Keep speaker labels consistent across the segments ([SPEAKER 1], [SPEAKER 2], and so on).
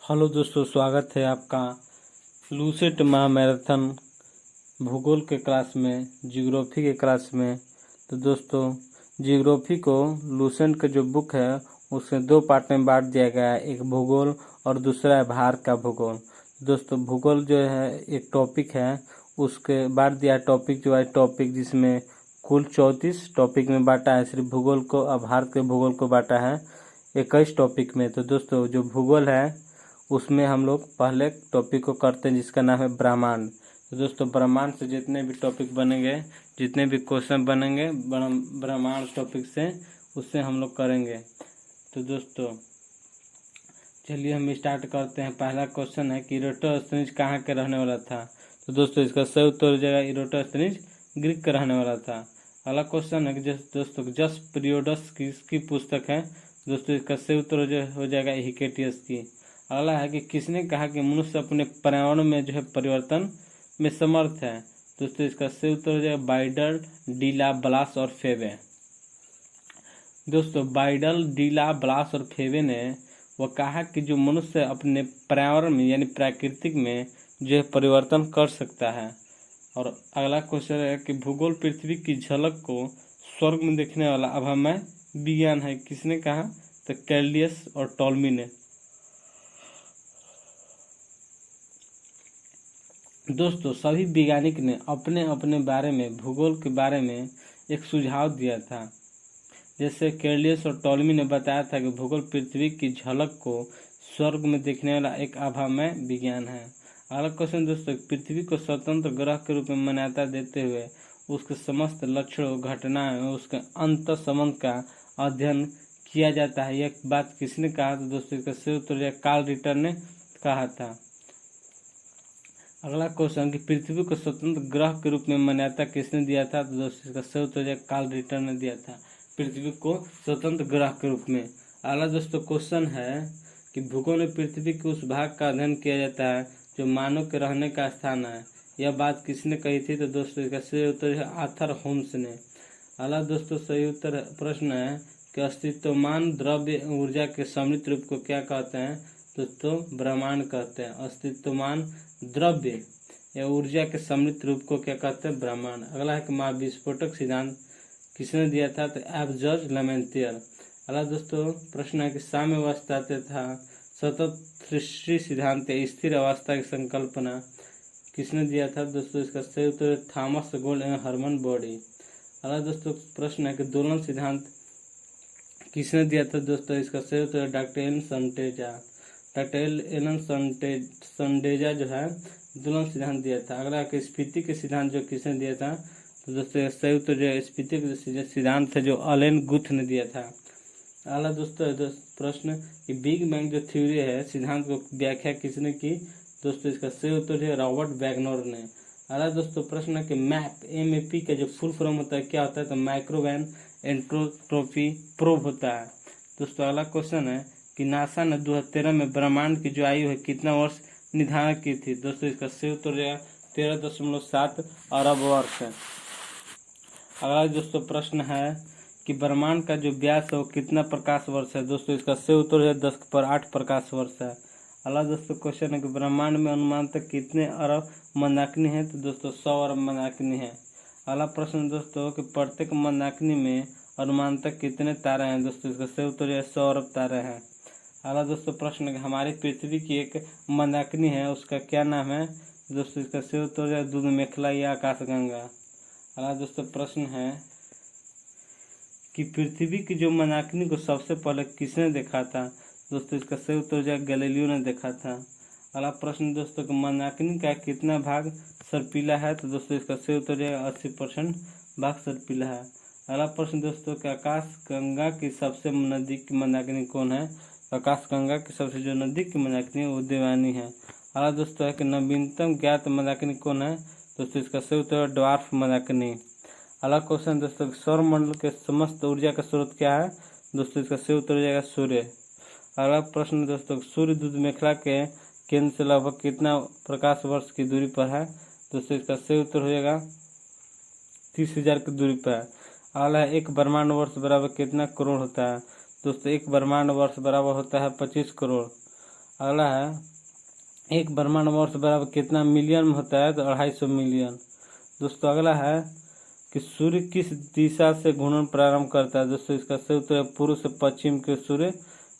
[SPEAKER 1] Hello दोस्तों, स्वागत है आपका लूसेंट महामैराथन भूगोल के क्लास में, जियोग्राफी के क्लास में। तो दोस्तों, जियोग्राफी को लूसेंट का जो बुक है उसके दो पार्ट में बांट दिया गया है, एक भूगोल और दूसरा है भारत का भूगोल। दोस्तों, भूगोल जो है एक टॉपिक है, उसके बांट दिया टॉपिक जो है टॉपिक, जिसमें कुल 34 टॉपिक में बांटा है। सिर्फ भूगोल को और भारत के भूगोल को बांटा है 21 टॉपिक में। तो दोस्तों, जो भूगोल है उसमें हम लोग पहले टॉपिक को करते हैं जिसका नाम है ब्रह्मांड। तो दोस्तों, ब्रह्मांड से जितने भी टॉपिक बनेंगे, जितने भी क्वेश्चन बनेंगे ब्रह्मांड टॉपिक से, उससे हम लोग करेंगे। तो दोस्तों, चलिए हम स्टार्ट करते हैं। पहला क्वेश्चन है कि इरोटोस्थनीज कहाँ के रहने वाला था। तो दोस्तों, इसका सही उत्तर हो जाएगा इरोटोस्थनीज ग्रीक का रहने वाला था। अगला क्वेश्चन है कि दोस्तों जस पीरियोडस किसकी पुस्तक है। दोस्तों, इसका सही उत्तर हो जाएगा हिकेटियस की। अगला है कि किसने कहा कि मनुष्य अपने पर्यावरण में जो है परिवर्तन में समर्थ है। दोस्तों, इसका सही उत्तर हो जाएगा बाइडल, डीला, ब्लास और फेवे। दोस्तों, बाइडल, डीला, ब्लास और फेवे ने वह कहा कि जो मनुष्य अपने पर्यावरण में यानी प्राकृतिक में जो है परिवर्तन कर सकता है। और अगला क्वेश्चन है कि भूगोल पृथ्वी की झलक को स्वर्ग में देखने वाला अभामय विज्ञान है, किसने कहा। तो कैलियस और टॉलमी ने। दोस्तों, सभी वैज्ञानिक ने अपने अपने बारे में भूगोल के बारे में एक सुझाव दिया था। जैसे कैलियस और टॉलमी ने बताया था कि भूगोल पृथ्वी की झलक को स्वर्ग में देखने वाला एक अभामय विज्ञान है। अगला क्वेश्चन दोस्तों, पृथ्वी को स्वतंत्र ग्रह के रूप में मान्यता देते हुए उसके समस्त लक्षणों, घटनाएं और उसके अंतर संबंध का अध्ययन किया जाता है, यह बात किसने कहा। तो दोस्तों, इसका सही उत्तर कार्ल रिटर ने कहा था। अगला क्वेश्चन कि पृथ्वी को स्वतंत्र ग्रह के रूप में मान्यता किसने दिया था। तो दोस्तों, इसका सही उत्तर कार्ल रिटर ने दिया था, पृथ्वी को स्वतंत्र ग्रह के रूप में। अगला दोस्तों क्वेश्चन है कि भूगोल में पृथ्वी के उस भाग का अध्ययन किया जाता है जो मानव के रहने का स्थान है, यह बात किसने कही थी। तो दोस्तों, इसका सही उत्तर है आर्थर होम्स ने। अगला दोस्तों सही उत्तर प्रश्न है कि अस्तित्वमान द्रव्य ऊर्जा के सम्मिलित रूप को क्या कहते हैं। दोस्तों, ब्रह्मांड कहते हैं। अस्तित्वमान द्रव्य या ऊर्जा के सम्मिलित रूप को क्या कहते हैं, ब्रह्मांड। अगला है कि महाविस्फोटक सिद्धांत किसने दिया था। तो एफ जॉर्ज लेमेंटियर। अगला दोस्तों प्रश्न है कि साम्य अवस्था तथा सतत सृष्टि सिद्धांत स्थिर अवस्था की संकल्पना किसने दिया था। दोस्तों, इसका सही उत्तर थॉमस गोल्ड एवं हरमन बॉडी। अगला दोस्तों प्रश्न है कि दोलन सिद्धांत किसने दिया था। दोस्तों, इसका सही उत्तर डॉक्टर एन संटेजा। डॉक्टर एलन संडेजा जो है दोलन सिद्धांत दिया था। अगला कि स्फीति के सिद्धांत जो किसने दिया था। तो दोस्तों, सही उत्तर जो स्फीति के सिद्धांत है जो एलन गुथ ने दिया था। अगला दोस्तों प्रश्न कि बिग बैंग जो थ्योरी है सिद्धांत को व्याख्या किसने की। दोस्तों, इसका सही उत्तर है रॉबर्ट वैगनर ने। अगला दोस्तों प्रश्न है कि मैप MAP का जो फुल फॉर्म होता है क्या होता है। तो माइक्रोवेव एंट्रोपी प्रोब होता है। दोस्तों, अगला क्वेश्चन है कि नासा ने 2013 में ब्रह्मांड की जो आयु है कितना वर्ष निर्धारण की थी। दोस्तों, इसका सही उत्तर है 13.7 अरब वर्ष है। अगला दोस्तों प्रश्न है कि ब्रह्मांड का जो व्यास है वो कितना प्रकाश वर्ष है। दोस्तों, इसका सही उत्तर है 10/8 प्रकाश वर्ष है। अगला दोस्तों क्वेश्चन है कि ब्रह्मांड में अनुमानतः कितने अरब मंदाकिनी है। तो दोस्तों, 100 अरब मंदाकिनी है। अगला प्रश्न दोस्तों कि प्रत्येक मंदाकिनी में अनुमानतः कितने तारे हैं। दोस्तों, इसका सही उत्तर है 100 अरब तारे हैं। अगला दोस्तों प्रश्न है कि हमारी पृथ्वी की एक मंदाकिनी है, उसका क्या नाम है। दोस्तों, इसका सही उत्तर है दूध मेखला या आकाशगंगा। अगला दोस्तों प्रश्न है कि पृथ्वी की जो मंदाकिनी को सबसे पहले किसने देखा था। दोस्तों, इसका सही उत्तर गैलीलियो ने देखा था। अगला प्रश्न दोस्तों कि मंदाकिनी का कितना भाग सर्पिला है। तो दोस्तों, इसका सही उत्तर 80% भाग सर्पिला है। अगला प्रश्न दोस्तों कि आकाशगंगा की सबसे नजदीक की मंदाकिनी कौन है। आकाशगंगा की सबसे जो नजदीक की मंदाकिनी वो देवानी है। अगला दोस्तों है कि नवीनतम ज्ञात मंदाकिनी कौन है। दोस्तों, इसका सही उत्तर ड्वार्फ मंदाकिनी। अगला क्वेश्चन दोस्तों सौर मंडल के समस्त ऊर्जा का स्रोत क्या है। दोस्तों, इसका सही उत्तर हो जाएगा सूर्य। अगला प्रश्न दोस्तों सूर्य दूध मेखला के केंद्र से लगभग कितना प्रकाश वर्ष की दूरी पर है। दोस्तों, इसका सही उत्तर हो जाएगा 30,000 की दूरी पर है। अगला है एक ब्रह्मांड वर्ष बराबर कितना करोड़ होता है। दोस्तों, एक ब्रह्मांड वर्ष बराबर होता है 25 करोड़। अगला है एक ब्रह्मांड वर्ष बराबर कितना मिलियन में होता है, तो 250 मिलियन। दोस्तों अगला है कि सूर्य किस दिशा से घूर्णन प्रारंभ करता है। दोस्तों इसका सही उत्तर है पूर्व से पश्चिम के सूर्य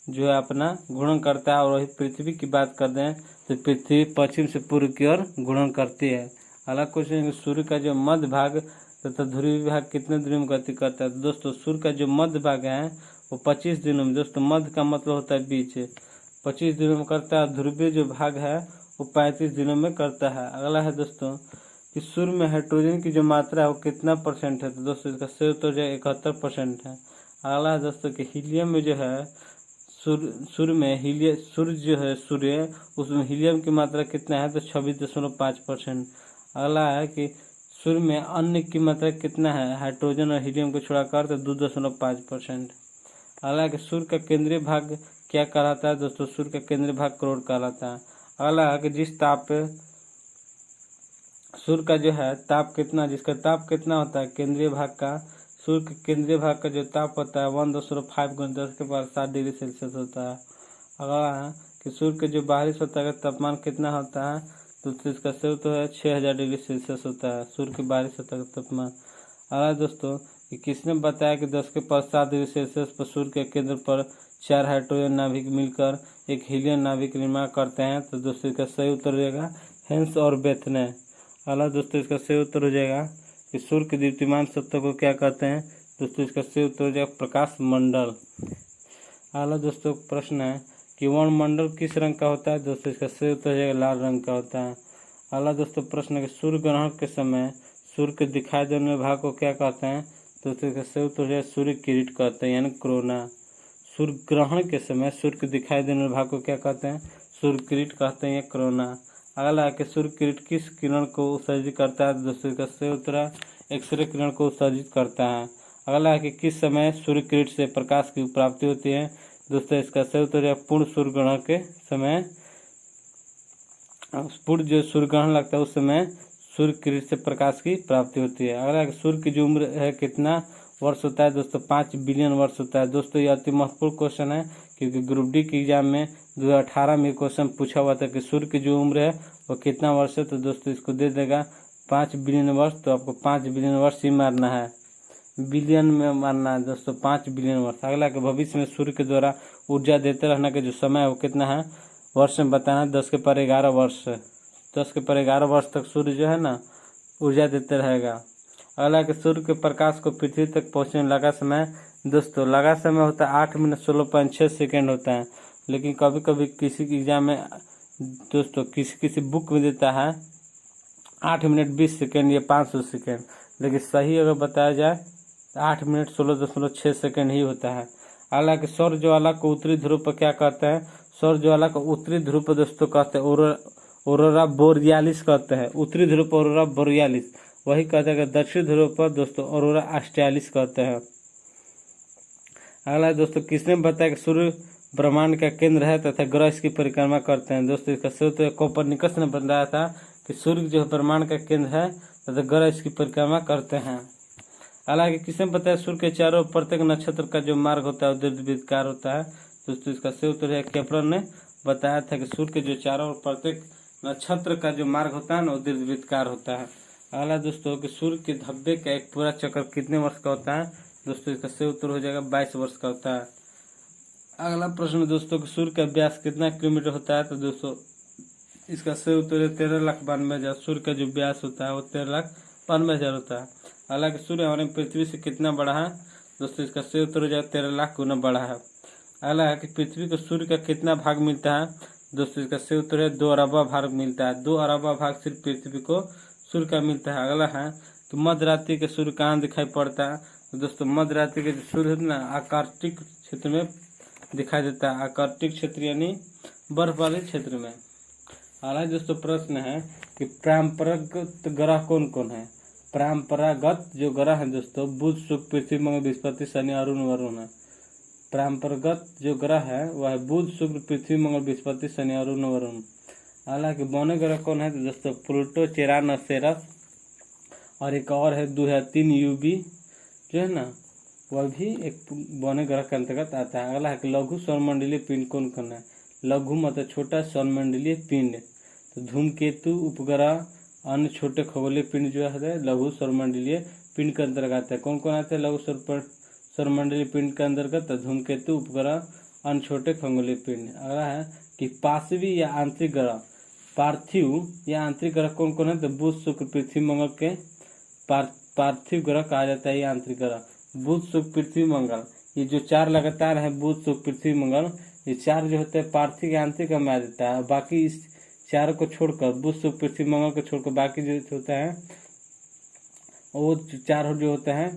[SPEAKER 1] जो है अपना घूर्णन करता है। और वही पृथ्वी की बात करते हैं तो पृथ्वी पश्चिम से पूर्व की ओर घूर्णन करती है। अगला क्वेश्चन है सूर्य का जो मध्य भाग तथा ध्रुवीय भाग कितने दिनों में गति करता है। तो दोस्तों सूर्य का जो मध्य भाग है वो 25 दिनों में, दोस्तों मध्य का मतलब होता है बीच, 25 दिनों में करता है। ध्रुवीय जो भाग है वो 35 दिनों में करता है। अगला है दोस्तों कि सूर्य में हाइड्रोजन की जो मात्रा है वो कितना % है। तो दोस्तों इसका सही उत्तर जो है 71% है। अगला है दोस्तों कि हीलियम में जो है सूर्य जो है सूर्य उसमें हीलियम की मात्रा कितना है, तो 26.5%। अगला है कि सूर्य में अन्य की मात्रा कितना है, हाइड्रोजन और हीलियम को छोड़कर, तो 2.5%। अगला है कि सूर्य का केंद्रीय भाग क्या कहलाता है। दोस्तों सूर्य का केंद्रीय भाग करोड़ कहलाता है। अगला है कि जिस ताप सूर्य का जो है ताप कितना, जिसका ताप कितना होता है केंद्रीय भाग का, सूर्य के केंद्रीय भाग का जो ताप होता है 1.5 × 10⁻7 डिग्री सेल्सियस होता है। अगला है कि सूर्य के जो बाहरी सतह का तापमान कितना होता है, तो इसका सही उत्तर है 6000 डिग्री सेल्सियस होता है सूर्य के बाहरी सतह का तापमान। अगला दोस्तों कि किसने बताया कि 10⁻7 डिग्री सेल्सियस पर सूर्य के केंद्र पर 4 हाइड्रोजन नाभिक मिलकर एक हीलियम नाभिक निर्माण करते हैं। तो दोस्तों इसका सही उत्तर हो जाएगा हेंस और बेथ ने। अगला दोस्तों इसका सही उत्तर हो जाएगा कि सूर्य के दीप्तिमान सतह को क्या कहते हैं। दोस्तों इसका सही उत्तर हो जाएगा प्रकाश मंडल। अगला दोस्तों प्रश्न है कि वर्णमंडल किस रंग का होता है। दोस्तों इसका सही उत्तर हो जाएगा लाल रंग का होता है। अगला दोस्तों प्रश्न है कि सूर्य ग्रहण के समय सूर्य के दिखाई देने वाले भाग को क्या कहते हैं। दोस्तों इसका सही उत्तर हो जाएगा सूर्य किरीट कहते हैं, यानी कोरोना। सूर्य ग्रहण के समय सूर्य के दिखाई देने वाले भाग को क्या कहते हैं, सूर्य किरीट कहते हैं, कोरोना। अगला है कि सूर्य किरीट किस किरण को उत्सर्जित करता है। दोस्तों इसका सही उत्तर है एक्सरे किरण को उत्सर्जित करता है। अगला है कि किस समय सूर्य किरीट से प्रकाश की प्राप्ति होती है। दोस्तों इसका सही उत्तर है पूर्ण सूर्य ग्रहण के समय, पूर्ण जो सूर्य ग्रहण लगता है उस समय सूर्य किरीट से प्रकाश की प्राप्ति होती है। अगला है कि सूर्य की जो उम्र है कितना वर्ष होता है। दोस्तों 5 बिलियन वर्ष होता है। दोस्तों ये अति महत्वपूर्ण क्वेश्चन है क्योंकि ग्रुप डी के एग्जाम में 2018 में क्वेश्चन पूछा हुआ था कि सूर्य की जो उम्र है वो कितना वर्ष है। तो दोस्तों इसको दे देगा 5 बिलियन वर्ष। तो आपको 5 बिलियन वर्ष ही मारना है, बिलियन में मारना है दोस्तों 5 बिलियन वर्ष। अगला के भविष्य में सूर्य के द्वारा ऊर्जा देते रहने का जो समय है वो कितना है वर्ष में बताना है। 10⁻11 वर्ष, 10⁻11 वर्ष तक सूर्य जो है ना ऊर्जा देते रहेगा। अगला कि सूर्य के प्रकाश को पृथ्वी तक पहुंचने में लगा समय। दोस्तों लगा समय होता है 8 मिनट 16.6 सेकेंड होता है। लेकिन कभी कभी किसी एग्जाम में दोस्तों किसी बुक में देता है 8 मिनट 20 सेकेंड या 500 सेकेंड, लेकिन सही अगर बताया जाए तो 8 मिनट 16.6 सेकेंड ही होता है। अगला कि सौर ज्वाला को उत्तरी ध्रुव पर क्या कहते हैं। सौर ज्वाला को उत्तरी ध्रुव पर दोस्तों कहते हैं ऑरोरा बोरियालिस कहते हैं। उत्तरी ध्रुव पर ऑरोरा बोरियालिस, वही कहते हैं कि दक्षिण ध्रुव पर दोस्तों ऑरोरा ऑस्ट्रेलिस कहते हैं। अगला दोस्तों किसने बताया कि सूर्य ब्रह्मांड का केंद्र है तथा ग्रह इसकी परिक्रमा करते हैं। दोस्तों इसका सही उत्तर कोपरनिकस ने बताया था कि सूर्य जो ब्रह्मांड का केंद्र है तथा ग्रह इसकी परिक्रमा करते हैं। हालांकि किसने बताया सूर्य के चारों ओर प्रत्येक नक्षत्र का जो मार्ग होता है वो दीर्घवृत्ताकार होता है। दोस्तों इसका सही उत्तर है केपलर ने बताया था कि सूर्य के जो चारों ओर प्रत्येक नक्षत्र का जो मार्ग होता है ना वो दीर्घवृत्ताकार होता है। अगला दोस्तों कि सूर्य के धब्बे का एक पूरा चक्र कितने वर्ष का होता है। दोस्तों इसका सही उत्तर हो जाएगा 22 वर्ष का होता है। अगला प्रश्न दोस्तों कि सूर्य का व्यास कितना किलोमीटर होता है। तो दोस्तों इसका सही उत्तर है 13,92,000। सूर्य का जो व्यास होता है वो 13,92,000 होता है। हालांकि सूर्य हमारे पृथ्वी से कितना बड़ा है। दोस्तों इसका सही उत्तर हो जाएगा 13 लाख गुना बड़ा है। अगला है कि पृथ्वी को सूर्य का कितना भाग मिलता है। दोस्तों इसका सही उत्तर है 2 अरबा भाग मिलता है। 2 अरबा भाग सिर्फ पृथ्वी को सूर्य का मिलता है। अगला है कि मध्य रात्रि के सूर्य कहाँ दिखाई पड़ता है। तो दोस्तों मध्य रात्रि के सूर्य है ना आर्कटिक क्षेत्र में दिखाई देता है। आर्कटिक क्षेत्र यानी बर्फ वाले क्षेत्र में। हालांकि दोस्तों प्रश्न है कि परंपरागत ग्रह कौन कौन है। परंपरागत जो ग्रह है दोस्तों बुध शुक्र पृथ्वी मंगल बृहस्पति शनि अरुण वरुण है। परंपरागत जो ग्रह है वह है बुध शुक्र पृथ्वी मंगल बृहस्पति शनि अरुण वरुण। हालांकि बौने ग्रह कौन है। तो दोस्तों प्लूटो चेरान और सेरस और एक और है 2-3 यूबी जो है ना वह भी एक बौने ग्रह के अंतर्गत आता है। अगला है कि लघु सौरमंडलीय पिंड कौन कौन है। लघु मतलब छोटा सौरमंडलीय पिंड। तो धूमकेतु उपग्रह अन्य छोटे खगोलीय पिंड जो है लघु सौरमंडलीय पिंड के अंतर्गत आते हैं। कौन कौन आते हैं लघु सौरमंडलीय पिंड के अंतर्गत? धूमकेतु उपग्रह अन्य छोटे खगोलीय पिंड। अगला है कि पार्थिव या आंतरिक ग्रह, पार्थिव या आंतरिक ग्रह कौन कौन है? तो बुध शुक्र पृथ्वी मंगल के पार्थिव ग्रह कहा जाता है। ये आंतरिक ग्रह बुध शुक्र पृथ्वी मंगल, ये जो चार लगातार है बुध शुक्र पृथ्वी मंगल, ये चार जो होते हैं पार्थिव या आंतरिक में आ जाता है। बाकी इस चार को छोड़कर बुध शुक्र पृथ्वी मंगल को छोड़कर बाकी जो होता है वो चार जो होते हैं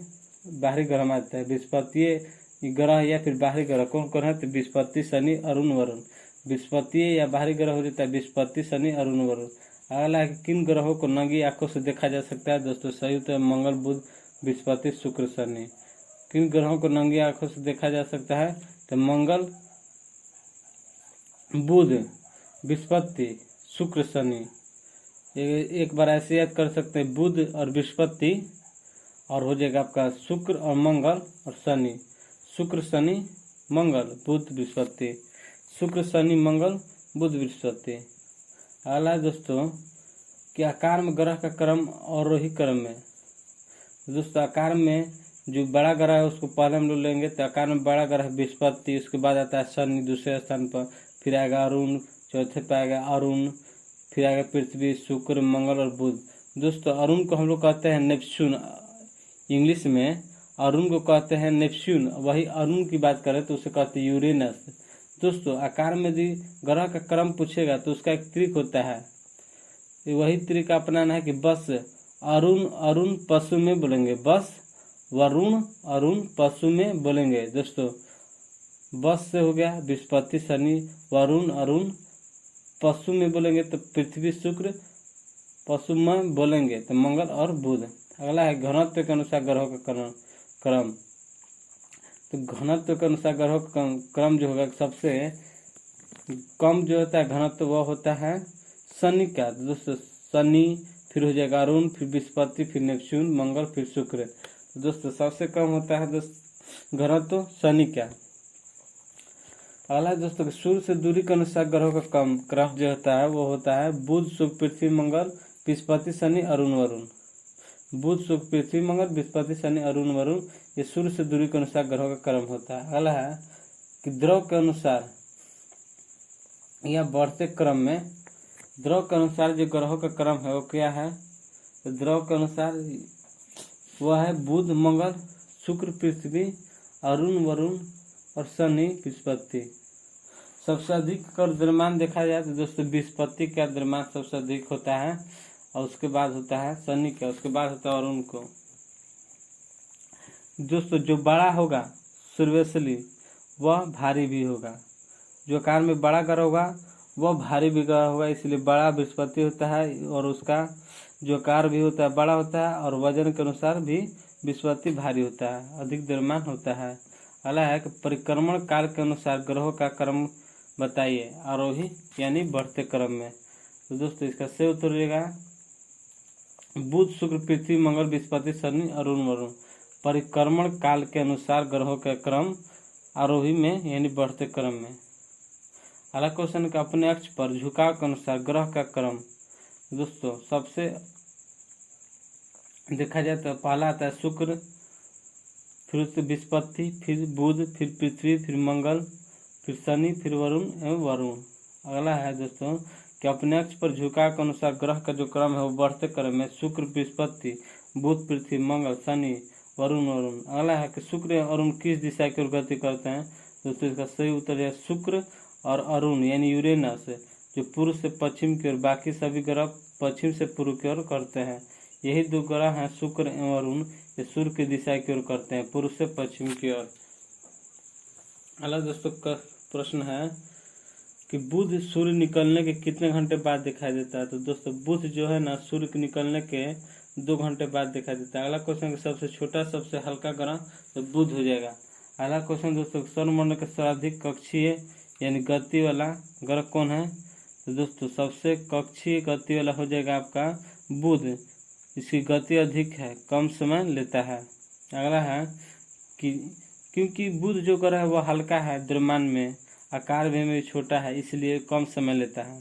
[SPEAKER 1] बाहरी ग्रह में आते हैं। बृहस्पति ग्रह या फिर बाहरी ग्रह कौन कौन है? तो बृहस्पति शनि अरुण वरुण। बृहस्पति या बाहरी ग्रह हो जाता है बृहस्पति शनि अरुण वरुण। अगला है किन ग्रहों को नंगी आंखों से देखा जा सकता है? दोस्तों सही उत्तर है मंगल बुध बृहस्पति शुक्र शनि। किन ग्रहों को नंगी आंखों से देखा जा सकता है? तो मंगल बुध बृहस्पति शुक्र शनि। एक बार ऐसे याद कर सकते हैं बुध और बृहस्पति और हो जाएगा आपका शुक्र और मंगल और शनि। शुक्र शनि मंगल बुध बृहस्पति, शुक्र शनि मंगल बुध बृहस्पति। अगला है दोस्तों कि आकार में ग्रह का क्रम आरोही क्रम में। दोस्तों आकार में जो बड़ा ग्रह है उसको पहले हम लोग लेंगे। तो आकार में बड़ा ग्रह बृहस्पति, उसके बाद आता है शनि दूसरे स्थान पर, फिर आएगा अरुण, चौथे पे आएगा अरुण, फिर आएगा पृथ्वी, शुक्र, मंगल और बुध। दोस्तों अरुण को हम लोग कहते हैं नेपच्यून, इंग्लिश में अरुण को कहते हैं नेपच्यून। वही अरुण की बात करें तो उसे कहते हैं यूरेनस। दोस्तों आकार में यदि ग्रह का क्रम पूछेगा तो उसका एक त्रिक होता है, वही त्रिक अपनाना है कि बस अरुण अरुण पशु में बोलेंगे, बस वरुण अरुण पशु में बोलेंगे। दोस्तों बस से हो गया बृहस्पति शनि, वरुण अरुण पशु में बोलेंगे तो पृथ्वी शुक्र पशु में बोलेंगे तो मंगल और बुध। अगला है घनत्व के अनुसार ग्रहों का क्रम। तो घनत्व के अनुसार ग्रहों का क्रम जो होगा सबसे कम जो होता है घनत्व वह होता है शनि का। दोस्तों शनि, फिर हो जाएगा अरुण, फिर बृहस्पति, फिर नेपच्यून, मंगल, फिर शुक्र। तो दोस्तों सबसे कम होता है घनत्व शनि का। अगला दोस्तों सूर्य से दूरी के अनुसार ग्रहों का क्रम जो होता है वो होता है बुध शुक्र पृथ्वी मंगल बृहस्पति शनि अरुण वरुण। बुध शुक्र पृथ्वी मंगल बृहस्पति शनि अरुण वरुण, ये सूर्य से दूरी के अनुसार ग्रहों का क्रम होता है। अगला है कि द्रव के अनुसार या बढ़ते क्रम में, द्रव के अनुसार जो ग्रहों का क्रम है वो क्या है? तो द्रव के अनुसार वह है बुध मंगल शुक्र पृथ्वी अरुण वरुण और शनि बृहस्पति। सबसे अधिक कर द्रव्यमान देखा जाए तो दोस्तों बृहस्पति का द्रव्यमान सबसे अधिक होता है और उसके बाद होता है शनि का, उसके बाद होता है अरुण को। दोस्तों जो बड़ा होगा सूर्यवंशी वह भारी भी होगा, जो आकार में बड़ा ग्रह होगा वह भारी भी ग्रह होगा, इसलिए बड़ा बृहस्पति होता है और उसका जो आकार भी होता है बड़ा होता है और वजन के अनुसार भी बृहस्पति भारी होता है, अधिक द्रव्यमान होता है। अगला है कि परिक्रमण काल के अनुसार ग्रहों का क्रम बताइए आरोही यानी बढ़ते क्रम में। तो दोस्तों इसका सही उत्तर रहेगा बुध शुक्र पृथ्वी मंगल बृहस्पति शनि अरुण वरुण। परिक्रमण काल के अनुसार ग्रहों का क्रम आरोही में यानी बढ़ते क्रम में। अगला क्वेश्चन का अपने अक्ष पर झुकाव के अनुसार ग्रह का क्रम। दोस्तों सबसे देखा जाए तो पहला आता है शुक्र, फिर उससे बृहस्पति, फिर बुध, फिर पृथ्वी, फिर मंगल, फिर शनि, फिर वरुण एवं वरुण। अगला है दोस्तों कि अपने अक्ष पर झुकाव के अनुसार ग्रह का जो क्रम है वो बढ़ते क्रम में शुक्र बृहस्पति बुध पृथ्वी मंगल शनि वरुण वरुण। अगला है कि शुक्र और अरुण किस दिशा की ओर गति करते हैं? दोस्तों इसका सही उत्तर है शुक्र और अरुण यानी यूरेनस जो पूर्व से पश्चिम की ओर, बाकी सभी ग्रह पश्चिम से पूर्व की ओर करते हैं। यही दो ग्रह हैं शुक्र एवं अरुण, ये सूर्य की दिशा की ओर करते हैं पूर्व से पश्चिम की ओर। अगला दोस्तों का प्रश्न है कि बुध सूर्य निकलने के कितने घंटे बाद दिखाई देता है? तो दोस्तों बुध जो है ना सूर्य के निकलने के 2 घंटे बाद दिखाई देता है। अगला क्वेश्चन सबसे छोटा सबसे हल्का ग्रह तो बुध हो जाएगा। अगला क्वेश्चन दोस्तों सौरमंडल के सर्वाधिक कक्षीय यानी गति वाला ग्रह कौन है? तो दोस्तों सबसे कक्षीय गति वाला हो जाएगा आपका बुध, इसकी गति अधिक है, कम समय लेता है। अगला है कि क्योंकि बुध जो ग्रह है वह हल्का है द्रव्यमान में आकार में छोटा है, इसलिए कम समय लेता है।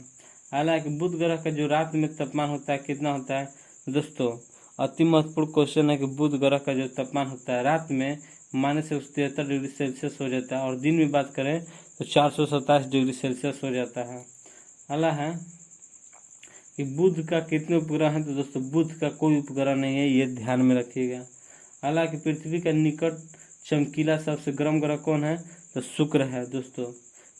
[SPEAKER 1] हालांकि बुध ग्रह का जो रात में तापमान होता है कितना होता है दोस्तों, अति महत्वपूर्ण क्वेश्चन है कि बुध ग्रह का जो तापमान होता है रात में -173 डिग्री सेल्सियस हो जाता है और दिन में बात करें तो 427 डिग्री सेल्सियस हो जाता है। हालांकि कि बुध का कितने उपग्रह हैं तो दोस्तों बुध का कोई उपग्रह नहीं है, ये ध्यान में रखिएगा। हालांकि पृथ्वी का निकट चमकीला सबसे गर्म ग्रह कौन है तो शुक्र है दोस्तों।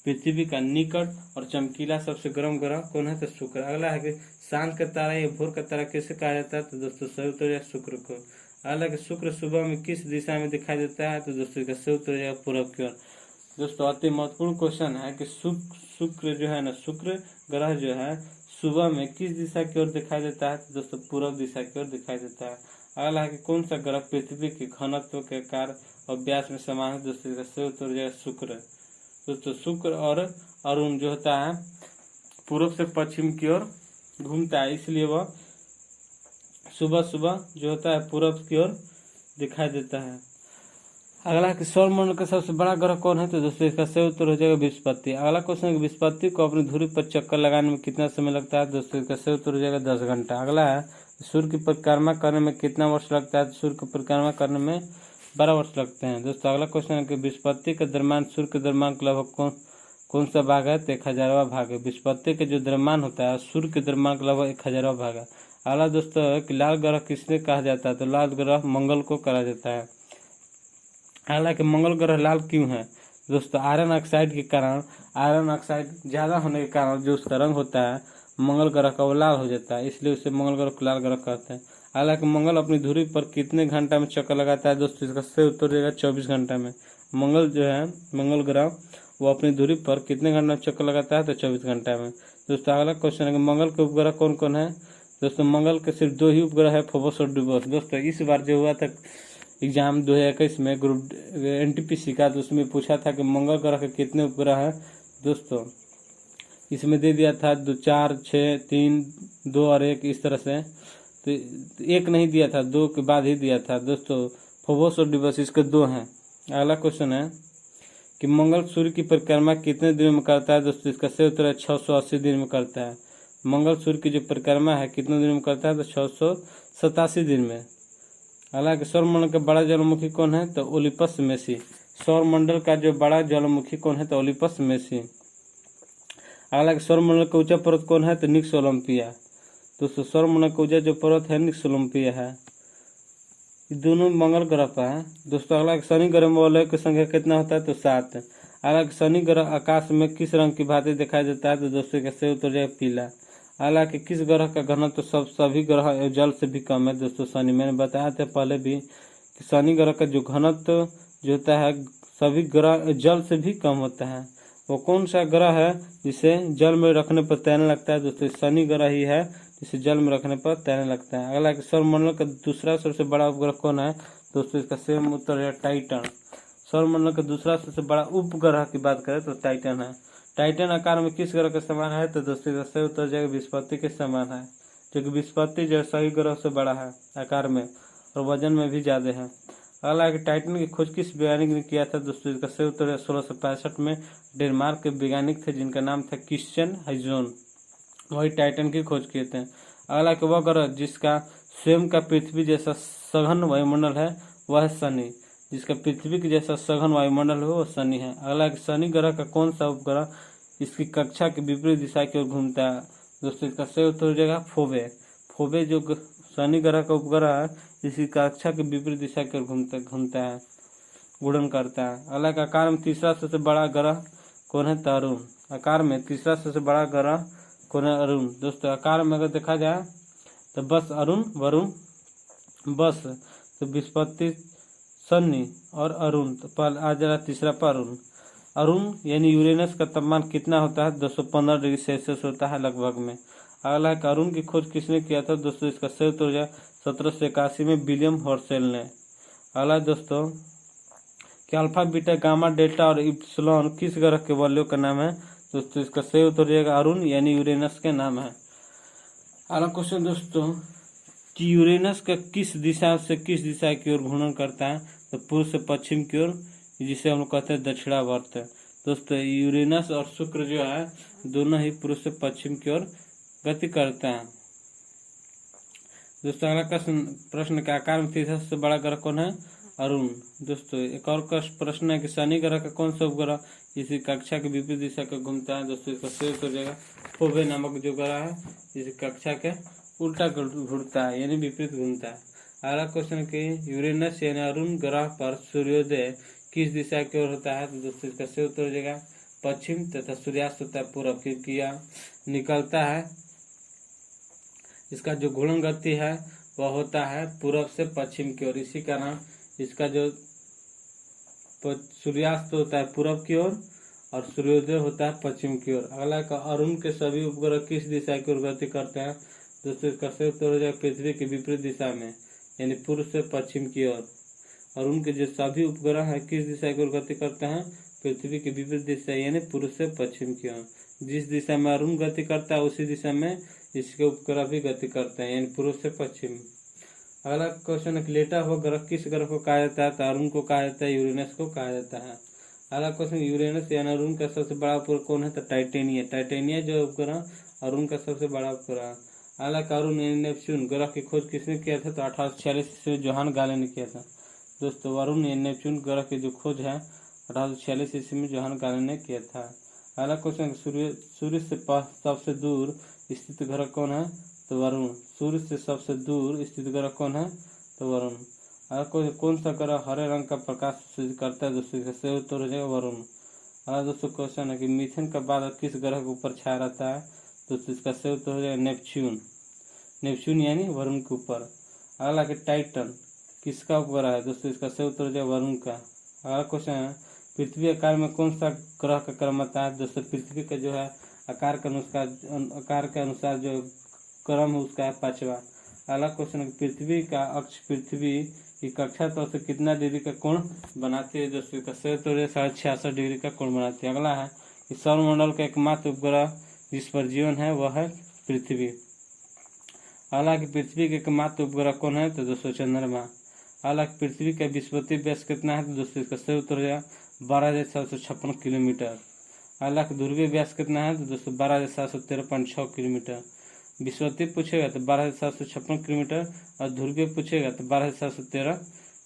[SPEAKER 1] पृथ्वी का निकट और चमकीला सबसे गर्म ग्रह कौन है तो शुक्र। अगला है कि शाम का तारा या भोर का तारा कैसे कहा जाता है तो दोस्तों सही उत्तर है शुक्र को। हालांकि शुक्र सुबह में किस दिशा में दिखाई देता है तो दोस्तों इसका सही उत्तर है पूर्व की ओर। दोस्तों अति महत्वपूर्ण क्वेश्चन है कि शुक्र जो है ना, शुक्र ग्रह जो है सुबह में किस दिशा की ओर दिखाई देता है तो दोस्तों पूर्व दिशा की ओर दिखाई देता है। अगला है कि कौन सा ग्रह पृथ्वी के घनत्व के आकार और व्यास में समान है, दोस्तों इसका सही उत्तर है शुक्र। दोस्तों शुक्र और अरुण जो होता है पूर्व से पश्चिम की ओर घूमता है, इसलिए वह सुबह सुबह जो होता है पूर्व की ओर दिखाई देता है। अगला कि सौरमंडल का सबसे बड़ा ग्रह कौन है तो दोस्तों इसका सही उत्तर हो जाएगा बृहस्पति। अगला क्वेश्चन है बृहस्पति को अपनी धुरी पर चक्कर लगाने में कितना समय लगता है, दोस्तों इसका सही उत्तर हो जाएगा 10 घंटा। अगला है सूर्य की परिक्रमा करने में कितना वर्ष लगता है, तो सूर्य की परिक्रमा करने में 12 वर्ष लगते हैं। दोस्तों अगला क्वेश्चन है कि बृहस्पति के द्रव्यमान सूर्य के द्रव्यमान के लगभग कौन सा भाग है तो 1000वां भाग है। बृहस्पति के जो द्रव्यमान होता है सूर्य के द्रव्यमान के लगभग 1000वां भाग है। अगला दोस्तों है कि लाल ग्रह किसने कहा जाता है तो लाल ग्रह मंगल को कहा जाता है। हालांकि मंगल ग्रह लाल क्यों है दोस्तों, आयरन ऑक्साइड के कारण, आयरन ऑक्साइड ज्यादा होने के कारण जो उसका रंग होता है मंगल ग्रह का वो लाल हो जाता है, इसलिए उसे मंगल ग्रह को लाल ग्रह कहते हैं। हालांकि मंगल अपनी धुरी पर कितने घंटा में चक्कर लगाता है दोस्तों इसका सही उत्तर देगा 24 घंटा में। मंगल जो है मंगल ग्रह वो अपनी धुरी पर कितने घंटा में चक्कर लगाता है तो 24 घंटा में। दोस्तों अगला क्वेश्चन है कि मंगल के उपग्रह कौन कौन है, दोस्तों मंगल के सिर्फ 2 ही उपग्रह है, फोबोस और डुबोस। दोस्तों इस बार जो हुआ था एग्जाम 2021 में ग्रुप NTPC का, तो उसमें पूछा था कि मंगल ग्रह के कितने उपग्रह हैं दोस्तों, इसमें दे दिया था 2, 4, 6, 3, 2 और 1 इस तरह से, तो 1 नहीं दिया था, 2 के बाद ही दिया था दोस्तों। फोबोस और डुबोस इसके 2 हैं। अगला क्वेश्चन है कि मंगल सूर्य की परिक्रमा कितने दिन में करता है, दोस्तों इसका सही उत्तर है 680 दिन में करता है। मंगल सूर्य की जो परिक्रमा है कितने दिन में करता है तो 687 दिन में। हालांकि सौरमंडल का बड़ा ज्वालामुखी कौन है तो ओलिपस मेसी। सौरमंडल का जो बड़ा ज्वालामुखी कौन है तो ओलिपस मेसी। हालांकि सौरमंडल का ऊंचा पर्वत कौन है तो निक्स ओलंपिया। दोस्तों सौरमंडल का ऊंचा जो पर्वत है निक्स ओलंपिया है, ये दोनों मंगल ग्रह पर है। दोस्तों अगला शनि ग्रह में वलय की संख्या कितना होता है तो 7। हालांकि शनि ग्रह आकाश में किस रंग की भांति दिखाई देता है तो दोस्तों का सही उत्तर है पीला। हालांकि किस ग्रह का घनत्व तो सभी ग्रह जल से भी कम है दोस्तों शनि। मैंने बताया था पहले भी कि शनि ग्रह का जो घनत्व जो होता है सभी ग्रह जल से भी कम होता है। वो कौन सा ग्रह है जिसे जल में रखने पर तैरने लगता है दोस्तों, शनि ग्रह ही है जिसे जल में रखने पर तैरने लगता है। अगला सौरमंडल का दूसरा सबसे बड़ा उपग्रह कौन है दोस्तों, इसका सेम उत्तर है टाइटन। सौरमंडल का दूसरा सबसे बड़ा उपग्रह की बात करें तो टाइटन है। टाइटन आकार में किस ग्रह के समान है तो दोस्तों इसका सही उत्तर जाएगा बृहस्पति के समान है, जो कि बृहस्पति जो सही ग्रह से बड़ा है आकार में और वजन में भी ज्यादा है। अगला कि टाइटन की खोज किस वैज्ञानिक ने किया था दोस्तों, इसका सही उत्तर है 1665 में डेनमार्क के वैज्ञानिक थे जिनका नाम था क्रिश्चियन हाइजोन, वही टाइटन की खोज किए थे। अगला कि वह ग्रह जिसका स्वयं का पृथ्वी जैसा सघन वायुमंडल है वह है शनि, जिसका पृथ्वी के जैसा सघन वायुमंडल है वो शनि है। अगला कि शनि ग्रह का कौन सा उपग्रह इसकी कक्षा के विपरीत दिशा की ओर घूमता है दोस्तों, इसका सही उत्तर हो जाएगा फोबे। फोबे जो शनि ग्रह का उपग्रह है इसकी कक्षा के विपरीत दिशा की ओर घूमता है, घूर्णन करता है। अगला कि आकार में तीसरा सबसे बड़ा ग्रह कौन है तो अरुण। आकार में तीसरा सबसे बड़ा ग्रह कौन है अरुण। दोस्तों आकार में अगर देखा जाए तो बस अरुण वरुण बस, तो बृहस्पति शनि और अरुण, तो पहले आ जाएगा तीसरा पर अरुण। अरुण यानी यूरेनस का तापमान कितना होता है 215 डिग्री सेल्सियस होता है लगभग में। अगला है अरुण की खोज किसने किया था दोस्तों, इसका सही उत्तर हो जाए 1781 में विलियम हर्शेल ने। अगला दोस्तों कि अल्फा बीटा गामा डेल्टा और इप्सिलॉन किस ग्रह के वलयों का नाम है दोस्तों, इसका सही उत्तर हो जाएगा अरुण यानी यूरेनस के नाम है। अगला क्वेश्चन दोस्तों कि यूरेनस का किस दिशा से किस दिशा की ओर घूर्णन करता है तो पूर्व से पश्चिम की ओर, जिसे हम लोग कहते हैं दक्षिणावर्त। दोस्तों यूरेनस और शुक्र जो है दोनों ही पूर्व से पश्चिम की ओर गति करते हैं। दोस्तों अगला प्रश्न के आकार में तीसरा सबसे बड़ा ग्रह कौन है? अरुण। दोस्तों एक और प्रश्न है कि शनि ग्रह का कौन सा उपग्रह इसी कक्षा के विपरीत दिशा का घूमता है? दोस्तों इसका सही उत्तर हो जाएगा फोबे नामक जो ग्रह है इसी कक्षा के उल्टा घूमता है, यानी विपरीत घूमता है। अगला क्वेश्चन कि यूरेनस यानी अरुण ग्रह पर सूर्योदय किस दिशा की ओर होता है? तो दोस्तों इसका सही उत्तर हो जाएगा पश्चिम, तथा सूर्यास्त होता है पूर्व, क्योंकि यह निकलता है, इसका जो घूर्णन गति है वह होता है पूर्व से पश्चिम की ओर। इसी कारण इसका जो सूर्यास्त होता है पूर्व की ओर और सूर्योदय होता है पश्चिम की ओर। अगला का अरुण के सभी उपग्रह किस दिशा की ओर गति करते हैं? दोस्तों इसका सही उत्तर हो जाएगा पृथ्वी के विपरीत दिशा में, यानी पूर्व से पश्चिम की ओर। अरुण के जो सभी उपग्रह हैं किस दिशा की ओर गति करते हैं? पृथ्वी के विपरीत दिशा, यानी पूर्व से पश्चिम की ओर। जिस दिशा में अरुण गति करता है उसी दिशा में इसके उपग्रह भी गति करते हैं, यानी पूर्व से पश्चिम। अगला क्वेश्चन है लेटा हुआ ग्रह किस ग्रह को कहा जाता है? तो अरुण को कहा जाता है, यूरेनस को कहा जाता है। अगला क्वेश्चन यूरेनस यानी अरुण का सबसे बड़ा उपग्रह कौन है? तो टाइटेनिया। टाइटेनिया जो उपग्रह अरुण का सबसे बड़ा उपग्रह। अगला अरुण यानी नेपच्यून ग्रह की खोज किसने किया था? तो 1846 से जोहान गाले ने किया था। दोस्तों अरुण यानी नेपच्यून ग्रह की जो खोज है 1846 ईस्वी में जोहान गाले ने किया था। अगला क्वेश्चन सूर्य से सबसे दूर स्थित ग्रह कौन है? तो वरुण। सूर्य से सबसे दूर स्थित ग्रह कौन है? तो वरुण। अगर कौन सा ग्रह हरे रंग का प्रकाश करता है? दोस्तों इसका सही उत्तर हो जाएगा वरुण। अगला दोस्तों क्वेश्चन है कि मीथेन का बादल किस ग्रह के ऊपर छाया रहता है? दोस्तों इसका सही उत्तर हो जाएगा नेपच्यून। नेपच्यून यानी वरुण के ऊपर। अगला कि टाइटन किसका उपग्रह है? दोस्तों इसका सही उत्तर हो जाएगा वरुण का। अगला क्वेश्चन है पृथ्वी आकार में कौन सा ग्रह का क्रम आता है? दोस्तों पृथ्वी का जो है आकार के अनुसार जो क्रम है उसका है 5वां। अगला क्वेश्चन है पृथ्वी का अक्ष पृथ्वी की कक्षा तौर से कितना डिग्री का कोण बनाती है? दोस्तों इसका सही उत्तर है 66.5 डिग्री का कोण बनाती है। अगला है कि सौरमंडल का एकमात्र उपग्रह जिस पर जीवन है वह है पृथ्वी। अगला कि पृथ्वी के एकमात्र उपग्रह कौन है? तो दोस्तों चंद्रमा। अगला पृथ्वी का विषुवतीय व्यास कितना है? तो दोस्तों इसका सही उत्तर है 12,756 किलोमीटर। अगला ध्रुवीय व्यास कितना है? तो दोस्तों 12,713.6 किलोमीटर। विषुवतीय पूछेगा तो 12,756 किलोमीटर और ध्रुवीय पूछेगा तो 12,713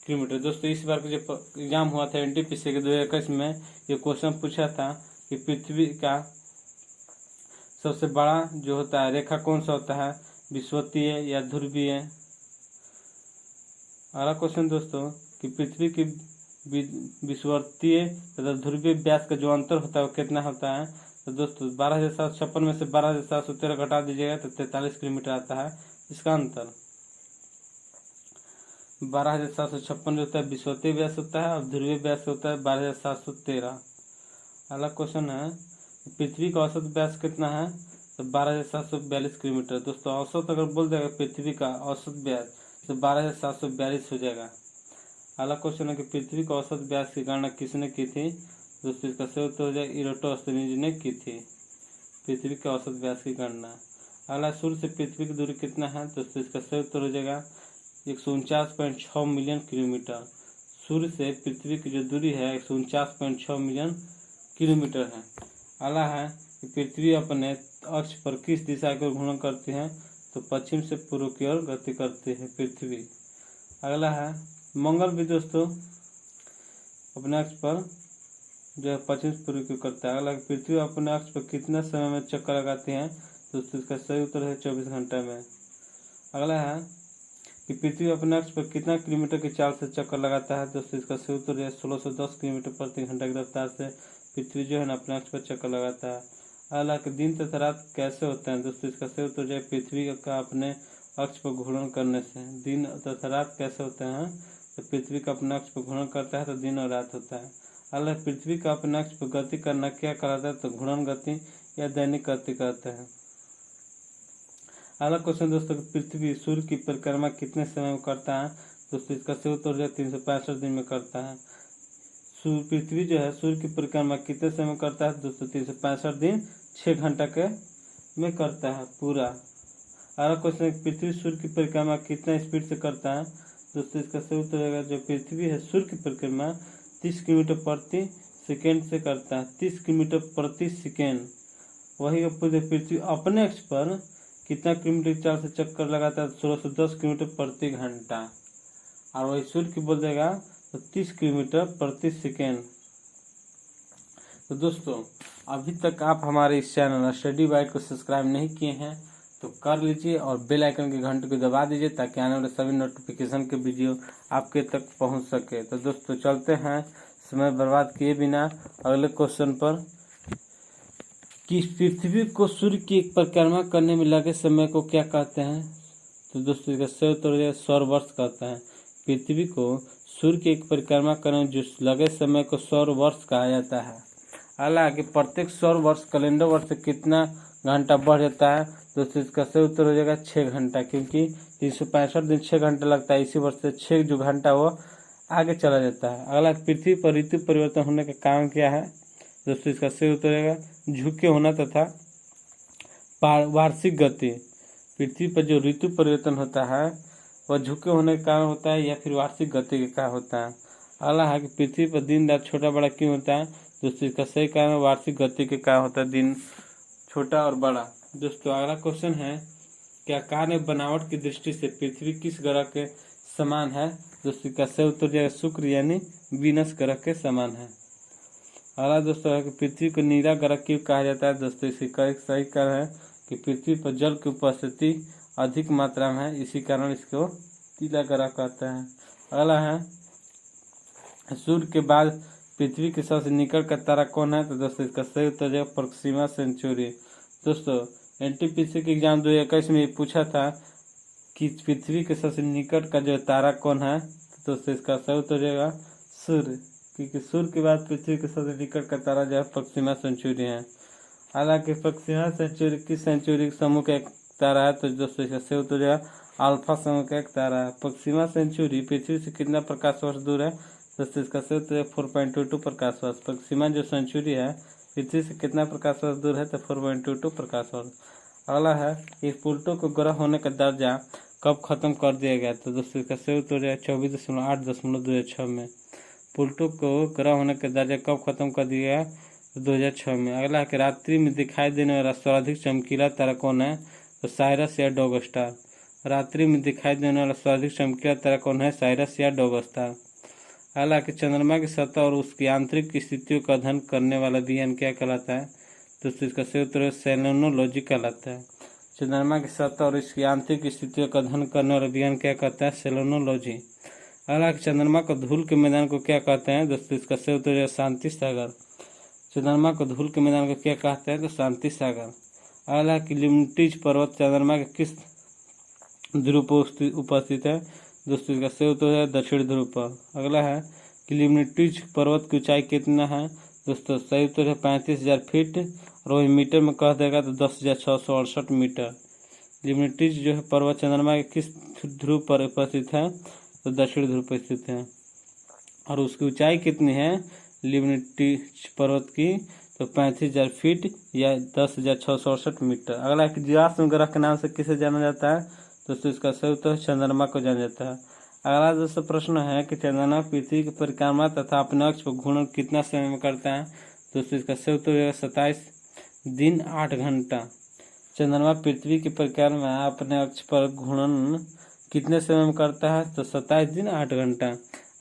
[SPEAKER 1] किलोमीटर। दोस्तों इस बार का जो एग्जाम हुआ था NTPC के 2021 में ये क्वेश्चन पूछा था कि पृथ्वी का सबसे बड़ा जो होता है रेखा कौन सा होता है, विषुवतीय या ध्रुवीय। अगला क्वेश्चन दोस्तों कि पृथ्वी की विषुवतीय तथा ध्रुवीय व्यास का जो अंतर होता है वो कितना होता है? तो दोस्तों 12,756 में से 12,713 घटा दीजिएगा तो 43 किलोमीटर आता है इसका अंतर। 12,756 जो होता है विषुवतीय व्यास होता है और ध्रुवीय व्यास होता है 12,713। अगला क्वेश्चन है पृथ्वी का औसत व्यास कितना है? तो 12,742 किलोमीटर। दोस्तों औसत अगर बोल देगा पृथ्वी का औसत व्यास तो 12,742 हो जाएगा। अगला क्वेश्चन है कि पृथ्वी का औसत व्यास की गणना किसने की थी? दोस्तों इसका सही उत्तर हो जाएगा इराटोस्थेनीज ने की थी पृथ्वी के औसत व्यास की गणना। अगला सूर्य से पृथ्वी की दूरी कितना है? दोस्तों इसका सही उत्तर हो जाएगा 149.6 मिलियन किलोमीटर। सूर्य से पृथ्वी की जो दूरी है 149.6 मिलियन किलोमीटर है। अगला है कि पृथ्वी अपने अक्ष पर किस दिशा की ओर घूर्णन करती है? तो पश्चिम से पूर्व की ओर गति करती है पृथ्वी। अगला है मंगल भी दोस्तों अपने अक्ष पर जो है पश्चिम से पूर्व की ओर करता है। अगला पृथ्वी अपने अक्ष पर कितने समय में चक्कर लगाती है? दोस्तों इसका सही उत्तर है 24 घंटे में। अगला है कि पृथ्वी अपने अक्ष पर कितना किलोमीटर की चाल से चक्कर लगाता है? दोस्तों इसका सही उत्तर है 1610 किलोमीटर प्रति घंटा की रफ्तार से पृथ्वी जो है ना अपने अक्ष पर चक्कर लगाता है। अगला कि दिन तथा रात कैसे होते हैं? दोस्तों इसका सही उत्तर है पृथ्वी का अपने अक्ष पर घूर्णन करने से। दिन तथा रात कैसे होते हैं? तो पृथ्वी का अपने अक्ष पर घूर्णन करता है तो दिन और रात होता है। अगला पृथ्वी का अपने अक्ष पर गति करना क्या कहलाता है? तो घूर्णन गति या दैनिक गति कहते हैं। अगला क्वेश्चन दोस्तों पृथ्वी सूर्य की परिक्रमा कितने समय में करता है? दोस्तों इसका सही उत्तर है 365 दिन में करता है। पृथ्वी जो है सूर्य की परिक्रमा कितने समय में करता है? दोस्तों 365 दिन 6 घंटा के में करता है पूरा। अगला क्वेश्चन पृथ्वी सूर्य की परिक्रमा कितना स्पीड से करता है? दोस्तों इसका सही उत्तर रहेगा जो पृथ्वी है सूर्य की परिक्रमा 30 किलोमीटर प्रति सेकेंड से करता है 30 किलोमीटर प्रति सेकेंड। वही पृथ्वी अपने अक्ष पर कितना किलोमीटर चाल से चक्कर लगाता है? 1610 किलोमीटर प्रति घंटा। और वही सूर्य की बोल देगा तो 30 किलोमीटर प्रति सेकेंड। तो दोस्तों अभी तक आप हमारे इस चैनल स्टडी बाइट को सब्सक्राइब नहीं किए हैं तो कर लीजिए और बेल आइकन के घंटे को दबा दीजिए ताकि आने वाले सभी नोटिफिकेशन के वीडियो आपके तक पहुंच सके। तो दोस्तों चलते हैं समय बर्बाद किए बिना अगले क्वेश्चन पर कि पृथ्वी को सूर्य की एक परिक्रमा करने में लगे समय को क्या कहते हैं? तो दोस्तों इसका सही उत्तर सौर वर्ष कहते हैं। पृथ्वी को सूर्य की एक परिक्रमा करने में जो लगे समय को सौर वर्ष कहा जाता है। हालांकि प्रत्येक सौर वर्ष कैलेंडर वर्ष से कितना घंटा बढ़ जाता है? दोस्तों इसका सही उत्तर हो जाएगा 6 घंटा, क्योंकि 365 दिन 6 घंटा लगता है, इसी वर्ष से 6 जो घंटा वो आगे चला जाता है। अगला पृथ्वी पर ऋतु परिवर्तन होने का कारण क्या है? दोस्तों इसका सही उत्तर रहेगा झुके होना तथा वार्षिक गति। पृथ्वी पर जो ऋतु परिवर्तन होता है वह झुके होने के कारण होता है या फिर वार्षिक गति के कारण होता है। अगला है कि पृथ्वी पर दिन रात छोटा बड़ा क्यों होता है? दोस्तों इसका सही कारण वार्षिक गति के कारण होता है दिन छोटा और बड़ा। दोस्तों अगला क्वेश्चन है कि आकार में बनावट की दृष्टि से पृथ्वी किस ग्रह के समान है? दोस्तों इसका सही उत्तर शुक्र यानी वीनस ग्रह के समान है। अगला दोस्तों है कि पृथ्वी को नीला ग्रह क्यों कहा जाता है? दोस्तों इसका एक सही कारण है कि पृथ्वी पर जल की उपस्थिति अधिक मात्रा में है, इसी कारण इसको नीला ग्रह कहते हैं। अगला है सूर्य के बाद पृथ्वी के सबसे निकट का तारा कौन है? तो दोस्तों इसका सही उत्तर है प्रोक्सिमा सेंचुरी। दोस्तों एनटीपीसी के एग्जाम 2021 में पूछा था कि पृथ्वी के सबसे निकट का जो तारा कौन है? तो दोस्तों इसका सही उत्तर रहेगा सूर्य, क्योंकि सूर्य के बाद पृथ्वी के सबसे निकट का तारा जो है प्रोक्सिमा सेंचुरी है। हालांकि प्रोक्सिमा सेंचुरी किस सेंचुरी समूह का एक तारा है? तो दोस्तों इसका सही उत्तर है अल्फा समूह का एक तारा है। प्रोक्सिमा सेंचुरी पृथ्वी से कितना प्रकाश वर्ष दूर है? दोस्तों इसका सही उत्तर है 4.22 प्रकाश वर्ष। प्रोक्सिमा जो सेंचुरी है पृथ्वी से कितना प्रकाश वर्ष दूर है? तो 4.22 प्रकाश वर्ष। अगला है कि प्लूटो को ग्रह होने का दर्जा कब खत्म कर दिया गया? तो दोस्तों इसका सही उत्तर है 24.8.2006 में। प्लूटो को ग्रह होने का दर्जा कब खत्म कर दिया गया? तो 2006 में। अगला है कि रात्रि में दिखाई देने वाला सर्वाधिक चमकीला तारा कौन है? तो साइरस या डॉग स्टार। रात्रि में दिखाई देने वाला सर्वाधिक चमकीला तारा कौन है? साइरस या डॉग स्टार। अगला कि चंद्रमा की सतह और उसकी आंतरिक स्थितियों का अध्ययन करने वाला विज्ञान क्या कहलाता है? दोस्तों इसका सही उत्तर सेलेनोलॉजी कहलाता है। चंद्रमा की सतह और इसकी आंतरिक स्थितियों का अध्ययन करने वाला विज्ञान क्या कहता है? सेलेनोलॉजी। अगला चंद्रमा को धूल के मैदान को क्या कहते हैं? दोस्तों इसका सही उत्तर है शांति सागर। चंद्रमा को धूल के मैदान को क्या कहते हैं? तो शांति सागर। अगला कि लिमटिज पर्वत चंद्रमा के किस ध्रुव पर उपस्थित है? दोस्तों इसका सही उत्तर है दक्षिण ध्रुव पर। अगला है कि लिमटिज पर्वत की ऊंचाई कितना है? दोस्तों सही उत्तर है 35,000 फीट और वही मीटर में कह देगा तो 10,668 मीटर। लिमटिज जो है पर्वत चंद्रमा के किस ध्रुव पर उपस्थित है? तो दक्षिण ध्रुव पर स्थित है। और उसकी ऊंचाई कितनी है लिमटिज पर्वत की? तो 35,000 फीट या 10,668 मीटर। अगला कि जीवाश्म ग्रह के नाम से किसे जाना जाता है? दोस्तों इसका सही उत्तर चंद्रमा को जाना जाता है। अगला दोस्तों प्रश्न है कि चंद्रमा पृथ्वी की परिक्रमा तथा अपने अक्ष पर घूर्णन कितना समय में करता है? दोस्तों इसका सही उत्तर है 27 दिन 8 घंटा। चंद्रमा पृथ्वी की परिक्रमा अपने अक्ष पर घूर्णन कितने समय में करता है? तो 27 दिन 8 घंटा।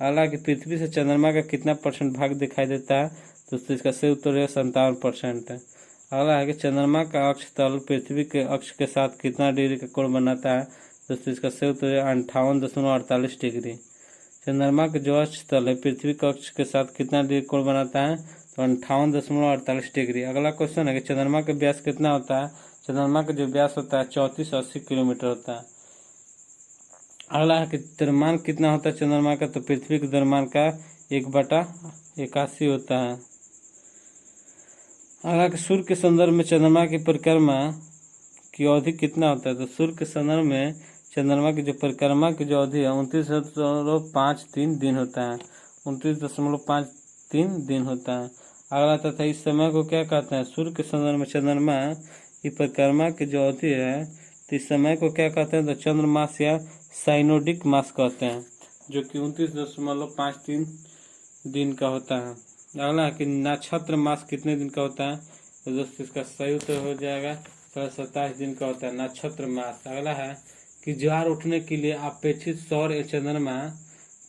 [SPEAKER 1] अगला कि पृथ्वी से चंद्रमा का कितना % भाग दिखाई देता है? दोस्तों इसका सही उत्तर है 57%। अगला है कि चंद्रमा का अक्ष तल पृथ्वी के अक्ष के साथ कितना डिग्री का कोण बनाता है? दोस्तों इसका सही उत्तर है 58.48 डिग्री। चंद्रमा का जो अक्ष तल है पृथ्वी के अक्ष के साथ कितना डिग्री कोण बनाता है? तो 58.48 डिग्री। अगला क्वेश्चन है कि चंद्रमा का व्यास कितना होता है? चंद्रमा का जो व्यास होता है 3480 किलोमीटर होता है। अगला है कि द्रव्यमान कितना होता है चंद्रमा का? तो पृथ्वी के द्रव्यमान का 1/81 होता है। अगला कि सूर्य के संदर्भ में चंद्रमा की परिक्रमा की अवधि कितना होता है? तो सूर्य के संदर्भ में चंद्रमा की जो परिक्रमा की जो अवधि है 29.53 दिन होता है। 29.53 दिन होता है। अगला तथा इस समय को क्या कहते हैं? सूर्य के संदर्भ में चंद्रमा की परिक्रमा की जो अवधि है तो इस समय को क्या कहते हैं? तो चंद्रमास या साइनोडिक मास कहते हैं, जो कि 29.53 दिन का होता है। अगला है कि नक्षत्र मास कितने दिन का होता है, तो दोस्तों इसका सही उत्तर हो जाएगा 27 दिन का होता है नक्षत्र मास। अगला है कि ज्वार उठने के लिए अपेक्षित सौर या चंद्रमा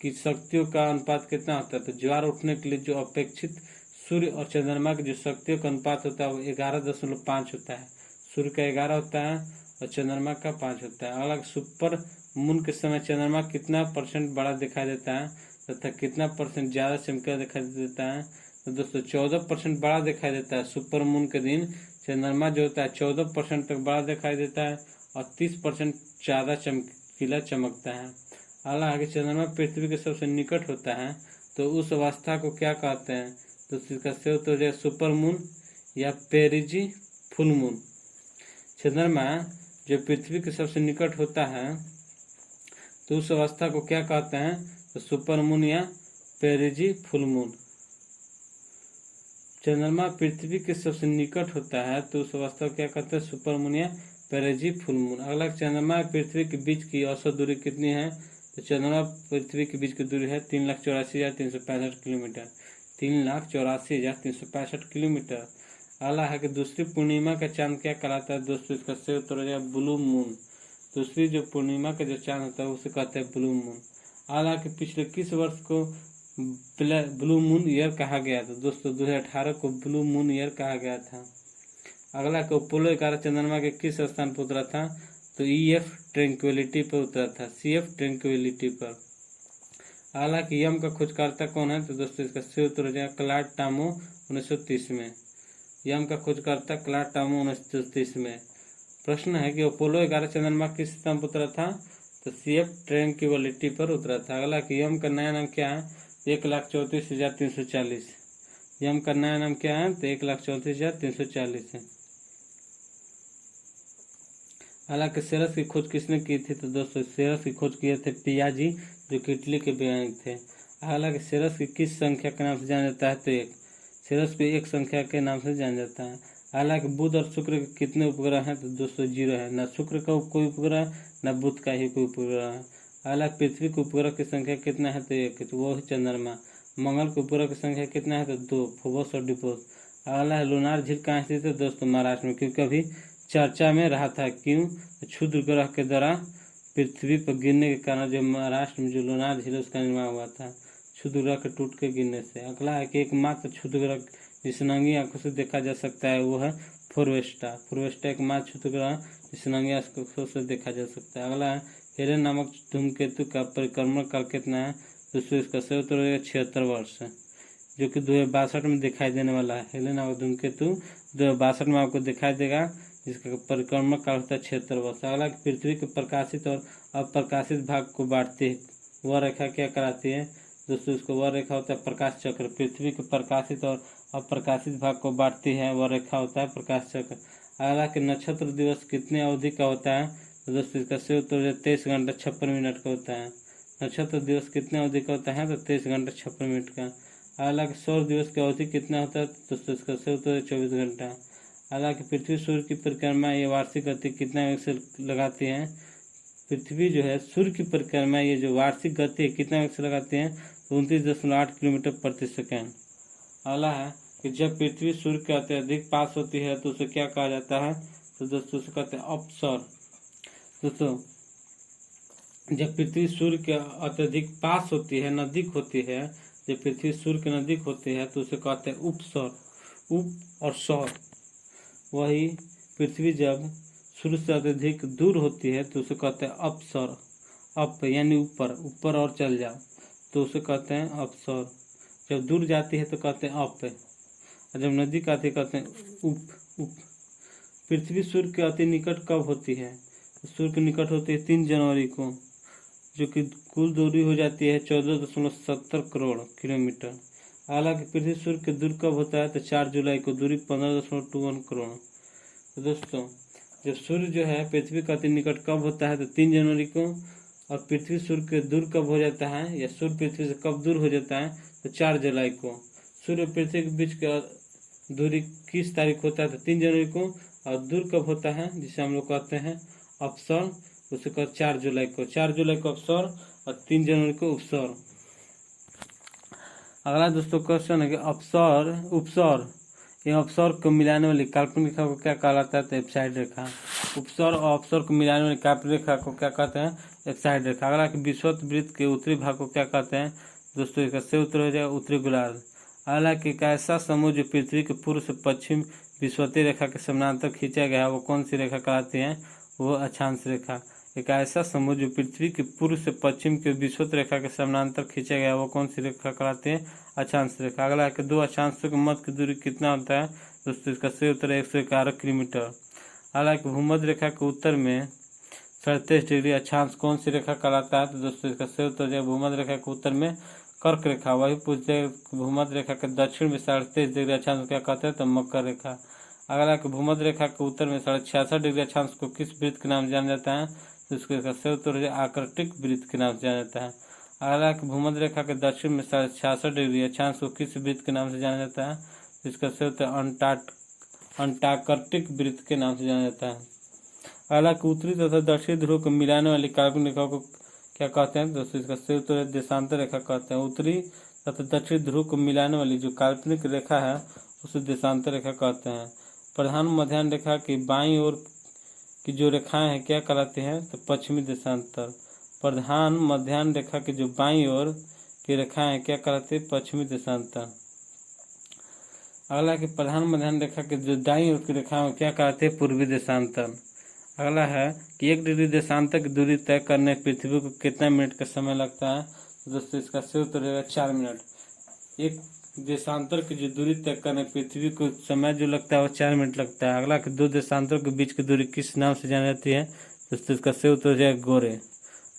[SPEAKER 1] की शक्तियों का अनुपात कितना होता है, तो ज्वार उठने के लिए जो अपेक्षित सूर्य और चंद्रमा की जो शक्तियों का अनुपात होता है वो 11.5 होता है। सूर्य का 11 होता है और चंद्रमा का 5 होता है। अगला सुपर मून के समय चंद्रमा कितना % बड़ा दिखाई देता है तथा कितना % ज्यादा चमकीला दिखाई देता है, तो दोस्तों 14% बड़ा दिखाई देता है। सुपर मून के दिन चंद्रमा जो होता है 14% तक बड़ा दिखाई देता है और 30% ज्यादा चमकीला चमकता है। अगला आगे चंद्रमा पृथ्वी के सबसे निकट होता है तो उस अवस्था को क्या कहते हैं, तो इसका सही उत्तर हो जाएगा सुपर मून या पेरिजी फुल मून। चंद्रमा जो पृथ्वी के सबसे निकट होता है तो उस अवस्था को क्या कहते हैं, तो सुपर मून या पेरिजी फुल मून। चंद्रमा पृथ्वी के सबसे निकट होता है तो उस अवस्था को क्या कहते हैं, सुपर मून या पेरिजी फुल मून। अगला चंद्रमा पृथ्वी के बीच की औसत दूरी कितनी है, तो चंद्रमा पृथ्वी के बीच की दूरी है 3,84,365 किलोमीटर। 3,84,365 किलोमीटर। अगला है कि दूसरी पूर्णिमा का चांद क्या कहलाता है, दोस्तों इसका सही उत्तर हो जाएगा ब्लू मून। दूसरी जो पूर्णिमा का जो चांद होता है उसे कहते हैं ब्लू मून। अगला कि पिछले किस वर्ष को ब्लू मून ईयर कहा गया था, दोस्तों 2018 को ब्लू मून ईयर कहा गया था। अगला को अपोलो 11 चंद्रमा के किस स्थान पर उतरा था, तो EF ट्रैंक्विलिटी पर उतरा था, CF ट्रैंक्विलिटी पर। अगला कि यम का खोजकर्ता कौन है, तो दोस्तों इसका सही उत्तर हो जाएगा क्लाड टामो 1930 में। यम का खोजकर्ता क्लाड टामो 1930 में। प्रश्न है कि अपोलो 11 चंद्रमा किस स्थान पर उतरा था, तो CF ट्रैंक्विलिटी पर उतरा था। अगला कि यम का नया नाम क्या है, 1,34,340। यम का नया नाम क्या है, तो 1,34,340 है। हालांकि सेरस की खोज किसने की थी, तो दोस्तों सेरस की खोज किए थे पियाजी, जो कि इटली के वैज्ञानिक थे। हालांकि सेरस की किस संख्या के नाम से जाना जाता है, तो एक सेरस को एक संख्या के नाम से जाना जाता है। हालांकि बुध और शुक्र के कितने उपग्रह हैं, तो दोस्तों 0 है। न शुक्र का कोई उपग्रह न बुध का ही कोई उपग्रह है। हालांकि पृथ्वी के उपग्रह की संख्या कितना है, तो 1, तो वो है चंद्रमा। मंगल के उपग्रह की संख्या कितना है, तो 2, फोबोस और डिपोस। अगला लूनार झील कहाँ स्थित है, दोस्तों महाराष्ट्र में, क्योंकि अभी चर्चा में रहा था। क्यों, क्षुद्र ग्रह के द्वारा पृथ्वी पर गिरने के कारण जो महाराष्ट्र में जो लूनार झील उसका निर्माण हुआ था, क्षुद्र ग्रह के टूट के गिरने से। अगला है कि एकमात्र क्षुद्र ग्रह जिसे नंगी आंखों से देखा जा सकता है वो है फोरवेस्टा। फोरवेस्टा एकमात्र क्षुद्र ग्रह जिसे नंगी आंखों से देखा जा सकता है। अगला है हेलेन नामक धूमकेतु का परिक्रमण काल कितना है, दोस्तों इसका सही उत्तर हो जाएगा 76 वर्ष, जो कि 2062 में दिखाई देने वाला है। हेलेन नामक धूमकेतु 2062 में आपको दिखाई देगा, जिसका परिक्रमण काल होता है 76 वर्ष। अगला पृथ्वी के प्रकाशित और अप्रकाशित भाग को बांटती है वह रेखा क्या कराती है, दोस्तों इसको वह रेखा होता है प्रकाश चक्र। पृथ्वी के प्रकाशित और अप्रकाशित भाग को बांटती है वह रेखा होता है प्रकाश चक्र। अगला कि नक्षत्र दिवस कितने अवधि का होता है, तो दोस्तों इसका सही उत्तर 23 घंटा 56 मिनट का होता है। नक्षत्र दिवस कितने अवधि का होता है, तो 23 घंटा 56 मिनट का। अगला कि सौर दिवस की अवधि कितना होता है, दोस्तों इसका सही उत्तर 24 घंटा। हालांकि पृथ्वी सूर्य की परिक्रमा ये वार्षिक गति कितना वेग से लगाती है, पृथ्वी जो है सूर्य की परिक्रमा ये जो वार्षिक गति है कितना वेग से लगाती है, तो 29.8 किलोमीटर प्रति सेकेंड। अगला है कि जब पृथ्वी सूर्य के अत्यधिक पास होती है तो उसे क्या कहा जाता है, तो दोस्तों उसे कहते हैं अपसर। दोस्तों जब पृथ्वी सूर्य के अत्यधिक पास होती है, नजदीक होती है, जब पृथ्वी सूर्य के नजदीक होती है तो उसे कहते हैं उपसर। उप और सौर, वही पृथ्वी जब सूर्य से अत्यधिक दूर होती है तो उसे कहते हैं अपसर। अप यानी ऊपर, ऊपर और चल जाओ तो उसे कहते हैं अपसर। जब दूर जाती है तो कहते हैं अप, और जब नजदीक आती है कहते हैं उप। उप। पृथ्वी सूर्य के अति निकट कब होती है, सूर्य के निकट होती है 3 जनवरी को, जो कि कुल दूरी हो जाती है 14.70 करोड़ किलोमीटर। हालांकि पृथ्वी सूर्य के दूर कब होता है, तो 4 जुलाई को, दूरी 15.21 करोड़। तो दोस्तों जब सूर्य जो है पृथ्वी का अति निकट कब होता है, तो 3 जनवरी को, और पृथ्वी सूर्य के दूर कब हो जाता है, या सूर्य पृथ्वी से कब दूर हो जाता है, तो 4 जुलाई को। सूर्य पृथ्वी के बीच का दूरी किस तारीख होता है, तो 3 जनवरी को, और दूर कब होता है जिसे हम लोग कहते हैं अपसर, उसे कहते 4 जुलाई को। 4 जुलाई को अपसर और 3 जनवरी को उपसर। अगला दोस्तों क्वेश्चन है कि अपसौर उपसौर ये अपसौर को मिलाने वाली काल्पनिक रेखा को क्या कहलाता है? तो एप्साइड रेखा। उपसौर और अपसौर को मिलाने वाली काल्पनिक रेखा को क्या कहते हैं? एप्साइड रेखा। अगला कि विषुवत वृत्त के उत्तरी भाग को क्या कहते हैं? दोस्तों इसका सही उत्तर हो जाएगा उत्तरी गोलार्ध। अगला कि एक ऐसा समूह जो पृथ्वी के पूर्व से पश्चिम विषुवतीय रेखा के समानांतर खींचा गया है वो कौन सी रेखा कहलाती है? वो अक्षांश रेखा। एक ऐसा समूह जो पृथ्वी के पूर्व से पश्चिम के विषुवत रेखा के समानांतर खींचा गया वो कौन सी रेखा कहलाती है? अक्षांश रेखा। अगला है कि दो अक्षांशों के मध्य की दूरी कितना होता है? दोस्तों इसका सही उत्तर है 111 किलोमीटर। अगला कि भूमध्य रेखा के उत्तर में 37 डिग्री अक्षांश कौन सी रेखा कहलाता है? तो दोस्तों इसका सही उत्तर है भूमध्य रेखा के उत्तर में कर्क रेखा। वही पूछते हैं भूमध्य रेखा के दक्षिण में 37 डिग्री अक्षांश क्या कहते हैं? तो मकर रेखा। अगला कि भूमध्य रेखा के उत्तर में 66 डिग्री अक्षांश को किस वृत्त के नाम से जाना जाता है? तो इसका सही उत्तर है आर्कटिक वृत्त के नाम से जाना जाता है। अगला कि भूमध्य रेखा के दक्षिण में 66 डिग्री अक्षांश को किस वृत्त के नाम से जाना जाता है? तो इसका सही उत्तर अंटार्कटिक वृत्त के नाम से जाना जाता है। अगला कि उत्तरी तथा दक्षिणी ध्रुव को मिलाने वाली काल्पनिक रेखा को क्या कहते हैं? दोस्तों इसका सही उत्तर है देशांतर रेखा कहते हैं। उत्तरी तथा दक्षिणी ध्रुव को मिलाने वाली जो काल्पनिक रेखा है उसे देशांतर रेखा कहते हैं। प्रधान मध्याह्न रेखा की बाईं ओर की जो रेखाएं हैं क्या कहलाती हैं? तो पश्चिमी देशांतर। प्रधान मध्याह्न रेखा की जो बाईं ओर की रेखाएं हैं क्या कहलाती है? पश्चिमी देशांतर। अगला कि प्रधान मध्याह्न रेखा की जो दाईं ओर की रेखाएं क्या कहलाती है? पूर्वी देशांतर। अगला है कि 1 डिग्री देशांतर की दूरी तय करने पृथ्वी को कितना मिनट का समय लगता है? दोस्तों इसका सही उत्तर रहेगा 4 मिनट। एक देशांतर की जो दूरी तय करने पृथ्वी को समय जो लगता है वो 4 मिनट लगता है। अगला कि 2 देशांतर के बीच की दूरी किस नाम से जानी जाती है? दोस्तों इसका सही उत्तर हो जाएगा गोरे।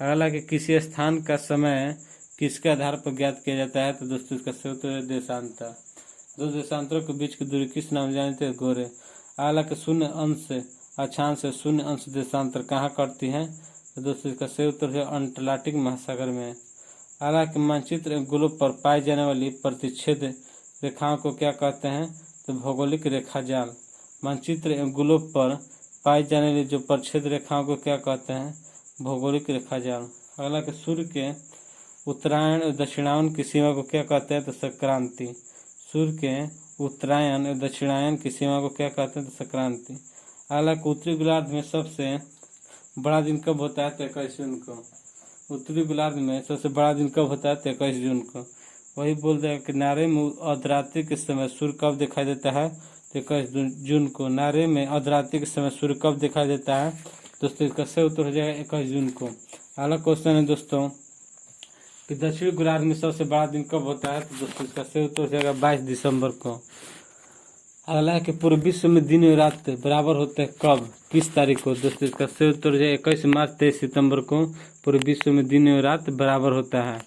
[SPEAKER 1] अगला कि किसी स्थान का समय किसके आधार पर ज्ञात किया जाता है? तो दोस्तों इसका सही उत्तर है देशांतर। 2 देशांतरों के बीच की दूरी किस नाम से जानी जाती है? गोरे। अगला कि 0 अंश अक्षांश से 0 अंश देशांतर कहाँ करती है? तो दोस्तों इसका सही उत्तर है अंटार्कटिक महासागर में। अगला कि मानचित्र गोलों पर पाई जाने वाली प्रतिच्छेद रेखाओं को क्या कहते हैं? तो भौगोलिक रेखा जाल। मानचित्र गोलों पर पाई जाने वाली जो प्रतिच्छेद रेखाओं को क्या कहते हैं? भौगोलिक रेखा जाल। अगला कि सूर्य के उत्तरायण और दक्षिणायन की सीमा को क्या कहते हैं? तो संक्रांति। सूर्य के उत्तरायण और दक्षिणायन की सीमा को क्या कहते हैं? तो संक्रांति। अगला कि उत्तरी गोलार्ध में सबसे बड़ा दिन कब होता है? तो 21 जून को। उत्तरी गोलार्ध में सबसे बड़ा दिन कब होता है? तो 21 जून को। वही बोल रहे हैं कि नारे में अर्धरात्रि के समय सूर्य कब दिखाई देता है? तो 21 जून को। नारे में अर्धरात्रि के समय सूर्य कब दिखाई देता है? दोस्तों इसका सही उत्तर हो जाएगा 21 जून को। अगला क्वेश्चन है दोस्तों कि दक्षिणी गोलार्ध में सबसे बड़ा दिन कब होता है? तो दोस्तों इसका सही उत्तर हो जाएगा 22 दिसंबर को। अगला है कि पूरे विश्व में दिन और रात बराबर होते हैं कब? किस तारीख को? दोस्तों इसका सही उत्तर है 21 मार्च 23 सितंबर को पूरे विश्व में दिन और रात बराबर होता है।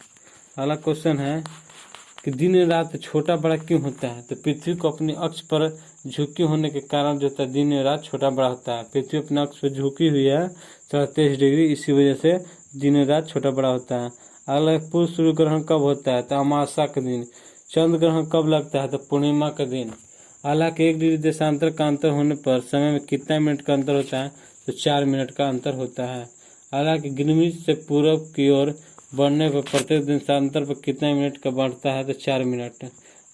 [SPEAKER 1] अगला क्वेश्चन है कि दिन और रात छोटा बड़ा क्यों होता है? तो पृथ्वी को अपने अक्ष पर झुकी होने के कारण जो होता है दिन और रात छोटा बड़ा होता है। पृथ्वी अपने अक्ष पर झुकी हुई है 37 डिग्री, इसी वजह से दिन और रात छोटा बड़ा होता है। अगला पूर्ण सूर्य ग्रहण कब होता है? तो अमावस्या के दिन। चंद्र ग्रहण कब लगता है? तो पूर्णिमा के दिन। हालांकि 1 डिग्री देशांतर का अंतर होने पर समय में कितना मिनट का अंतर होता है? तो 4 मिनट का अंतर होता है। हालांकि ग्रीनविच से पूर्व की ओर बढ़ने पर प्रत्येक देशांतर पर कितना मिनट का बढ़ता है? तो 4 मिनट।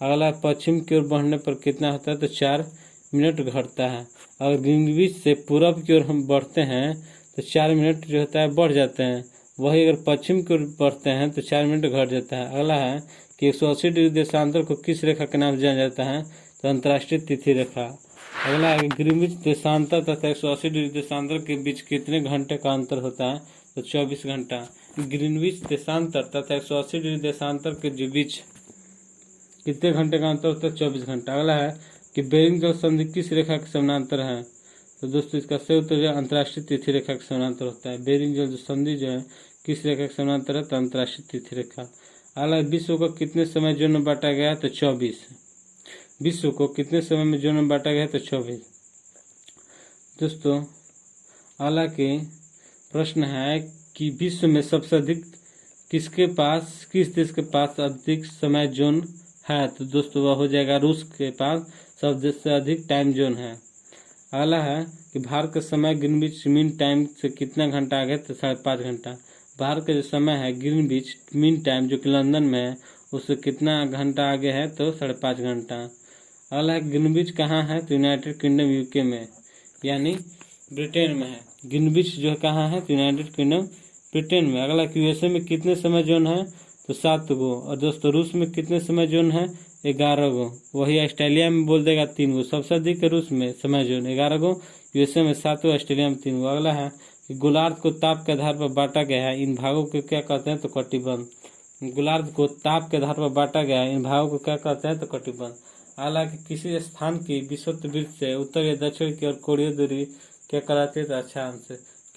[SPEAKER 1] अगला पश्चिम की ओर बढ़ने पर कितना होता है? तो 4 मिनट घटता है। अगर ग्रीनविच से पूर्व की ओर हम बढ़ते हैं तो 4 मिनट जो होता है बढ़ जाते हैं। वही अगर पश्चिम की ओर बढ़ते हैं तो 4 मिनट घट जाता है। अगला है कि 180 डिग्री देशांतर को किस रेखा के नाम से जाना जाता है? तो अंतर्राष्ट्रीय तिथि रेखा। अगला है ग्रीनविच देशांतर तथा 180 डिग्री देशांतर के बीच कितने घंटे का अंतर होता है? तो 24 घंटा। ग्रीनविच देशांतर तथा 180 डिग्री देशांतर के बीच कितने घंटे का अंतर होता है? 24 घंटा। अगला है कि बेरिंग जल संधि किस रेखा के समानांतर है? तो दोस्तों इसका सही उत्तर है अंतर्राष्ट्रीय तिथि रेखा के समानांतर होता है। बेरिंग जल संधि जो है किस रेखा के समानांतर है? तो अंतर्राष्ट्रीय तिथि रेखा। अगला विश्व को कितने समय जोन में बांटा गया? तो 24। विश्व को कितने समय में जोन में बांटा गया? तो 24। दोस्तों अगला के प्रश्न है कि विश्व में सबसे अधिक किस देश के पास अधिक समय जोन है? तो दोस्तों वह हो जाएगा रूस के पास सबसे अधिक टाइम जोन है। अगला है कि भारत का समय ग्रीनविच मीन टाइम से कितना घंटा आगे? तो 5.5 घंटा। भारत का जो समय है ग्रीनविच मीन टाइम जो कि लंदन में है उससे कितना घंटा आगे है, तो 5.5 घंटा। अगला है ग्रीनविच कहाँ है, तो यूनाइटेड किंगडम यूके में, यानी ब्रिटेन में है। ग्रीनविच जो है कहाँ है, तो यूनाइटेड किंगडम ब्रिटेन में। अगला यूएसए में कितने समय जोन है, तो 7 गो। और दोस्तों रूस में कितने समय जोन है, 11 गो। वही ऑस्ट्रेलिया में बोल देगा 3 गो। सबसे अधिक रूस में समय जोन 11 गो, यूएसए में 7 गो, ऑस्ट्रेलिया में 3 गो। अगला है कि गोलार्ध को ताप के आधार पर बांटा गया है, इन भागों को क्या कहते हैं, तो कटिबंध। गोलार्ध को ताप के आधार पर बांटा गया है, इन भागों को क्या कहते हैं, तो कटिबंध। हालांकि किसी स्थान की विषुववृत्त से उत्तर या दक्षिण की ओर कोणीय दूरी क्या कहलाती है, तो अक्षांश।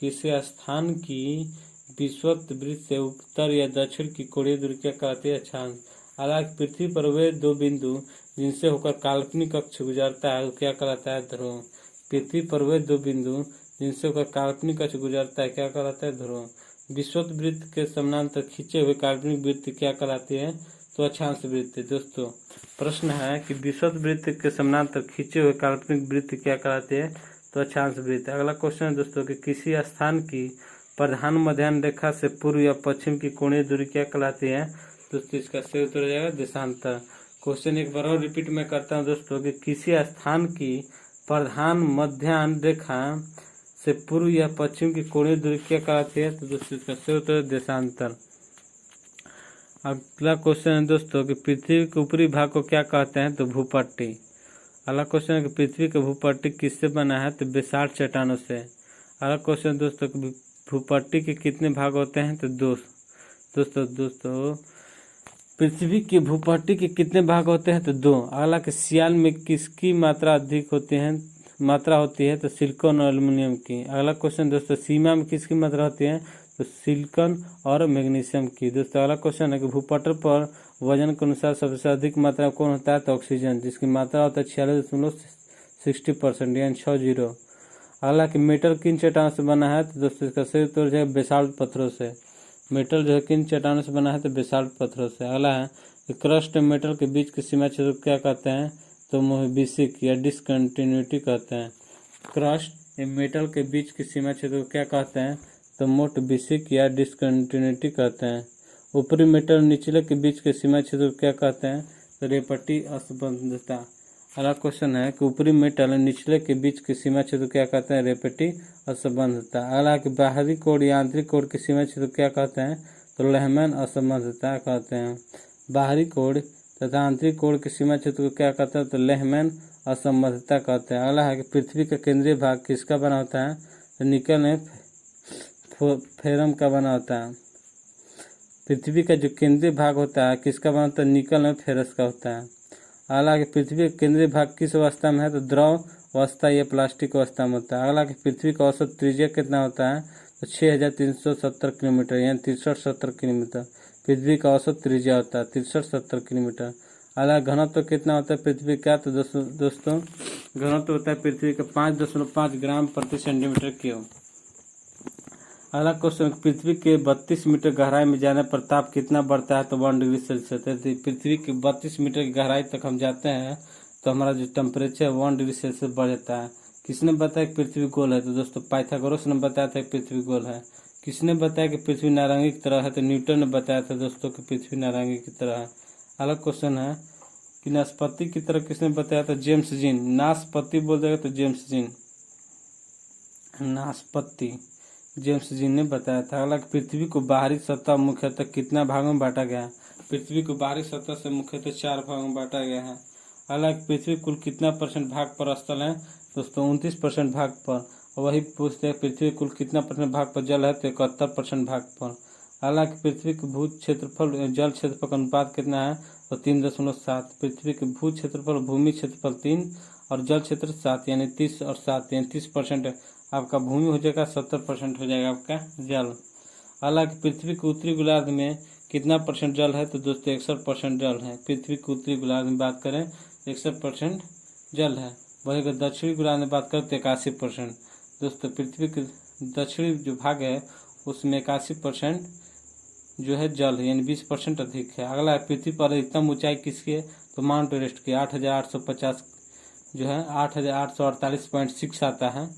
[SPEAKER 1] किसी स्थान की विषुववृत्त से उत्तर या दक्षिण की कोणीय दूरी क्या कहलाती है, अक्षांश। हालांकि पृथ्वी पर वे 2 बिंदु जिनसे होकर काल्पनिक अक्ष गुजरता है, वो क्या कहलाता है, ध्रुव। पृथ्वी पर वे 2 बिंदु जिनसे होकर काल्पनिक अक्ष गुजरता है, क्या कहलाता है, ध्रुव। विषुववृत्त के समानांतर खींचे हुए काल्पनिक वृत्त क्या कहलाती है, तो अक्षांश वृत्त। दोस्तों प्रश्न है कि विषुववृत्त के समानांतर खींचे हुए काल्पनिक वृत्त क्या कहलाते हैं, तो अक्षांश वृत्त। अगला क्वेश्चन है दोस्तों कि किसी स्थान की प्रधान मध्याह्न रेखा से पूर्व या पश्चिम की कोणीय दूरी क्या कहलाती है, दोस्तों इसका सही उत्तर हो जाएगा देशांतर। क्वेश्चन एक बार और रिपीट में करता हूँ दोस्तों कि किसी स्थान की प्रधान मध्याह्न रेखा से पूर्व या पश्चिम की कोणीय दूरी क्या कहलाती है, तो दोस्तों इसका सही उत्तर देशांतर। अगला क्वेश्चन है दोस्तों कि पृथ्वी के ऊपरी भाग को क्या कहते हैं, तो भूपट्टी। अगला क्वेश्चन है कि पृथ्वी का भूपट्टी किससे बना है, तो बेसाल्ट चट्टानों से। अगला क्वेश्चन है दोस्तों कि भूपट्टी के कितने भाग होते हैं, तो 2। दोस्तों पृथ्वी की भूपट्टी के कितने भाग होते हैं, तो 2। अगला कि सियाल में किसकी मात्रा अधिक होती है, तो सिलिकॉन और एल्युमिनियम की। अगला क्वेश्चन दोस्तों सीमा में किसकी मात्रा होती है, तो सिलिकॉन और मैग्नीशियम की। दोस्तों अगला क्वेश्चन है कि भूपटल पर वजन के अनुसार सबसे अधिक मात्रा कौन होता है, तो ऑक्सीजन, जिसकी मात्रा होता है 46.60%, यानी 60। अगला कि मेटल किन चट्टानों से बना है, तो दोस्तों इसका सही उत्तर जो है बेसाल्ट पत्थरों से। मेटल जो है किन चट्टानों से बना है, तो बेसाल्ट पत्थरों से। अगला है कि क्रस्ट मेटल के बीच के सीमा क्षेत्र को क्या कहते हैं, तो मोहबिसिक या डिसकंटिन्यूटी कहते हैं। क्रस्ट मेटल के बीच की सीमा क्षेत्र को क्या कहते हैं, तो मोटबिसिक या डिसकंटिन्यूटी कहते हैं। ऊपरी मेटल निचले के बीच के सीमा क्षेत्र को क्या कहते हैं, तो रेपटी असंबद्धता। अगला क्वेश्चन है कि ऊपरी मेटल निचले के बीच के सीमा क्षेत्र क्या कहते हैं, रेपटी असंबद्धता। अगला कि बाहरी कोण या आंतरिक कोण के सीमा क्षेत्र क्या कहते हैं, तो लेहमैन असंबद्धता कहते हैं। बाहरी कोण तथा आंतरिक कोण के सीमा क्षेत्र को क्या कहते हैं, तो लेहमैन असंबद्धता कहते हैं। अगला है कि पृथ्वी का केंद्रीय भाग किसका बना होता है, तो निकल में फेरम का बना होता है। पृथ्वी का जो केंद्रीय भाग होता है किसका बना होता है, निकल में फेरस का होता है। अगला कि पृथ्वी का केंद्रीय भाग किस अवस्था में है, तो द्रव अवस्था या प्लास्टिक अवस्था में होता है। अगला कि पृथ्वी का औसत त्रिज्या कितना होता है, तो 6370 किलोमीटर, यानी 6370 किलोमीटर पृथ्वी का औसत त्रिज्या होता है, 6370 किलोमीटर। अगला घनत्व कितना होता है पृथ्वी का, तो दोस्तों घनत्व होता है पृथ्वी का 5.5 ग्राम प्रति सेंटीमीटर क्यूब। अगला क्वेश्चन पृथ्वी के 32 मीटर गहराई में जाने पर ताप कितना बढ़ता है, तो 1 डिग्री सेल्सियस। पृथ्वी के 32 मीटर की गहराई तक हम जाते हैं तो हमारा जो टेम्परेचर 1 डिग्री सेल्सियस बढ़ जाता है। किसने बताया कि पृथ्वी गोल है, तो दोस्तों पाइथागोरस ने बताया था कि पृथ्वी गोल है। किसने बताया कि पृथ्वी नारंगी की तरह है, तो न्यूटन ने बताया था दोस्तों कि पृथ्वी नारंगी की तरह है। अगला क्वेश्चन है कि नाशपाती की तरह किसने बताया था, जेम्स जीन। नाशपाती बोल देगा तो जेम्स जीन, नाशपाती जेम्स जीन ने बताया था। अगला पृथ्वी को बाहरी सतह मुख्यतः कितना भागों में बांटा गया है, पृथ्वी को बाहरी सतह से मुख्यतः 4 भागों में बांटा गया है। अगला पृथ्वी कुल कितना % भाग पर स्थल है, दोस्तों 29% भाग पर। वही पूछते हैं पृथ्वी कुल कितना % भाग पर जल है, तो 71% भाग पर। अगला पृथ्वी के भू क्षेत्रफल जल क्षेत्रफल का अनुपात कितना है, तो 3.7। पृथ्वी के भू क्षेत्रफल भूमि क्षेत्रफल 3 और जल क्षेत्र 7, यानी 30 और 7, यानी 30% आपका भूमि हो जाएगा, 70% हो जाएगा आपका जल। हालांकि पृथ्वी के उत्तरी गोलार्ध में कितना % जल है, तो दोस्तों 61% जल है। पृथ्वी के उत्तरी गोलार्ध में बात करें 61% जल है। वही अगर दक्षिणी गोलार्ध में बात करें तो 81%। दोस्तों पृथ्वी के दक्षिणी जो भाग है उसमें 81% जो है जल है, यानी 20% अधिक है। अगला पृथ्वी पर अधिकतम ऊंचाई किसकी है, तो माउंट एवरेस्ट की 8850 जो है 8848.6 आता है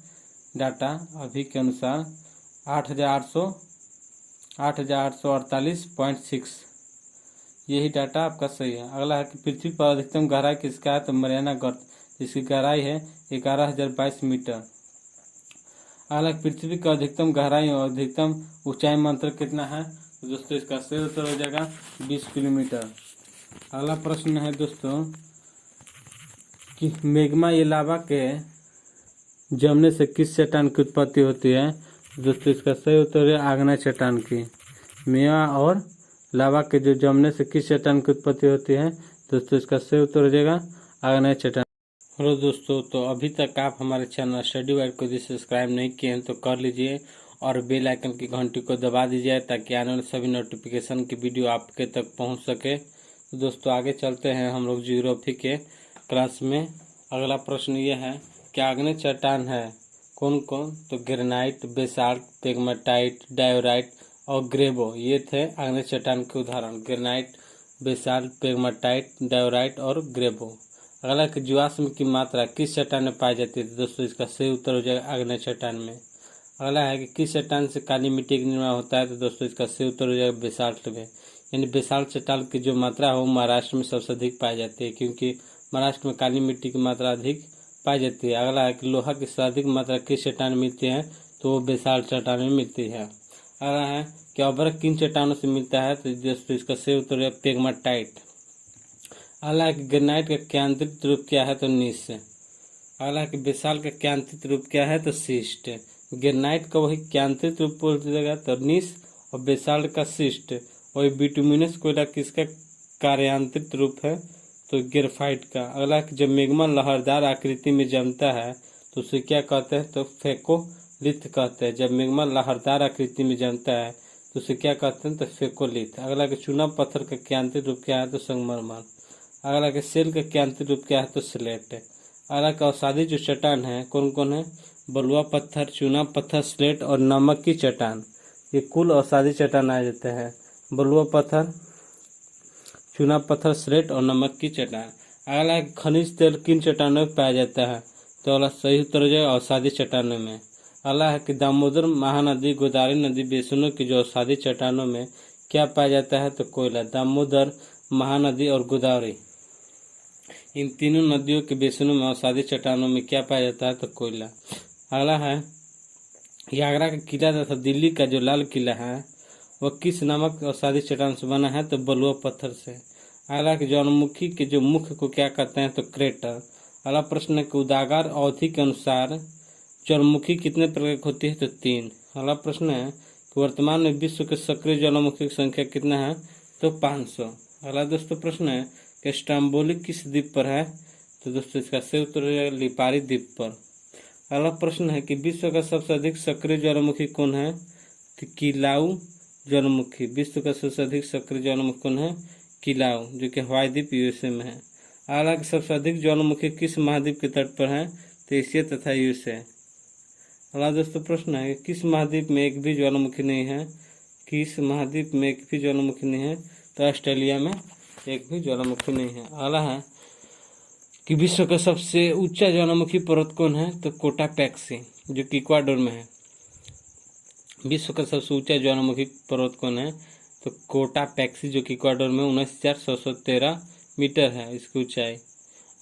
[SPEAKER 1] डाटा अभी के अनुसार 8848.6 यही डाटा आपका सही है। अगला है कि पृथ्वी पर अधिकतम गहराई किसका है, तो मरियाना गर्त, जिसकी गहराई है 11,022 मीटर। अगला पृथ्वी का अधिकतम गहराई और अधिकतम ऊंचाई में अंतर कितना है, तो दोस्तों इसका सही उत्तर हो जाएगा 20 किलोमीटर। अगला प्रश्न है दोस्तों कि मैग्मा ये लावा के जमने से किस चट्टान की उत्पत्ति होती है, दोस्तों इसका सही उत्तर है आग्नेय चट्टान की। मेवा और लावा के जो जमने से किस चट्टान की उत्पत्ति होती है, दोस्तों इसका सही उत्तर हो जाएगा आग्नेय चट्टान। हेलो दोस्तों, तो अभी तक आप हमारे चैनल स्टडी वाइड को यदि सब्सक्राइब नहीं किए हैं तो कर लीजिए और बेल आइकन की घंटी को दबा दीजिए ताकि आने वाले सभी नोटिफिकेशन की वीडियो आपके तक पहुंच सके। तो दोस्तों आगे चलते हैं हम लोग ज्योग्राफी के क्लास में। अगला प्रश्न ये है कि आग्नेय चट्टान है कौन कौन, तो ग्रेनाइट, बेसाल्ट, पेगमाटाइट, डायोराइट और ग्रेवो, ये थे आग्नेय चट्टान के उदाहरण। ग्रेनाइट, बेसाल्ट, पेगमाटाइट, डायोराइट और ग्रेवो। अगला कि जीवाश्म की मात्रा किस चट्टान में पाई जाती है, दोस्तों इसका सही उत्तर हो जाएगा आग्नेय चट्टान में। अगला है कि किस चट्टान से काली मिट्टी का निर्माण होता है, तो दोस्तों इसका सही उत्तर हो जाएगा बेसाल्ट में। यानी बेसाल्ट चट्टान की जो मात्रा है वो महाराष्ट्र में सबसे अधिक पाई जाती है, क्योंकि महाराष्ट्र में काली मिट्टी की मात्रा अधिक पाई जाती है। अगला है कि लोहा की सर्वाधिक मात्रा किस चट्टान में मिलती है, तो वो बेसाल्ट चट्टान में मिलती है। अगला है कि अभ्रक किन चट्टानों से मिलता है, तो दोस्तों इसका सही उत्तर है पेगमाटाइट। अगला कि ग्रेनाइट का क्यांत्रित रूप क्या है, तो नीस। अगला कि बेसाल्ट का क्यांत्रित रूप क्या है, तो शिस्ट। ग्रेनाइट का वही क्यांत्रित रूप बोल देगा तो नीस, और बेसाल्ट का शिस्ट। वही बिटुमिनस कोयला किसका कार्यांतरित रूप है, तो ग्रेफाइट का। अगला कि जब मैग्मा लहरदार आकृति में जमता है तो उसे क्या कहते हैं, तो फेकोलिथ कहते हैं। जब मैग्मा लहरदार आकृति में जमता है तो उसे क्या कहते हैं, तो फेकोलिथ। अगला कि चूना पत्थर का क्यांत्रित रूप क्या है, तो संगमरमर। अगला के सेल का क्यांत्रित रूप क्या है, तो स्लेट। अगला का अवसादी जो चट्टान है कौन कौन है, बलुआ पत्थर, चूना पत्थर, स्लेट और नमक की चट्टान। ये कुल अवसादी चट्टान आ जाते हैं, बलुआ पत्थर, चूना पत्थर, स्लेट और नमक की चट्टान। अगला खनिज तेल किन चट्टानों में पाया जाता है, तो अगला सही उत्तर हो जाएगा अवसादी चट्टानों में। अगला है कि दामोदर महानदी, गोदावरी नदी बेसिनों की जो अवसादी चट्टानों में क्या पाया जाता है, तो कोयला। दामोदर, महानदी और गोदावरी, इन तीनों नदियों के बेसिनों में अवसादी चट्टानों में क्या पाया जाता है, तो कोयला। अगला है कि आगरा का किला तथा दिल्ली का जो लाल किला है वह किस नामक अवसादी चट्टान से बना है, तो बलुआ पत्थर से। अगला कि ज्वालामुखी के जो मुख को क्या कहते हैं, तो क्रेटर। अगला प्रश्न है कि उदागार अवधि के अनुसार ज्वालामुखी कितने प्रकार की होती है, तो 3। अगला प्रश्न है कि वर्तमान में विश्व के सक्रिय ज्वालामुखी की संख्या कितना है, तो 500। अगला दोस्तों प्रश्न है कि स्ट्रोम्बोली किस द्वीप पर है, तो दोस्तों इसका सही उत्तर है लिपारी द्वीप पर। अगला प्रश्न है कि विश्व का सबसे अधिक सक्रिय ज्वालामुखी कौन है, तो किलाउ ज्वालामुखी। विश्व का सबसे अधिक सक्रिय ज्वालामुखी कौन है, किलाउ, जो कि हवाई द्वीप यूएसए में है। अगला कि सबसे अधिक ज्वालामुखी किस महाद्वीप के तट पर है, तो एशिया तथा यूएसए। अगला दोस्तों प्रश्न है कि किस महाद्वीप में एक भी ज्वालामुखी नहीं है, किस महाद्वीप में एक भी ज्वालामुखी नहीं है, तो ऑस्ट्रेलिया में एक भी ज्वालामुखी नहीं है। अगला है कि विश्व का सबसे ऊंचा ज्वालामुखी पर्वत कौन है, तो कोटापैक्सी, जो कि इक्वाडोर में है। विश्व का सबसे ऊंचा ज्वालामुखी पर्वत कौन है, तो कोटापैक्सी, जो कि इक्वाडोर में 19,613 मीटर है इसकी ऊंचाई।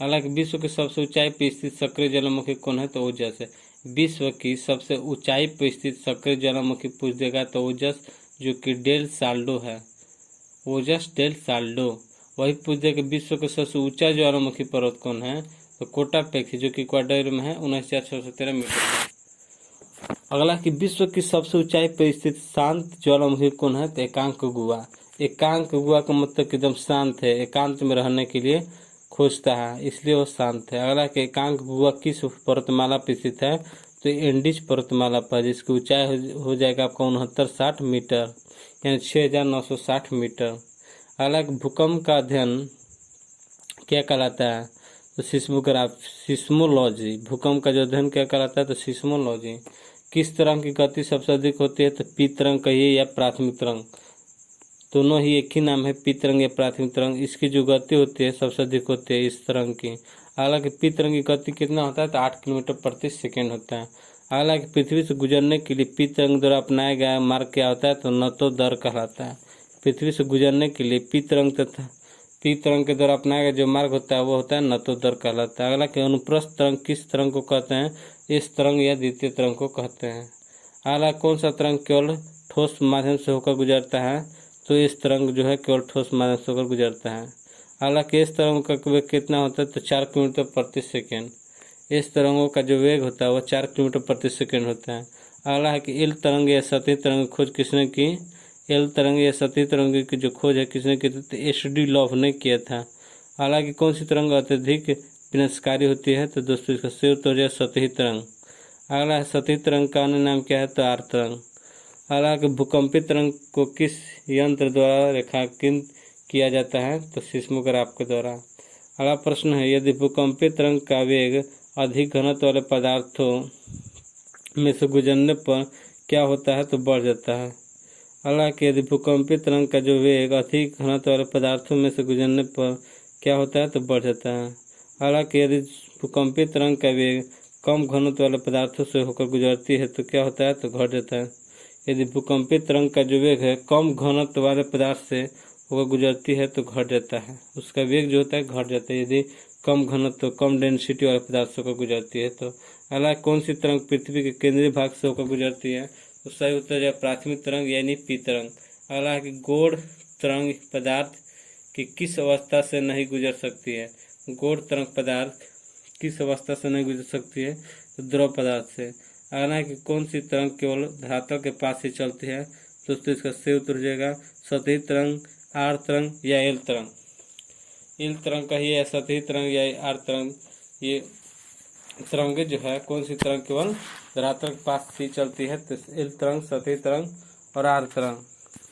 [SPEAKER 1] अगला कि विश्व के सबसे ऊंचाई पर स्थित सक्रिय ज्वालामुखी कौन है, तो ओजस है। विश्व की सबसे ऊंचाई पर स्थित सक्रिय ज्वालामुखी पूछ देगा तो ओजस, जो कि डेल साल्डो है, ओजस डेल साल्डो। वही पूछ देगा विश्व का सबसे ऊंचा ज्वालामुखी पर्वत कौन है, तो कोटापैक्सी, जो कि इक्वाडोर में है 19,613 मीटर। अगला कि विश्व की सबसे ऊंचाई पर स्थित शांत ज्वालामुखी कौन है, तो एकांक गुहा। एकांक गुहा का मतलब एकदम शांत है, एकांत में रहने के लिए खोजता है, इसलिए वो शांत है। अगला कि एकांक गुहा किस पर्वतमाला पर स्थित है, तो एंडीज पर्वतमाला पर, जिसकी ऊंचाई हो जाएगा आपका 6960 मीटर, यानी 6,960 मीटर। अगला भूकंप का अध्ययन क्या कहलाता है, तो सिस्मोलॉजी। भूकंप का जो अध्ययन क्या कहलाता है, तो सिस्मोलॉजी। किस तरंग की गति सबसे अधिक होती है, तो पी तरंग कहिए या प्राथमिक तरंग, दोनों ही एक ही नाम है, पी तरंग या प्राथमिक तरंग। इसकी जो गति होती है सबसे अधिक होती है इस तरंग की। हालांकि पी तरंग की गति कितना होता है, तो 8 किलोमीटर प्रति सेकेंड होता है। हालांकि पृथ्वी से गुजरने के लिए पी तरंग द्वारा अपनाया गया मार्ग क्या होता है, तो नतो दर कहलाता है। पृथ्वी से गुजरने के लिए पी तरंग के द्वारा अपनाया गया जो मार्ग होता है वो होता है नतोदर कहलाता है। अगला कि अनुप्रस्थ तरंग किस तरंग को कहते हैं? इस तरंग या द्वितीय तरंग को कहते हैं। अगला कौन सा तरंग केवल ठोस माध्यम से होकर गुजरता है? तो इस तरंग जो है केवल ठोस माध्यम से होकर गुजरता है। अगला कि इस तरंग का वेग कितना होता है? तो 4 किलोमीटर प्रति सेकेंड। इस तरंगों का जो वेग होता है वो 4 किलोमीटर प्रति सेकेंड होता है। अगला है कि एल तरंग या सतही तरंग की खोज किसने की? एल तरंग या सतही तरंग की जो खोज है किसने की? तो एच.डी. लॉव ने किया था। हालांकि कौन सी तरंग अत्यधिक विनाशकारी होती है? तो दोस्तों इसका सही उत्तर है सतही तरंग। अगला है सतही तरंग का अन्य नाम क्या है? तो आर तरंग। अगला कि भूकंपीय तरंग को किस यंत्र द्वारा रेखांकित किया जाता है? तो सिस्मोग्राफ के द्वारा। अगला प्रश्न है यदि भूकंपीय तरंग का वेग अधिक घनत्व वाले पदार्थों में से गुजरने पर क्या होता है? तो बढ़ जाता है। हालांकि यदि भूकंपीय तरंग का जो वेग अधिक घनत्व वाले पदार्थों में से गुजरने पर क्या होता है? तो बढ़ जाता है। हालांकि यदि भूकंपीय तरंग का वेग कम घनत्व वाले पदार्थों से होकर गुजरती है तो क्या होता है? तो घट जाता है। यदि भूकंपीय तरंग का जो वेग है कम घनत्व वाले पदार्थ से होकर गुजरती है तो घट जाता है, उसका वेग जो होता है घट जाता है यदि कम घनत्व कम डेंसिटी वाले पदार्थ से होकर गुजरती है। तो अगला कौन सी तरंग पृथ्वी के केंद्रीय भाग से होकर गुजरती है? तो सही उत्तर है प्राथमिक तरंग यानी पी तरंग। अगला है कि गौड़ तरंग पदार्थ की किस अवस्था से नहीं गुजर सकती है? गौड़ तरंग पदार्थ किस अवस्था से नहीं गुजर सकती है? तो द्रव पदार्थ से। अगला है कि कौन सी तरंग केवल धरातल के पास ही चलती है? दोस्तों इसका सही उत्तर हो जाएगा सतही तरंग, आर तरंग या एल तरंग। एल तरंग का ही है सतही तरंग या आर तरंग। ये तरंगे जो है कौन सी तरंग केवल धरातल के पास ही चलती है? तो एल तरंग, सतही तरंग और आर तरंग।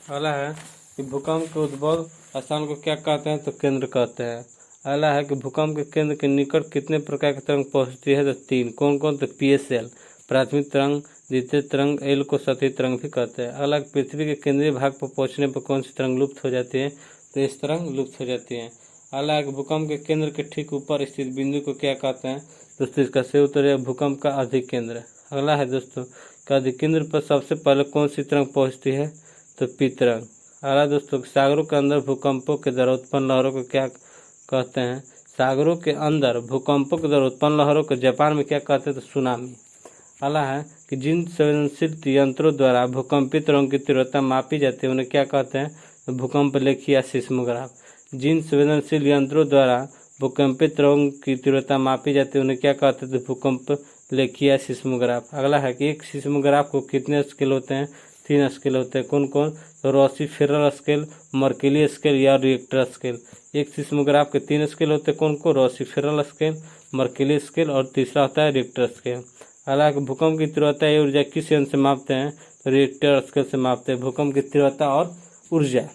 [SPEAKER 1] अगला है कि भूकंप के उद्भव स्थान को क्या कहते हैं? तो केंद्र कहते हैं। अगला है कि भूकंप के केंद्र के निकट कितने प्रकार की तरंग पहुंचती है? तो 3। कौन कौन? तो पीएसएल प्राथमिक तरंग, द्वितीय तरंग, एल को सतही तरंग भी कहते हैं। अगला पृथ्वी के केंद्रीय भाग पर पहुंचने पर कौन सी तरंग लुप्त हो जाती है? तो इस तरंग लुप्त हो जाती है। अगला भूकंप के केंद्र के ठीक ऊपर स्थित बिंदु को क्या कहते हैं? दोस्तों इसका सही उत्तर है भूकंप का अधिकेंद्र। अगला है दोस्तों का अधिकेंद्र पर सबसे पहले कौन सी तरंग पहुंचती है? तो पी तरंग। अगला दोस्तों सागरों के अंदर भूकंपों के द्वारा उत्पन्न लहरों को क्या कहते हैं? सागरों के अंदर भूकंपों के द्वारा उत्पन्न लहरों को जापान में क्या कहते हैं? तो सुनामी। अगला है कि जिन संवेदनशील यंत्रों द्वारा भूकंपीय तरंगों की तीव्रता मापी जाती है उन्हें क्या कहते हैं? तो भूकंप लेखी या सिस्मोग्राफ। जिन संवेदनशील यंत्रों द्वारा भूकंपीय तरंगों की तीव्रता मापी जाती है उन्हें क्या कहते हैं? तो भूकंप लेखी या सिस्मोग्राफ। अगला है कि एक सिस्मोग्राफ को कितने स्केल होते हैं? 3 स्केल होते हैं। कौन कौन? तो रोसीफेरल स्केल, मर्केली स्केल या रिएक्टर स्केल। एक सिस्मोग्राफ के 3 स्केल होते हैं। कौन कौन? रोसीफेरल स्केल, मर्केली स्केल और तीसरा होता है रिएक्टर स्केल। हालांकि भूकंप की तीव्रता या ऊर्जा किस यंत्र से मापते हैं? तो रिएक्टर स्केल से मापते हैं भूकंप की तीव्रता और ऊर्जा।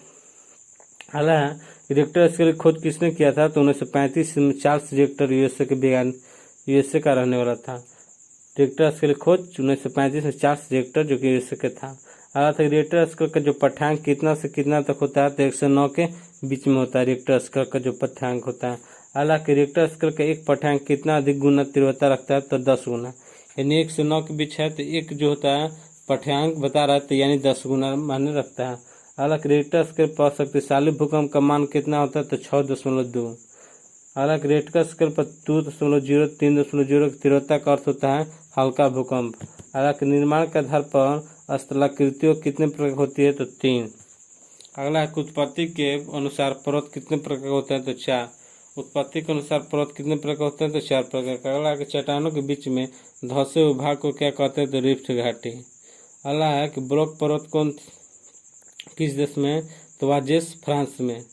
[SPEAKER 1] हालांकि रिएक्टर स्केल की खोज किसने किया था? तो 1935 में चार्ल्स रिएक्टर यूएसए का रहने वाला था। रिएक्टर स्केल की खोज 1935 में चार्ल्स रिएक्टर जो कि यूएसए का था। हालांकि रिएक्टर स्केल का जो पाठ्यांक कितना से कितना तक होता है? तो 1 से 9 के बीच में होता है रिएक्टर स्केल का जो पाठ्यांक होता है। हालांकि रिएक्टर स्केल का एक पाठ्यांक कितना अधिक गुना तीव्रता रखता है? तो 10 गुना। यानी 1 से 9 के बीच है तो एक जो होता है पाठ्यांक बता रहा है तो यानी 10 गुना मान्य रखता है। हालांकि रिएक्टर स्केल पर शक्तिशाली भूकंप का मान कितना होता है? तो 6.2। हालांकि रिएक्टर स्केल पर 2.0, 3.0 की तीव्रता का अर्थ होता है हल्का भूकंप। हालांकि निर्माण के आधार पर स्थलाकृतियों कितने प्रकार होती है? तो 3। अगला है उत्पत्ति के अनुसार पर्वत कितने प्रकार होते हैं? तो 4। उत्पत्ति के अनुसार पर्वत कितने प्रकार होते हैं? तो 4 प्रकार का। अगला है चट्टानों के बीच में धंसे हुए भाग को क्या कहते हैं? तो रिफ्ट घाटी। अगला है कि ब्लॉक पर्वत कौन किस देश में? तो आजेस फ्रांस में।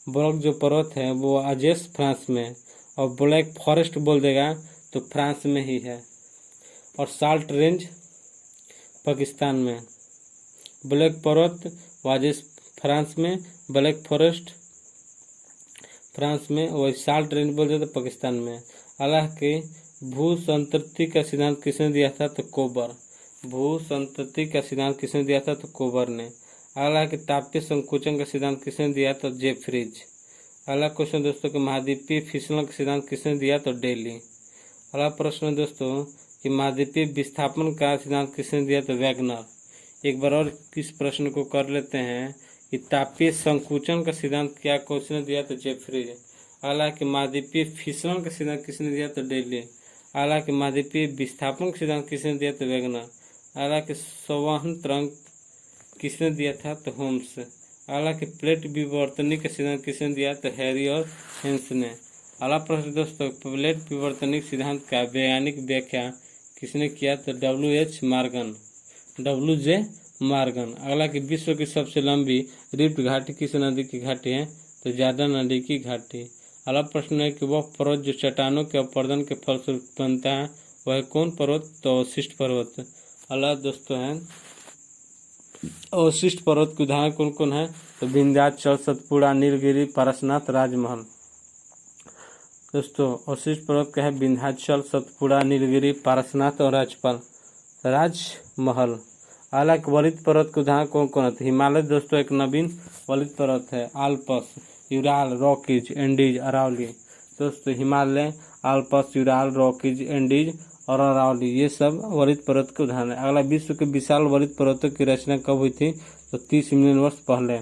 [SPEAKER 1] ब्लॉक जो पर्वत है वो आजेस फ्रांस में। और ब्लैक फॉरेस्ट बोल देगा तो फ्रांस में ही है। और साल्ट रेंज पाकिस्तान में। ब्लैक पर्वत वाजेस फ्रांस में, ब्लैक फॉरेस्ट फ्रांस में और साल्ट रेंज बोल देते पाकिस्तान में। हालांकि भू-संतृप्ति का सिद्धांत किसने दिया था? तो कोबर। भू-संतृप्ति का सिद्धांत किसने दिया था? तो कोबर ने। हालांकि तापीय संकुचन का सिद्धांत किसने दिया? तो जेफ्रीज। अगला क्वेश्चन दोस्तों कि महाद्वीपीय फिसलन का सिद्धांत किसने दिया? तो डेली। अगला प्रश्न दोस्तों कि महाद्वीपीय विस्थापन का सिद्धांत किसने दिया? तो वैगनर। एक बार और इस प्रश्न को कर लेते हैं कि तापीय संकुचन का सिद्धांत क्या किसने दिया? तो जेफ्रीज। अगला कि महाद्वीपीय फिसलन का सिद्धांत किसने दिया? तो डेली। अगला कि महाद्वीपीय विस्थापन का सिद्धांत किसने दिया? तो वेगनर। अगला कि संवहन तरंग किसने दिया था? तो होम्स। अगला कि प्लेट विवर्तनिक का सिद्धांत किसने दिया? तो हैरी और हेंस ने। अगला प्रश्न दोस्तों, प्लेट विवर्तनिक सिद्धांत का वैज्ञानिक व्याख्या किसने किया? तो WH मॉर्गन, WJ मॉर्गन। अगला कि विश्व की सबसे लंबी रिफ्ट घाटी किस नदी की घाटी है? तो जॉर्डन नदी की घाटी। अगला प्रश्न है कि वह पर्वत जो चट्टानों के अपरदन के फलस्वरूप बनता है वह कौन पर्वत? तो अवशिष्ट पर्वत। अगला दोस्तों है अवशिष्ट पर्वत के उदाहरण कौन कौन है? तो विंध्याचल, सतपुड़ा, नीलगिरी, पारसनाथ, राजमहल। दोस्तों अवशिष्ट पर्वत क्या है? विंध्याचल, सतपुड़ा, नीलगिरी, पारसनाथ और राजमहल। अगला वलित पर्वत के उदाहरण कौन कौन है? तो हिमालय दोस्तों एक नवीन वलित पर्वत है। Alps, Ural, Rockies, Andes, Aravalli. दोस्तों Himalaya, Alps, Ural, Rockies, Andes और अरावली ये सब वलित पर्वत के उदाहरण है। अगला विश्व के विशाल वलित पर्वतों की रचना कब हुई थी? तो 30 मिलियन वर्ष पहले।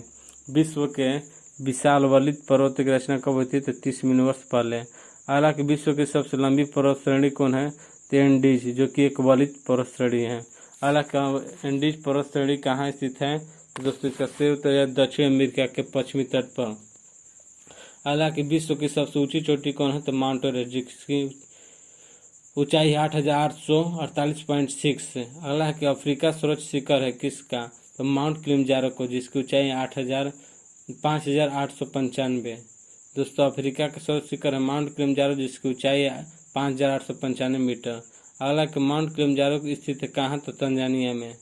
[SPEAKER 1] विश्व के विशाल वलित पर्वतों की रचना कब हुई थी? तो 30 मिलियन वर्ष पहले। अगला कि विश्व की सबसे लंबी पर्वत श्रेणी कौन है? तो एंडीज, जो कि एक वलित पर्वत श्रेणी है। अगला एंडीज पर्वत श्रेणी कहाँ स्थित है? दोस्तों इसका सही उत्तर है दक्षिण अमेरिका के पश्चिमी तट पर। अगला कि विश्व की सबसे ऊंची चोटी कौन है? तो माउंट एवरेस्ट, जिसकी ऊंचाई 8,848.6 है। अगला है कि अफ्रीका सर्वोच्च शिखर है किसका? तो माउंट किलिमंजारो को, जिसकी ऊंचाई 5,895। दोस्तों अफ्रीका का सर्वोच्च शिखर है माउंट किलिमंजारो, जिसकी ऊंचाई 5,895 मीटर। अगला कि माउंट किलिमंजारो स्थित है कहाँ? तो तंजानिया में।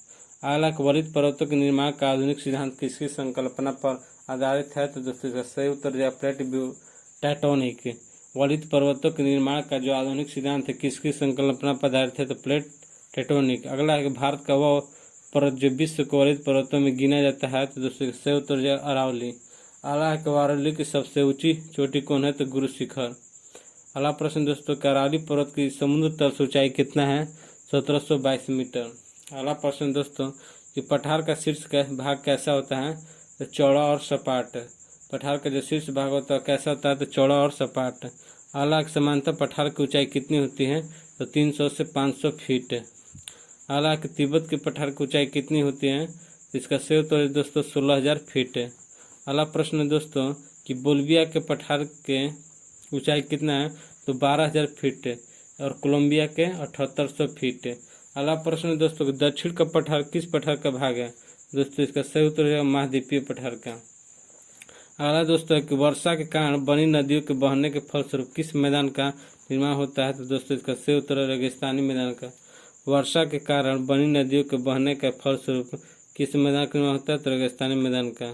[SPEAKER 1] अगला कि वलित पर्वतों के निर्माण का आधुनिक सिद्धांत किसकी संकल्पना पर आधारित है? तो दोस्तों इसका सही उत्तर है प्लेट टेक्टोनिक। वलित पर्वतों के निर्माण का जो आधुनिक सिद्धांत है किसकी संकल्पना पर आधारित है? तो प्लेट टेक्टोनिक। अगला है कि भारत का वह पर्वत जो विश्व के वलित पर्वतों में गिना जाता है? तो दोस्तों सही उत्तर है अरावली। अगला है कि अरावली की सबसे ऊंची चोटी कौन है? तो गुरु शिखर। अगला प्रश्न दोस्तों, अरावली पर्वत की समुद्र तल से ऊंचाई कितना है? 1722 मीटर। अगला प्रश्न दोस्तों, कि पठार का शीर्ष भाग कैसा होता है? तो चौड़ा और सपाट। पठार का जो शीर्ष भाग होता है कैसा होता है? तो चौड़ा और सपाट। अगला समांतर पठार की ऊंचाई कितनी होती है? तो 300 से 500 फीट। अगला तिब्बत के पठार की ऊंचाई कितनी होती है? इसका सही उत्तर है दोस्तों 16,000 फीट। अगला प्रश्न दोस्तों, कि बोलिविया के पठार के ऊंचाई कितना है? तो 12,000 फीट और कोलंबिया के 7800 फीट। अगला प्रश्न दोस्तों, दक्षिण का पठार किस पठार का भाग है? दोस्तों इसका सही उत्तर है महाद्वीपीय पठार का। अगला दोस्तों, कि वर्षा के कारण बनी नदियों के बहने के फलस्वरूप किस मैदान का निर्माण होता है? तो दोस्तों इसका सही उत्तर है रेगिस्तानी मैदान का। वर्षा के कारण बनी नदियों के बहने के फलस्वरूप किस मैदान का निर्माण होता है? तो रेगिस्तानी मैदान का।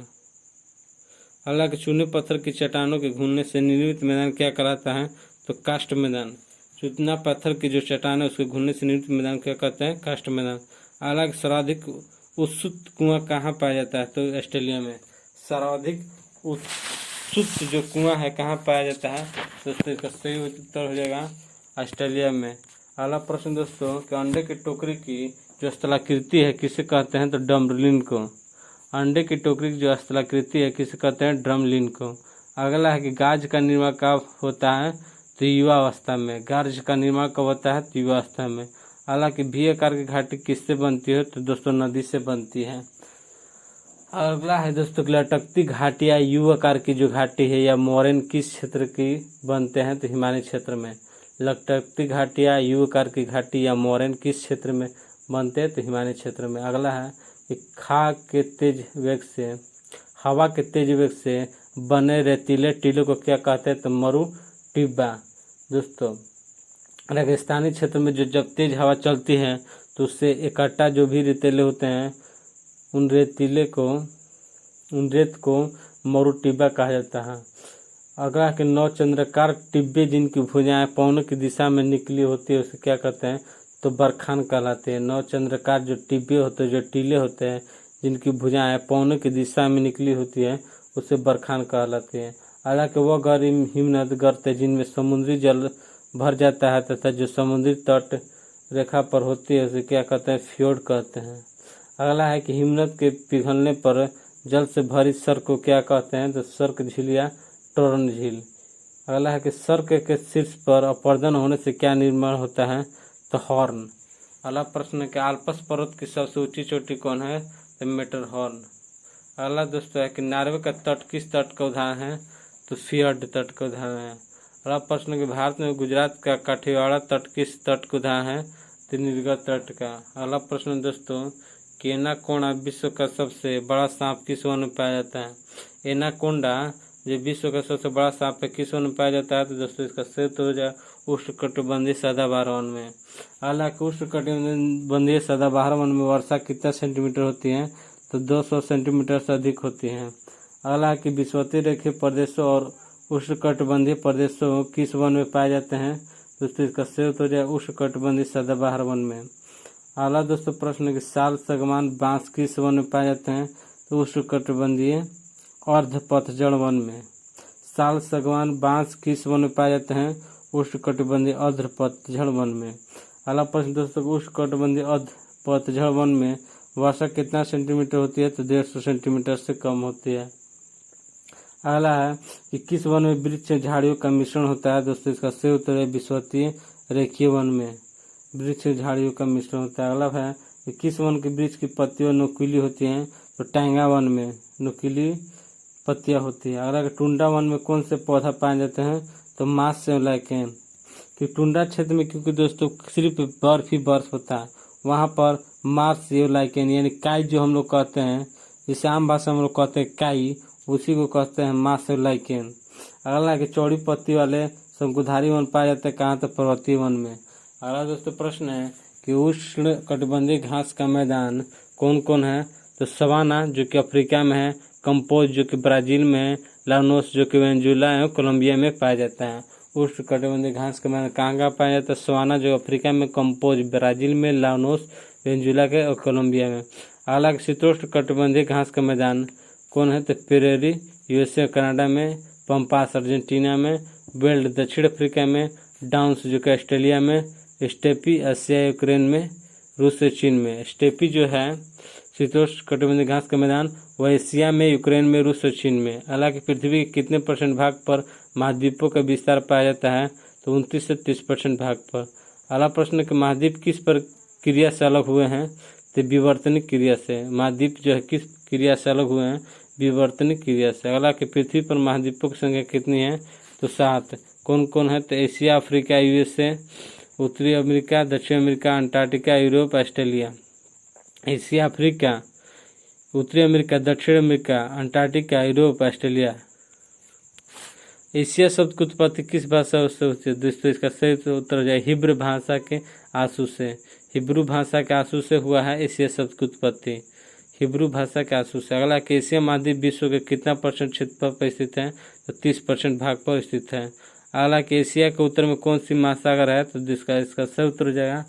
[SPEAKER 1] अगला कि चूने पत्थर की चट्टानों के घूमने से निर्मित मैदान क्या कहलाता है? तो कास्ट मैदान। चूना पत्थर की जो चट्टान है उसके घूमने से निर्मित मैदान क्या कहते हैं? कास्ट मैदान। अगला कि सर्वाधिक उत्सुत कुआं कहाँ पाया जाता है? तो ऑस्ट्रेलिया में। सर्वाधिक उत्सुत जो कुआं है कहाँ पाया जाता है? दोस्तों इसका सही उत्तर हो जाएगा ऑस्ट्रेलिया में। अगला प्रश्न दोस्तों, कि अंडे की टोकरी की जो स्थलाकृति है किसे कहते हैं? तो ड्रमलिन को। अंडे की टोकरी की जो स्थलाकृति है किसे कहते हैं? ड्रमलिन को। अगला है कि गाज का निर्माण कब होता है? तो युवावस्था में। गाज का निर्माण कब होता है? तो युवावस्था में। अगला कि V आकार की घाटी किससे बनती है? तो दोस्तों नदी से बनती है। अगला है दोस्तों, लटकती घाटी या यू आकार की जो घाटी है या मोरेन किस क्षेत्र की बनते हैं? तो हिमालय क्षेत्र में। लटकती घाटी या यू आकार की घाटी या मोरेन किस क्षेत्र में बनते हैं? तो हिमालय क्षेत्र में। अगला है कि हवा के तेज वेग से बने रेतीले टीलों को क्या कहते हैं? तो मरु टिब्बा। दोस्तों रेगिस्तानी क्षेत्र में जो जब तेज हवा चलती है तो उससे इकट्ठा जो भी रेतीले होते हैं उन रेत को मरु टिब्बा कहा जाता है। अगला के 9 चंद्राकार टिब्बे जिनकी भुजाएं पौनों की दिशा में निकली होती है उसे क्या कहते हैं? तो बरखान कहलाते हैं। 9 चंद्राकार जो टिब्बे होते हैं, जो टीले होते हैं जिनकी भुजाएं पौनों की दिशा में निकली होती है उसे बरखान कहलाते हैं। अगला के वह हिमनद गर्त है जिनमें समुद्री जल भर जाता है तथा जो समुद्री तट रेखा पर होती है उसे क्या कहते हैं? फ्योर्ड कहते हैं। अगला है कि हिमनद के पिघलने पर जल से भरी सर को क्या कहते हैं? तो सर्क झील या टोरन झील। अगला है कि सर्क के शीर्ष पर अपर्दन होने से क्या निर्माण होता है? तो हॉर्न। अगला प्रश्न है कि आल्प्स पर्वत की सबसे ऊंची चोटी कौन है? तो मेटरहॉर्न। अगला दोस्तों है कि नॉर्वे का तट किस तट का उदाहरण है? तो फियर्ड तट का उदाहरण है। अगला प्रश्न है कि भारत में गुजरात का काठियावाड़ तट किस तट का उदाहरण है? तो नीलगढ़ तट का। अगला प्रश्न दोस्तों कि एनाकोंडा विश्व का सबसे बड़ा सांप किस वन में पाया जाता है? एनाकोंडा जो विश्व का सबसे बड़ा सांप है किस वन में पाया जाता है? तो दोस्तों इसका सही उत्तर हो जाए उष्णकटिबंधीय सदाबहार वन में। हालांकि उष्णकटिबंधीय सदाबहार वन में वर्षा कितना सेंटीमीटर होती है? तो 200 सेंटीमीटर से अधिक होती है। अगला कि विषुवतीय रेखीय प्रदेशों और उष्णकटिबंधीय प्रदेशों किस वन में पाए जाते हैं? दोस्तों इसका सही उत्तर हो जाए उष्णकटिबंधीय सदाबहार वन में। अगला दोस्तों प्रश्न कि साल, सागवान, बांस किस वन में पाए जाते हैं? तो उष्णकटिबंधीय अर्धपतझड़ वन में। साल, सागवान, बांस किस वन में पाए जाते हैं? उष्णकटिबंधीय अर्धपतझड़ वन में। अगला प्रश्न दोस्तों उष्णकटिबंधीय अर्धपतझड़ वन में वर्षा कितना सेंटीमीटर होती है? तो 150 सेंटीमीटर से कम होती है। अगला है कि किस वन में वृक्ष झाड़ियों का मिश्रण होता है? दोस्तों इसका सही उत्तर है विषुवतीय रेखीय वन में वृक्ष झाड़ियों का मिश्रण होता है। अगला है कि किस वन के वृक्ष की पत्तियां नुकीली होती हैं? तो टांगा वन में नुकीली पत्तियां होती है। अगला टुंडा वन में कौन से पौधा पाए जाते हैं? तो मास से लाइकेन। कि टुंडा क्षेत्र में क्योंकि दोस्तों सिर्फ बर्फ ही बर्फ होता है, वहाँ पर मार्स लाइकेन यानी काई जो हम लोग कहते हैं, जिसे आम भाषा में हम लोग कहते हैं काई, उसी को कहते हैं मार्स लाइकेन। अगला है कि चौड़ी पत्ती वाले शंकुधारी वन पाया जाता है कहाँ? तो पर्वतीय वन में। अगला दोस्तों प्रश्न है कि उष्ण कटिबंधीय घास का मैदान कौन कौन है? तो सवाना जो कि अफ्रीका में है, कंपोज जो कि ब्राजील में है, लानोस जो कि वेनेजुएला और कोलंबिया में पाया जाता है। उष्ण कटिबंधीय घास का मैदान कहाँ कहाँ पाया जाता है? सवाना जो अफ्रीका में, कंपोज ब्राजील में, लानोस वेनेजुएला के और कोलंबिया में। अगला शीतोष्ण कटिबंधीय घास का मैदान कौन है? तो प्रेरी यूएसए कनाडा में, पंपास अर्जेंटीना में, बेल्ट दक्षिण अफ्रीका में, डाउन्स जो कि ऑस्ट्रेलिया में, स्टेपी एशिया यूक्रेन में, रूस से चीन में। स्टेपी जो है शीतोष्ण कटिबंधीय घास का मैदान वह एशिया में, यूक्रेन में, रूस और चीन में। हालांकि पृथ्वी के कितने % भाग पर महाद्वीपों का विस्तार पाया जाता है? तो 29 से 30% भाग पर। अगला प्रश्न कि महाद्वीप किस प्रक्रिया से अलग हुए हैं? तो विवर्तनिक क्रिया से। महाद्वीप जो है किस क्रिया से अलग हुए हैं? विवर्तनिक क्रिया से। अगला कि पृथ्वी पर महाद्वीपों की संख्या कितनी है? तो 7। कौन कौन है? तो एशिया, अफ्रीका, यूएसए, उत्तरी अमेरिका, दक्षिण America, Antarctica, Europe, Australia. Asia, Africa, उत्तरी अमेरिका, दक्षिण America, Antarctica, Europe, Australia. Asia शब्द की उत्पत्ति किस भाषा से होती है? दोस्तों इसका सही उत्तर हो जाए हिब्रू भाषा के आंसू से। हिब्रू भाषा के आंसू से हुआ है एशिया शब्द की उत्पत्ति, हिब्रू भाषा के आंसू से। अगला कि एशिया महाद्वीप विश्व के कितना % क्षेत्रफल पर स्थित है? तो 30% भाग पर स्थित है। अगला कि एशिया के उत्तर में कौन सी महासागर है? तो इसका सही उत्तर हो जाएगा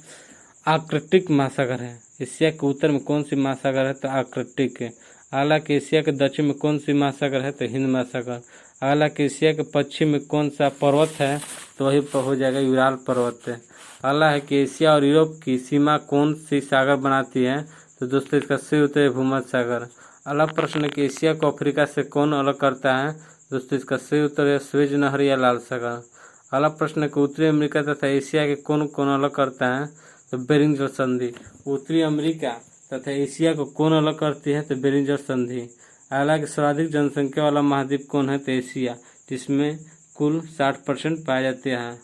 [SPEAKER 1] आर्कटिक महासागर है। एशिया के उत्तर में कौन सी महासागर है? तो आर्कटिक। अगला कि एशिया के दक्षिण में कौन सी महासागर है? तो हिंद महासागर। अगला कि एशिया के पश्चिम में कौन सा पर्वत है? तो वही हो जाएगा यूराल पर्वत है। अगला है कि एशिया और यूरोप की सीमा कौन सी सागर बनाती है? तो दोस्तों इसका सही उत्तर है भूमध्य सागर। अगला प्रश्न है कि एशिया को अफ्रीका से कौन अलग करता है? दोस्तों इसका सही उत्तर है स्वेज नहर या लाल सागर। अगला प्रश्न है कि उत्तरी अमेरिका तथा एशिया के कौन कौन अलग करता है? तो बेरिंजर संधि। उत्तरी अमेरिका तथा एशिया को कौन अलग करती है? तो बेरिंजर संधि। अगला कि सर्वाधिक जनसंख्या वाला महाद्वीप कौन है? तो एशिया, जिसमें कुल 60% पाए जाते हैं।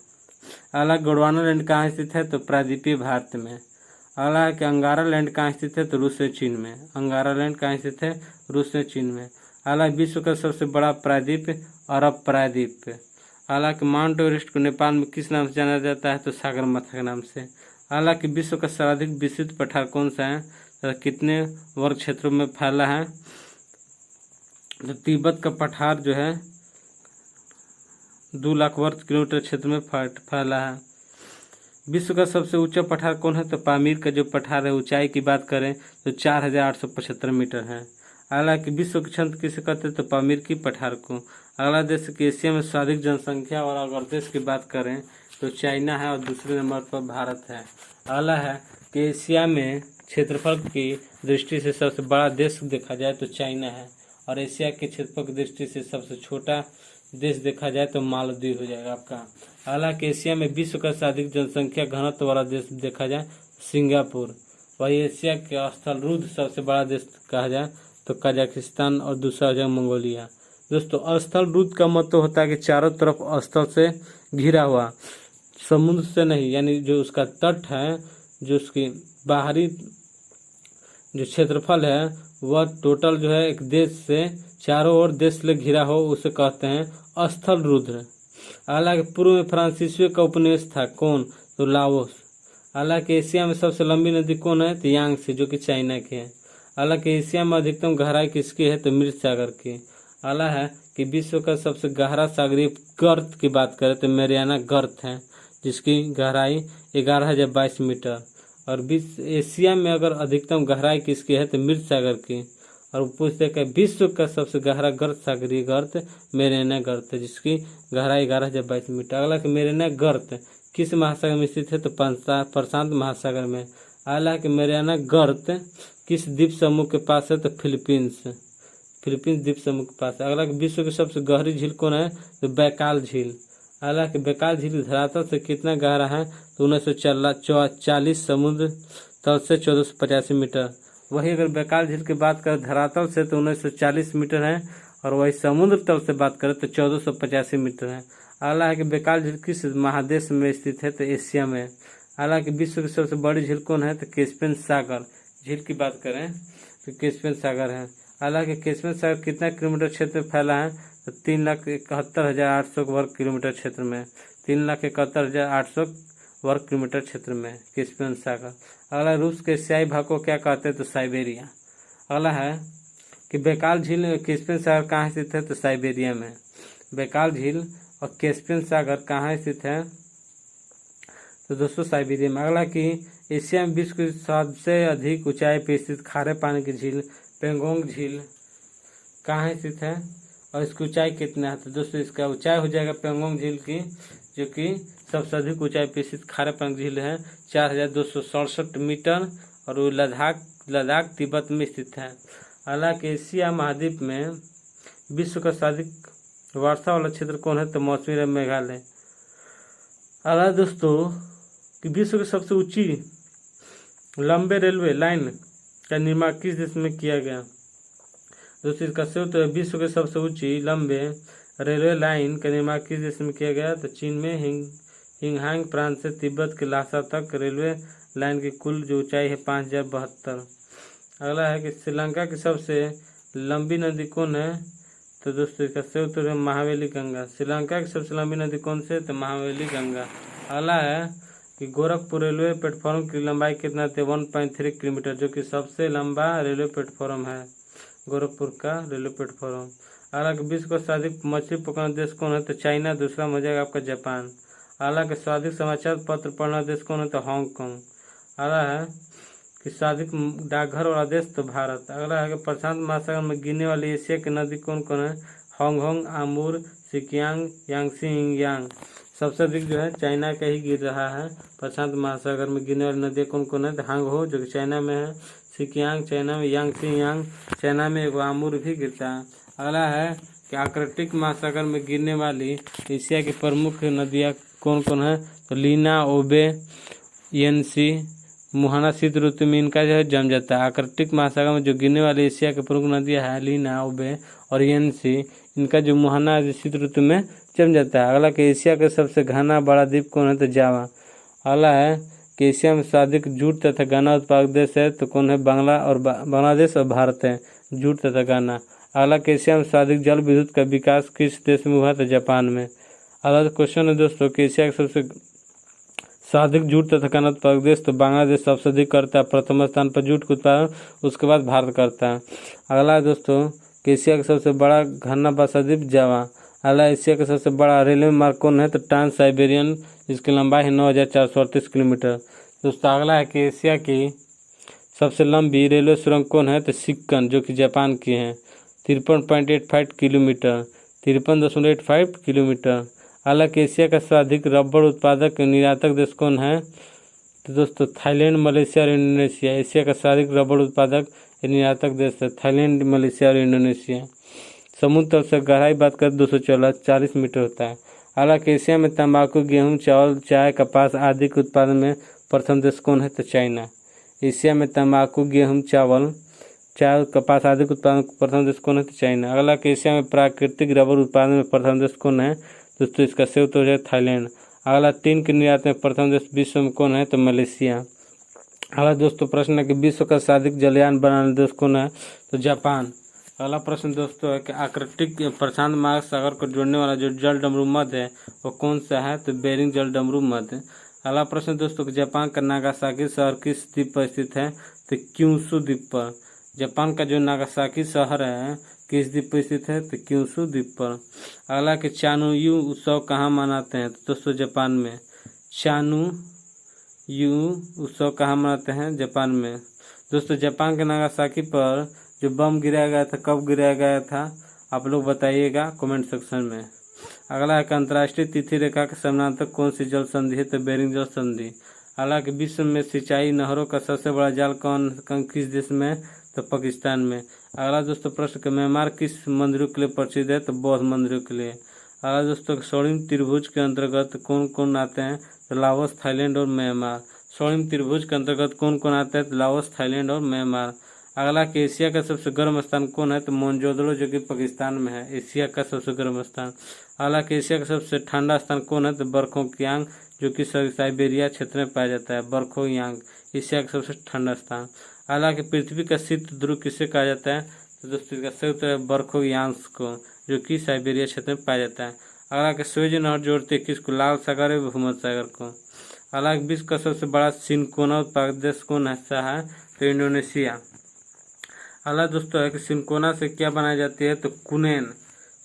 [SPEAKER 1] अगला गोंडवाना लैंड कहाँ स्थित है? तो प्रायद्वीपीय भारत में। अगला है कि अंगारा लैंड कहाँ स्थित है? तो रूस से चीन में। अंगारा लैंड कहाँ स्थित है? रूस से चीन में। अगला विश्व का सबसे बड़ा प्रायद्वीप अरब प्रायद्वीप। अगला कि माउंट एवरेस्ट को नेपाल में किस नाम से जाना जाता है? तो सागरमाथा के नाम से। अगला कि विश्व का सर्वाधिक विस्तृत पठार कौन सा है? तो कितने वर्ग क्षेत्रों में फैला है? तो तिब्बत का पठार जो है 2 लाख वर्ग किलोमीटर क्षेत्र में फैला है। विश्व का सबसे ऊंचा पठार कौन है? तो पामीर का जो पठार है, ऊंचाई की बात करें तो 4875 मीटर है। अगला कि विश्व के छंद किसे कहते हैं? तो पामीर की पठार को। अगला देश कि एशिया में सर्वाधिक जनसंख्या और अगर देश की बात करें तो चाइना है और दूसरे नंबर पर भारत है। अगला है कि एशिया में क्षेत्रफल की दृष्टि से सबसे बड़ा देश देखा जाए तो चाइना है, और एशिया के क्षेत्रफल की दृष्टि से सबसे छोटा देश देखा जाए तो मालदीव हो जाएगा आपका। हालांकि एशिया में विश्व का सर्वाधिक जनसंख्या घनत्व वाला देश देखा जाए सिंगापुर। वही एशिया के स्थल रुद्ध सबसे बड़ा देश कहा जाए तो कजाकिस्तान, और दूसरा हो जाए मंगोलिया। दोस्तों स्थल रुद्ध का मतलब होता है कि चारों तरफ स्थल से घिरा हुआ, समुद्र से नहीं, यानी जो उसका तट है, जो उसकी बाहरी जो क्षेत्रफल है वह टोटल जो है एक देश से चारों ओर देश से घिरा हो, उसे कहते हैं स्थल रुद्र। हालांकि पूर्व में फ्रांसीसियो का उपनिवेश था, कौन, तो लाओस। हालांकि एशिया में सबसे लंबी नदी कौन है, तो यांगत्से, जो कि चाइना की है। हालांकि एशिया में अधिकतम गहराई किसकी है, तो मृत सागर की। हालां है कि विश्व का सबसे गहरा सागरीय गर्त की बात करें तो मैरियाना गर्त है, जिसकी गहराई 11,022 मीटर। और एशिया में अगर अधिकतम गहराई किसकी है, तो मृत सागर की। और पूछते हैं विश्व का सबसे गहरा गर्त सागरीय गर्त मैरियाना गर्त है, जिसकी गहराई 11,022 मीटर। अगला कि मैरियाना गर्त किस महासागर में स्थित है, तो प्रशांत महासागर में। हालांकि मैरियाना गर्त किस द्वीप समूह के पास है, तो फिलीपींस द्वीप समूह के पास। अगला विश्व की सबसे गहरी झील कौन है, तो बैकाल झील। हालांकि बैकाल झील धरातल से कितना गहरा है, तो 1940 समुद्र तल से 1485 मीटर। वही अगर बैकाल झील की बात करें धरातल से तो 1940 मीटर है, और वही समुद्र तल से बात करें तो 1485 मीटर है। हालांकि बैकाल झील किस महादेश में स्थित है, तो एशिया में। हालांकि विश्व की सबसे बड़ी झील कौन है, तो कैस्पियन सागर झील की बात करें तो कैस्पियन सागर है। हालांकि कैस्पियन सागर कितना किलोमीटर क्षेत्र में फैला है, तो 3,71,800 वर्ग किलोमीटर क्षेत्र में, 3,71,800 वर्ग किलोमीटर क्षेत्र में कैस्पियन सागर। अगला रूस के एशियाई भाग को क्या कहते हैं, तो साइबेरिया। अगला है कि बैकाल झील कैस्पियन सागर कहाँ स्थित है, तो साइबेरिया में। बैकाल झील और कैस्पियन सागर कहाँ स्थित है, तो दोस्तों साइबेरिया में। अगला कि एशिया में विश्व की सबसे अधिक ऊंचाई पर स्थित खारे पानी की झील पेंगोंग झील कहाँ स्थित है, और इसकी ऊंचाई कितना है, तो दोस्तों इसका ऊंचाई हो जाएगा पेंगोंग झील की, जो कि सबसे अधिक ऊंचाई पर स्थित खारे पानी झील है 4,267 मीटर, और वो लद्दाख तिब्बत में स्थित है। हालांकि एशिया महाद्वीप में विश्व का सर्वाधिक वर्षा वाला क्षेत्र कौन है, तो मौसमी रंग मेघालय। अगला दोस्तों कि विश्व की सबसे ऊंची लंबे रेलवे लाइन का निर्माण किस देश में किया गया, दोस्तों इसका सही उत्तर है विश्व के सबसे ऊंची लंबे रेलवे लाइन का निर्माण किस देश में किया गया, तो चीन में हिंगहांग प्रांत से तिब्बत के लासा तक रेलवे लाइन की कुल जो ऊंचाई है 5,072। अगला है कि श्रीलंका की सबसे लंबी नदी कौन है, तो दोस्तों इसका सही उत्तर है महावेली गंगा। श्रीलंका की सबसे लंबी नदी कौन सी है, तो महावेली गंगा। अगला है कि गोरखपुर रेलवे प्लेटफॉर्म की लंबाई कितना है, 1.3 किलोमीटर, जो कि सबसे लंबा रेलवे प्लेटफॉर्म है गोरखपुर का रेलवे प्लेटफॉर्म। हालांकि विश्व का सर्वाधिक मछली पकड़ने देश कौन है, तो चाइना। दूसरा हो जाएगा आपका जापान। हालांकि सर्वाधिक समाचार पत्र पढ़ना देश कौन है, तो हांगकांग। अगला है कि सर्वाधिक डाकघर वाला देश, तो भारत। अगला है कि प्रशांत महासागर में गिरने वाली एशिया की नदी कौन कौन है, हांगकांग, आमूर, सिकियांग, यांगसी, यांग। सबसे अधिक जो है चाइना का ही गिर रहा है। प्रशांत महासागर में गिरने वाली नदियाँ कौन कौन है, तो हांगहो जो कि चाइना में है, सिकियांग चाइना में, यांगसी यांग चाइना में, एगो आमूर भी गिरता है। अगला है कि आर्कटिक महासागर में गिरने वाली एशिया की प्रमुख नदियाँ कौन कौन है, तो लीना, ओबे, येनसी, मुहाना। शीत ऋतु में इनका जो है जम जाता है। आर्कटिक महासागर में जो गिरने वाली एशिया की प्रमुख नदियाँ है लीना, ओबे और येनसी, इनका जो मुहाना शीत ऋतु में जम जाता है। अगला कि एशिया का सबसे घना बड़ा द्वीप कौन है, तो जावा। अगला है कि एशिया में सर्वाधिक जूट तथा गन्ना उत्पादक देश है, तो कौन है, बांग्लादेश और भारत है, जूट तथा गन्ना। अगला कि एशिया में सर्वाधिक जल विद्युत का विकास किस देश में हुआ, तो जापान में। अगला क्वेश्चन है दोस्तों कि एशिया का सबसे सर्वाधिक जूट तथा गन्ना उत्पादक देश, तो बांग्लादेश सबसे अधिक करता है, प्रथम स्थान पर जूट का उत्पादन, उसके बाद भारत करता है। अगला दोस्तों कि एशिया का सबसे बड़ा घना बसाद्वीप जावा। अगला एशिया का सबसे बड़ा रेलवे मार्ग कौन है, तो ट्रांस साइबेरियन, जिसकी लंबाई है 9,438 किलोमीटर। दोस्तों अगला है कि एशिया की सबसे लंबी रेलवे सुरंग कौन है, तो सिक्कन, जो कि जापान की है, 53.85 किलोमीटर, 53.85 किलोमीटर। हालांकि एशिया का सर्वाधिक रबड़ उत्पादक निर्यातक देश कौन है, तो दोस्तों थाईलैंड, मलेशिया और इंडोनेशिया एशिया का सर्वाधिक रबड़ उत्पादक निर्यातक देश है। थाईलैंड, मलेशिया और इंडोनेशिया। समुद्र तल से गहराई बात करें 240 मीटर होता है। हालांकि एशिया में तंबाकू, गेहूं, चावल, चाय, कपास आदि के उत्पादन में प्रथम देश कौन है? तो चाइना। एशिया में तंबाकू, गेहूं, चावल, चाय, कपास आदि के उत्पादन प्रथम देश कौन है? तो चाइना। अगला कि एशिया में प्राकृतिक रबर उत्पादन में प्रथम देश कौन है? दोस्तों इसका सही उत्तर हो जाए थाईलैंड। अगला टीन के निर्यात में प्रथम देश विश्व में कौन है? तो मलेशिया। अगला दोस्तों प्रश्न है कि विश्व का सर्वाधिक जलयान बनाने देश कौन है? तो जापान। अगला प्रश्न दोस्तों है कि आर्कटिक प्रशांत महासागर को जोड़ने वाला जो जल डमरू मध्य है वो कौन सा है? तो बेरिंग जल डमरू मध्य। अगला प्रश्न दोस्तों जापान का नागासाकी शहर किस द्वीप पर स्थित है? तो क्यूशू द्वीप पर। जापान का जो नागासाकी शहर है किस द्वीप पर स्थित है? तो क्यूशू द्वीप पर। अगला कि चानुयू उत्सव कहाँ मनाते हैं? तो दोस्तों जापान में। चानुयू उत्सव कहाँ मनाते हैं? जापान में। दोस्तों जापान के नागासाकी पर जो बम गिराया गया था कब गिराया गया था? आप लोग बताइएगा कमेंट सेक्शन में। अगला है कि अंतर्राष्ट्रीय तिथि रेखा के समानांतर कौन सी जल संधि है? तो बेरिंग जल संधि। हालांकि विश्व में सिंचाई नहरों का सबसे बड़ा जाल किस देश में? तो पाकिस्तान में। अगला दोस्तों प्रश्न कि म्यांमार किस मंदिरों के लिए प्रसिद्ध है? तो बौद्ध मंदिरों के लिए। अगला दोस्तों स्वर्णिम त्रिभुज के अंतर्गत कौन कौन आते हैं? तो लाओस, थाईलैंड और म्यांमार। स्वर्णिम त्रिभुज के अंतर्गत कौन कौन आता है? तो लाओस, थाईलैंड और म्यांमार। अगला कि एशिया का सबसे गर्म स्थान कौन है? तो मोनजोदड़ो जो कि पाकिस्तान में है, एशिया का सबसे गर्म स्थान। अगला कि एशिया का सबसे ठंडा स्थान कौन है? तो बरखोयांग जो कि साइबेरिया क्षेत्र में पाया जाता है। बरखोयांग एशिया का सबसे ठंडा स्थान। अगला कि पृथ्वी का शीत ध्रुव किसे कहा जाता है? तो दोस्तों इसका सही उत्तर है बरखोयांग को, जो कि साइबेरिया क्षेत्र में पाया जाता है। अगला कि स्वेज नहर जोड़ती है किसको? लाल सागर और भूमध्य सागर को। अगला विश्व का सबसे बड़ा सिनकोना उत्पादक देश कौन सा है? तो इंडोनेशिया। अगला दोस्तों है कि सिनकोना से क्या बनाई जाती है? तो कुनैन।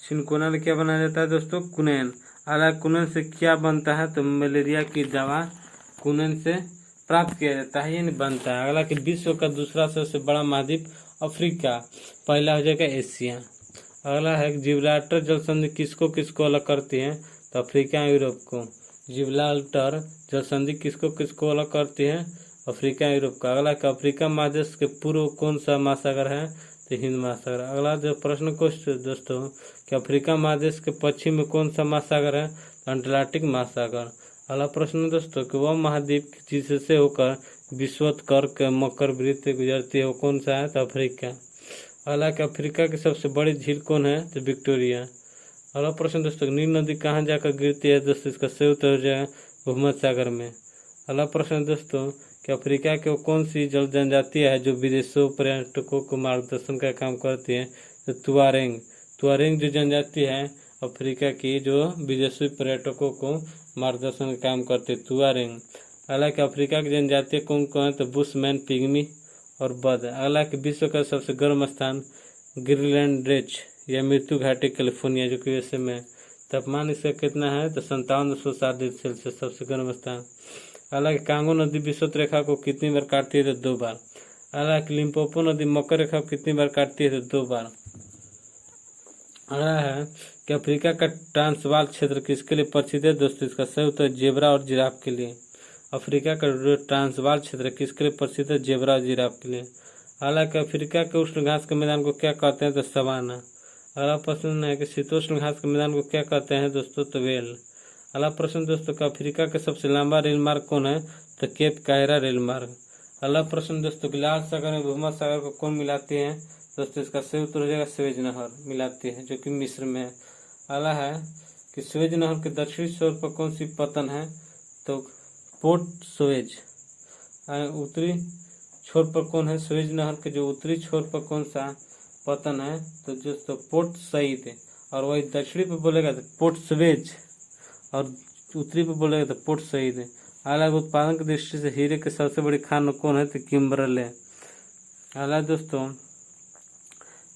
[SPEAKER 1] सिनकोना से क्या बनाया जाता है दोस्तों? कुनैन। अगला कुनैन से क्या बनता है? तो मलेरिया की दवा कुनैन से प्राप्त किया जाता है, यानी बनता है। अगला कि विश्व का दूसरा सबसे बड़ा महाद्वीप अफ्रीका, पहला हो जाएगा एशिया। अगला है जिब्राल्टर जल संधि किसको किसको अलग करती है? तो अफ्रीका यूरोप को। जिब्राल्टर जल संधि किसको किसको अलग करती है? अफ्रीका यूरोप का। अगला कि अफ्रीका महादेश के पूर्व कौन सा महासागर है? तो हिंद महासागर। अगला जो प्रश्न क्वेश्चन दोस्तों कि अफ्रीका महादेश के पश्चिम में कौन सा महासागर है? तो अटलांटिक महासागर। अगला प्रश्न दोस्तों कि वह महाद्वीप जिससे होकर विषुवत मकर वृत्त गुजरती है वो कौन सा है? तो अफ्रीका। अगला कि अफ्रीका की सबसे बड़ी झील कौन है? तो विक्टोरिया। अगला प्रश्न दोस्तों नील नदी कहाँ जाकर गिरती है? दोस्तों इसका सही उत्तर हो जाए भूमध्य सागर में। अगला प्रश्न दोस्तों कि अफ्रीका की कौन सी जल जनजाति है जो विदेशों पर्यटकों को मार्गदर्शन का काम करती है? तो तुआरेंग। तुआरेंग जो जनजाति है अफ्रीका की जो विदेशी पर्यटकों को मार्गदर्शन का काम करती है, तुआरेंग। अगला कि अफ्रीका की जनजाति कौन कौन है? तो बुशमैन, पिग्मी और बद। अगला कि विश्व का सबसे गर्म स्थान ग्रीनलैंड रेंज या मृत्यु घाटी कैलिफोर्निया जो कि यूएसए में। तापमान इसका कितना है? तो 57.7 डिग्री सेल्सियस सबसे गर्म स्थान। अगला कि कांगो नदी विषुवत रेखा को कितनी बार काटती है? तो 2 बार। अगला कि लिम्पोपो नदी मकर रेखा को कितनी बार काटती है? तो 2 बार। अगला है कि अफ्रीका का ट्रांसवाल क्षेत्र किसके लिए प्रसिद्ध है? दोस्तों इसका सही उत्तर जेब्रा और जिराफ के लिए। अफ्रीका का ट्रांसवाल क्षेत्र किसके लिए प्रसिद्ध है? जेब्रा और जिराफ के लिए। अगला कि अफ्रीका के उष्ण घास के मैदान को क्या कहते हैं? तो सवाना। अगला प्रश्न है कि शीतोष्ण घास के मैदान को क्या कहते हैं? दोस्तों तो वेल। अगला प्रश्न दोस्तों का अफ्रीका का सबसे लंबा रेल मार्ग कौन है? तो केप कायरा रेल मार्ग। अगला प्रश्न दोस्तों कि लाल सागर में भूमध्य सागर को कौन मिलाती है? दोस्तों इसका सही उत्तर हो जाएगा स्वेज नहर मिलाती है जो कि मिस्र में है। अगला है कि स्वेज नहर के दक्षिणी छोर पर कौन सी पतन है? तो पोर्ट स्वेज। उत्तरी छोर पर कौन है? स्वेज नहर के जो उत्तरी छोर पर कौन सा पतन है? तो दोस्तों पोर्ट सईद। और वही दक्षिणी पे बोलेगा तो पोर्ट स्वेज और उत्तरी पे बोलेगा तो पोर्ट सईद। अलग उत्पादन की दृष्टि से हीरे की सबसे बड़ी खान कौन है? तो किम्बरले। अगला दोस्तों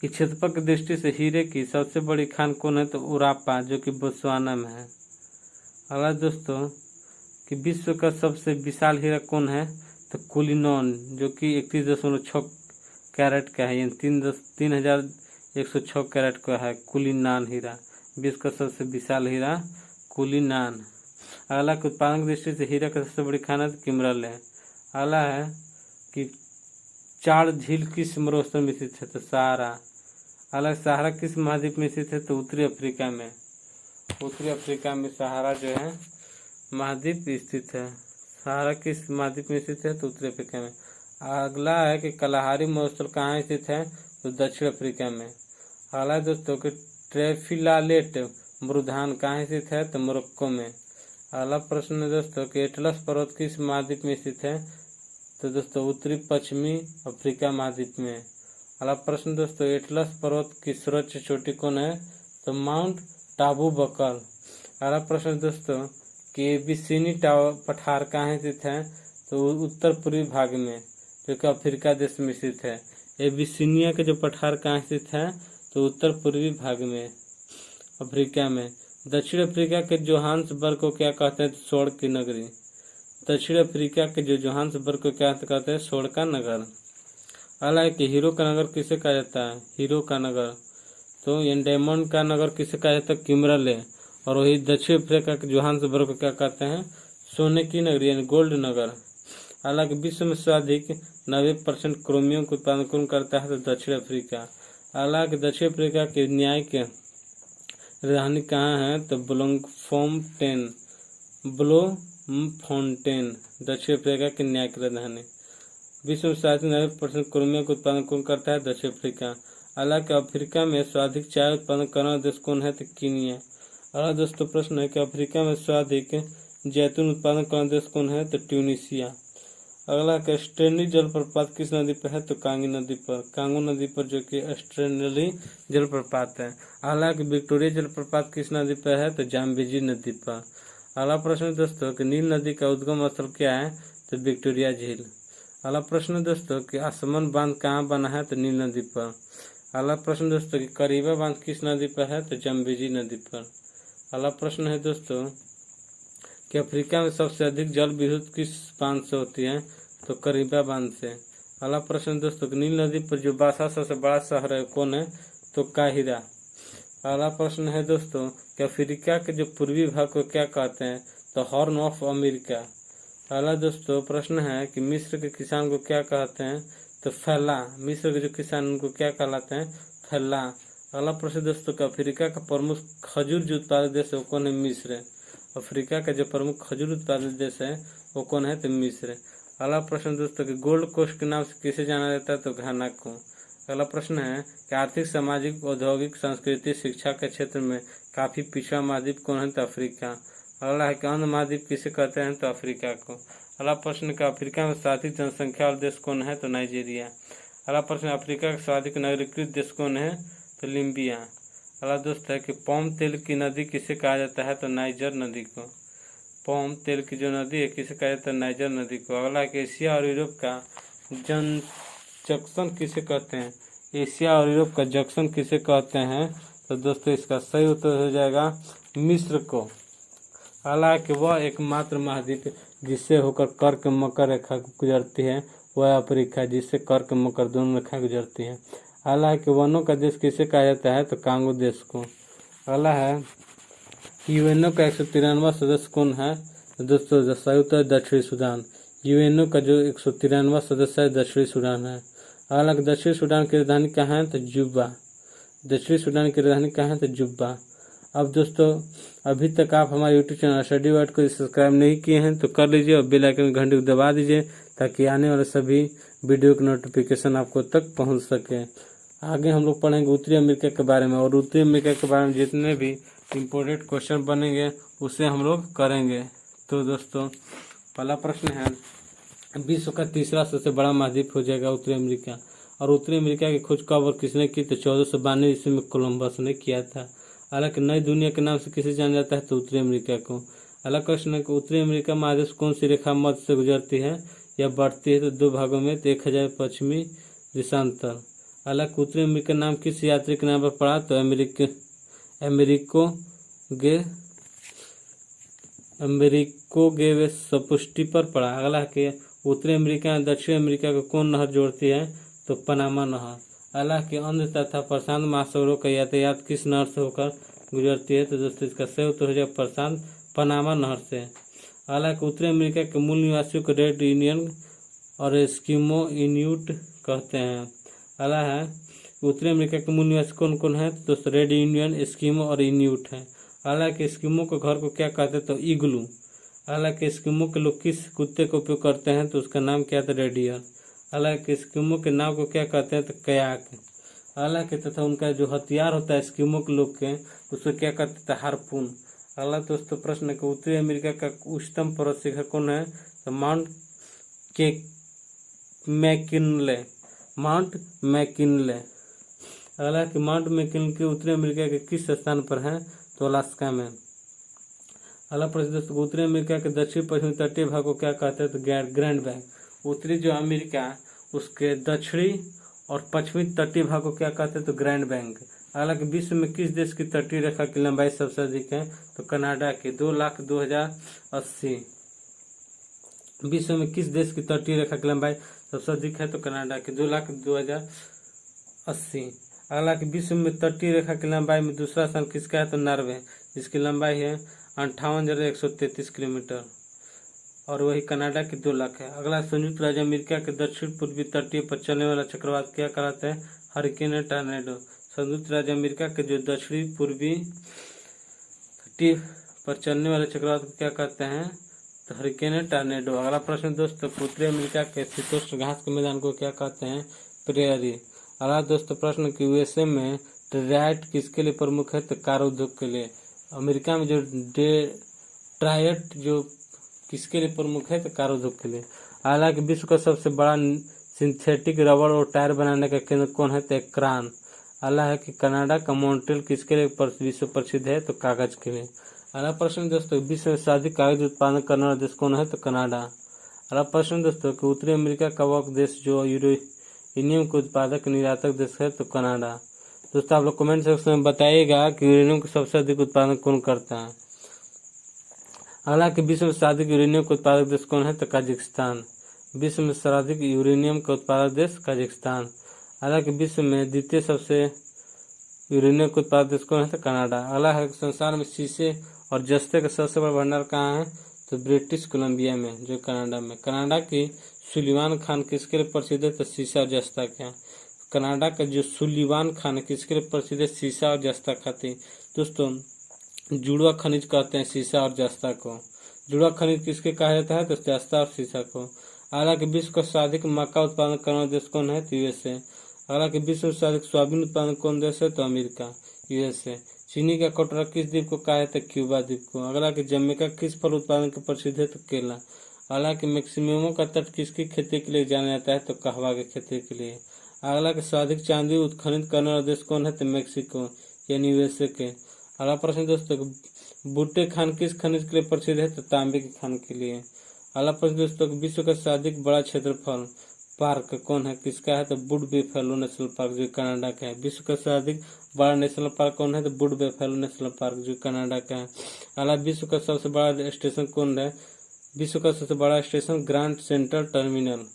[SPEAKER 1] कि क्षेत्रफल की दृष्टि से हीरे की सबसे बड़ी खान कौन है? तो उरापा जो कि बोत्सवाना में है। अगला दोस्तों कि विश्व का सबसे विशाल हीरा कौन है? तो कुलिनॉन जो कि 31.6 कैरेट का है, यानी 3106 कैरेट का है कुलिनान हीरा। विश्व का सबसे विशाल हीरा कुलिनान। अगला कि उत्पादन की दृष्टि से हीरा का सबसे बड़ी खान है? तो किम्बरले है। अगला है कि 4 झील किस मरुस्थल में स्थित है? तो सहारा। अगला सहारा किस महाद्वीप में स्थित है? तो उत्तरी अफ्रीका में। उत्तरी अफ्रीका में सहारा जो है महाद्वीप स्थित है। सहारा किस महाद्वीप में स्थित है? तो उत्तरी अफ्रीका में। अगला है कि कलाहारी मरुस्थल कहाँ स्थित है? तो दक्षिण अफ्रीका में। अगला दोस्तों कि ट्रेफिलालेट मरुधान कहाँ स्थित है? तो मोरक्को में। अगला प्रश्न है दोस्तों कि एटलस पर्वत किस महाद्वीप में स्थित है? तो दोस्तों उत्तरी पश्चिमी अफ्रीका महाद्वीप में। अगला प्रश्न दोस्तों एटलस पर्वत की सर्वोच्च चोटी कौन है? तो माउंट टाबू बकल। अगला प्रश्न दोस्तों कि एबीसिनी पठार कहाँ स्थित है? तो उत्तर पूर्वी भाग में, जो कि अफ्रीका देश में स्थित है। एबीसिनिया के जो पठार कहाँ स्थित है? तो उत्तर पूर्वी भाग में, अफ्रीका में। दक्षिण अफ्रीका के जोहान्सबर्ग को क्या कहते हैं? स्वर्ण की नगरी। दक्षिण अफ्रीका के जो जोहान्सबर्ग को क्या कहते हैं? स्वर्ण का नगर। अगला है कि हीरो का नगर किसे कहा जाता है? हीरो का नगर। तो ये डायमंड का नगर किसे कहा जाता है? किमरले। और वही दक्षिण अफ्रीका के जोहान्सबर्ग को क्या कहते हैं? सोने की नगरी यानी गोल्ड नगर। हालांकि विश्व में सर्वाधिक 90% क्रोमियम का उत्पादन कौन करता है? तो दक्षिण अफ्रीका। हालांकि दक्षिण अफ्रीका के न्यायिक राजधानी कहाँ है? तो ब्लोमफोंटेन। दक्षिण अफ्रीका की न्यायिक राजधानी। विश्व में सर्वाधिक 90% क्रोमियम का उत्पादन कौन करता है? दक्षिण अफ्रीका। हालांकि अफ्रीका में सर्वाधिक चाय उत्पादन करने वाला देश कौन है? तो कीनिया। अगला दोस्तों प्रश्न है कि अफ्रीका में सर्वाधिक जैतून उत्पादन करने वाला देश कौन है? तो ट्यूनीशिया। अगला का स्ट्रेनली जलप्रपात किस नदी पर है? तो कांगी नदी पर। कांगो नदी पर, जो कि स्ट्रेनली जलप्रपात है। अगला कि विक्टोरिया जलप्रपात किस नदी पर है? तो जाम्बेजी नदी पर। अगला प्रश्न दोस्तों कि नील नदी का उद्गम स्थल क्या है? तो विक्टोरिया झील। अगला प्रश्न दोस्तों कि आसमन बांध कहाँ बना है? तो नील नदी पर। अगला प्रश्न दोस्तों कि करीबा बांध किस नदी पर है? तो जाम्बेजी नदी पर। अगला प्रश्न है दोस्तों कि अफ्रीका में सबसे अधिक जल विद्युत किस बांध से होती है? तो करीबा बांध से। अगला प्रश्न दोस्तों कि नील नदी पर जो बासा सबसे बड़ा शहर है कौन है? तो काहिरा। अगला प्रश्न है दोस्तों कि अफ्रीका के जो पूर्वी भाग को क्या कहते हैं? तो हॉर्न ऑफ अमेरिका। अगला दोस्तों प्रश्न है कि मिस्र के किसान को क्या कहते हैं? तो फैला। मिस्र के जो किसान उनको क्या कहलाते हैं? फैला। अगला प्रश्न दोस्तों कि अफ्रीका का प्रमुख खजूर जो उत्पादक देश है वो कौन है? मिस्र। अफ्रीका का जो प्रमुख खजूर उत्पादक देश है वो कौन है? तो मिस्र। अगला प्रश्न दोस्तों कि गोल्ड कोस्ट के नाम से किसे जाना जाता है? तो घाना को। अगला प्रश्न है कि आर्थिक, सामाजिक, औद्योगिक, संस्कृति, शिक्षा के क्षेत्र में काफी पिछड़ा महाद्वीप कौन है? तो अफ्रीका। अगला है कि अंध महाद्वीप किसे कहते हैं? तो अफ्रीका को। अगला प्रश्न का अफ्रीका में सर्वाधिक जनसंख्या वाला देश कौन है? तो नाइजीरिया। अगला प्रश्न अफ्रीका का सर्वाधिक नागरिकृत देश कौन है? तो लिम्बिया। अगला दोस्त है कि पाम तेल की नदी किसे कहा जाता है? तो नाइजर नदी को। पाम तेल की जो नदी है किसे कहा जाता है? नाइजर नदी को। अगला कि एशिया और यूरोप का जंक्शन किसे कहते हैं? एशिया और यूरोप का जंक्शन किसे कहते हैं? तो दोस्तों इसका सही उत्तर हो जाएगा मिस्र को। अगला कि वह एकमात्र महाद्वीप जिससे होकर कर्क मकर रेखा गुजरती है वह अफ्रीका, जिससे कर्क मकर दोनों रेखा गुजरती है। अगला कि वनों का देश किसे कहा जाता है? तो कांगो देश को। अगला है यूएनओ का 193वां सदस्य कौन है? दोस्तों सही उत्तर दक्षिणी सूडान। यूएनओ का जो 193वां सदस्य है दक्षिणी सूडान है। अगला दक्षिणी सूडान की राजधानी कहाँ है? तो जुब्बा। दक्षिणी सूडान की राजधानी कहाँ है? तो जुब्बा। अब दोस्तों अभी तक आप हमारे यूट्यूब चैनल स्टडी वर्ड को सब्सक्राइब नहीं किए हैं तो कर लीजिए और बेल आइकन घंटे को दबा दीजिए ताकि आने वाले सभी वीडियो की नोटिफिकेशन आपको तक पहुंच सके। आगे हम लोग पढ़ेंगे उत्तरी अमेरिका के बारे में और उत्तरी अमेरिका के बारे में जितने भी इम्पोर्टेंट क्वेश्चन बनेंगे उसे हम लोग करेंगे। तो दोस्तों पहला प्रश्न है विश्व का तीसरा सबसे बड़ा महाद्वीप हो जाएगा उत्तरी अमेरिका। और उत्तरी अमेरिका की खोज कब और किसने की? तो 1492 ईस्वी में कोलंबस ने किया था। हालांकि नई दुनिया के नाम से किसे जाना जाता है? तो उत्तरी अमेरिका को। अगला क्वेश्चन है कि उत्तरी अमेरिका महादेश कौन सी रेखा मध्य से गुजरती है या बढ़ती है? तो दो भागों में, तो 1000 पश्चिमी देशांतर। हालांकि उत्तरी अमेरिका नाम किस यात्री के नाम पर पड़ा? तो अमेरिको गे वेस्पुस्टी पर पड़ा। अगला है उत्तरी अमेरिका और दक्षिण अमेरिका को कौन नहर जोड़ती है? तो पनामा नहर। अगला कि अंध तथा प्रशांत महासागरों का यातायात किस नहर से होकर गुजरती है? तो दोस्तों इसका सही उत्तर हो जाएगा प्रशांत पनामा नहर से। अगला कि उत्तरी अमेरिका के मूल निवासियों को रेड इंडियन और एस्किमो इन्यूट कहते हैं। अगला है उत्तरी अमेरिका के मूल निवासी कौन कौन है? तो रेड इंडियन, एस्किमो और इन्यूट है। अगला के एस्किमो के घर को क्या कहते हैं? तो इग्लू। अगला के एस्किमो के लोग किस कुत्ते का उपयोग करते हैं? तो उसका नाम क्या था? रेडियर। अगला के एस्किमो के नाव को क्या कहते हैं? तो कयाक। अगला के तथा उनका जो हथियार होता है एस्किमो के लोग के, उसको क्या कहते हैं? हार्पून। अगला दोस्तों प्रश्न है कि उत्तरी अमेरिका का उच्चतम पर्वत शिखर कौन है? तो माउंट के मैकिनले, माउंट मैकिनले। अगला कि माउंट मैकिनले उत्तरी अमेरिका के किस स्थान पर है? तो अलास्का में। अगला प्रश्न दोस्तों उत्तरी अमेरिका के दक्षिण पश्चिमी तटीय भाग को क्या कहते हैं? तो ग्रैंड बैंक। उत्तरी जो अमेरिका उसके दक्षिणी और पश्चिमी तटीय भाग को क्या कहते हैं? तो ग्रैंड बैंक। अगला कि विश्व में किस देश की तटीय रेखा की लंबाई सबसे अधिक है? तो कनाडा की 2,02,080। विश्व में किस देश की तटीय रेखा की लंबाई सबसे अधिक है? तो कनाडा की 2,02,080। अगला कि विश्व में तटीय रेखा की लंबाई में दूसरा स्थान किसका है? तो नॉर्वे, जिसकी लंबाई है 58,133 किलोमीटर और वही कनाडा की 2 लाख है। अगला संयुक्त राज्य अमेरिका के दक्षिण पूर्वी तटीय पर चलने वाला चक्रवात क्या कहलाता है? Hurricane tornado. संयुक्त राज्य अमेरिका के जो दक्षिणी पूर्वी तटीय पर चलने वाले चक्रवात को क्या कहते हैं? तो हरिकेन टॉर्नेडो। अगला प्रश्न दोस्तों उत्तरी अमेरिका के शीतोष्ण घास के मैदान को क्या कहते हैं? प्रेयरी। अगला दोस्तों प्रश्न कि यूएसए में ट्रायट किसके लिए प्रमुख है? तो कार उद्योग के लिए। अमेरिका में जो ट्रायट जो किसके लिए प्रमुख है? तो कार उद्योग के लिए। हालांकि विश्व का सबसे बड़ा सिंथेटिक रबड़ और टायर बनाने का केंद्र कौन है? तो क्रान। अगला है कि कनाडा का मॉन्ट्रियल किसके लिए विश्व प्रसिद्ध है? तो कागज के लिए। अगला प्रश्न दोस्तों विश्व में सर्वाधिक कागज उत्पादन करने वाला देश कौन है? तो कनाडा। अगला प्रश्न दोस्तों कि उत्तरी अमेरिका का वह देश जो यूरेनियम के उत्पादक निर्यातक देश है? तो कनाडा। दोस्तों आप लोग कमेंट सेक्शन में बताइएगा कि यूरेनियम का सबसे अधिक उत्पादन कौन करता है। अगला कि विश्व में सर्वाधिक यूरेनियम का उत्पादक देश कौन है? तो कजाकिस्तान। विश्व में सर्वाधिक यूरेनियम का उत्पादक देश कजाकिस्तान। अगला कि विश्व में द्वितीय सबसे यूरेनियम का उत्पादक देश कौन है? तो कनाडा। अगला है संसार में शीशे और जस्ते का सबसे बड़ा भंडार कहाँ है? तो ब्रिटिश कोलंबिया में, जो कनाडा में। कनाडा की सुलिवान खान किसके लिए प्रसिद्ध है? तो शीशा और जस्ता का। कनाडा का जो सुलिवान खान है किसके लिए प्रसिद्ध है? शीशा और जस्ता खातिर। दोस्तों जुड़वा खनिज कहते हैं शीशा और जस्ता को। जुड़वा खनिज किसके कहा जाता है? तो जस्ता और शीशा को। अगला कि विश्व का सर्वाधिक मक्का उत्पादन करने वाला देश कौन है? तो यूएसए। अगला कि विश्व में सर्वाधिक सोयाबीन उत्पादन कौन देश है? तो अमेरिका, यूएसए। चीनी का कटोरा किस द्वीप को कहा जाता है? क्यूबा द्वीप को। अगला कि जमैका किस फल उत्पादन के प्रसिद्ध है? तो केला। अगला कि मैक्सिमो का तट किसकी खेती के लिए जाना जाता है? तो कहवा की खेती के लिए। अगला कि सर्वाधिक चांदी उत्खनन करने वाला देश कौन है? तो मेक्सिको यानी यूएसए के। अगला प्रश्न दोस्तों बूटे खान किस खनिज के लिए प्रसिद्ध है? तो तांबे की खान के लिए। अगला प्रश्न दोस्तों विश्व का सर्वाधिक बड़ा क्षेत्रफल पार्क कौन है? किसका है? तो वुड बेफेलो नेशनल पार्क, जो कनाडा का है। विश्व का सर्वाधिक बड़ा नेशनल पार्क कौन है? तो वुड बेफेलो नेशनल पार्क, जो कनाडा का है। अगला विश्व का सबसे बड़ा स्टेशन कौन है? विश्व का सबसे बड़ा station grand central terminal,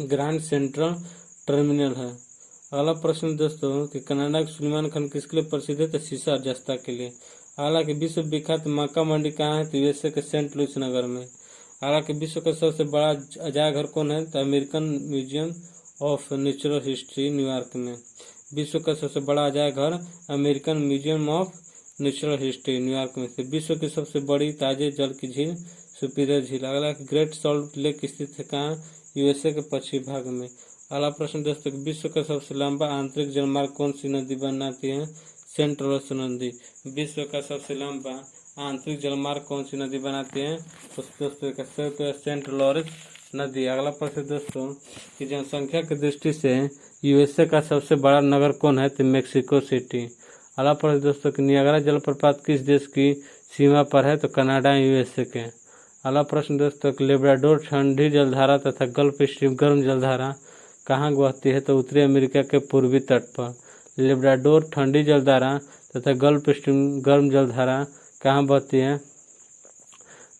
[SPEAKER 1] grand central terminal है। अगला प्रश्न दोस्तों कि कनाडा के सुलेमान खान किसके लिए प्रसिद्ध है? तो शीशा और जस्ता के लिए। अगला कि विश्व विख्यात मक्का मंडी कहाँ है? तो यूएसए के सेंट लुइस नगर में। अगला कि विश्व का सबसे बड़ा अजायबघर कौन है? तो American museum of natural history, New York में। विश्व का सबसे बड़ा अजायबघर American museum of natural history, New York में से। विश्व की सबसे बड़ी ताजे जल की झील सुपीरियर झील। अगला ग्रेट सॉल्ट लेक स्थित है कहाँ? यूएसए के पश्चिमी भाग में। अगला प्रश्न दोस्तों विश्व का सबसे लंबा आंतरिक जलमार्ग कौन सी नदी बनाती है? सेंट लॉरेंस नदी। विश्व का सबसे लंबा आंतरिक जलमार्ग कौन सी नदी बनाती है? तो दोस्तों सेंट लॉरेंस नदी। अगला प्रश्न दोस्तों कि जनसंख्या की दृष्टि से यूएसए का सबसे बड़ा नगर कौन है? तो मेक्सिको सिटी। अगला प्रश्न दोस्तों कि नियाग्रा जलप्रपात किस देश की सीमा पर है? तो कनाडा यूएसए के। अगला प्रश्न दोस्तों कि लेब्राडोर ठंडी जलधारा तथा गल्फ स्ट्रीम गर्म जलधारा कहाँ बहती है? तो उत्तरी अमेरिका के पूर्वी तट पर। लेब्राडोर ठंडी जलधारा तथा गल्फ स्ट्रीम गर्म जलधारा कहाँ बहती है?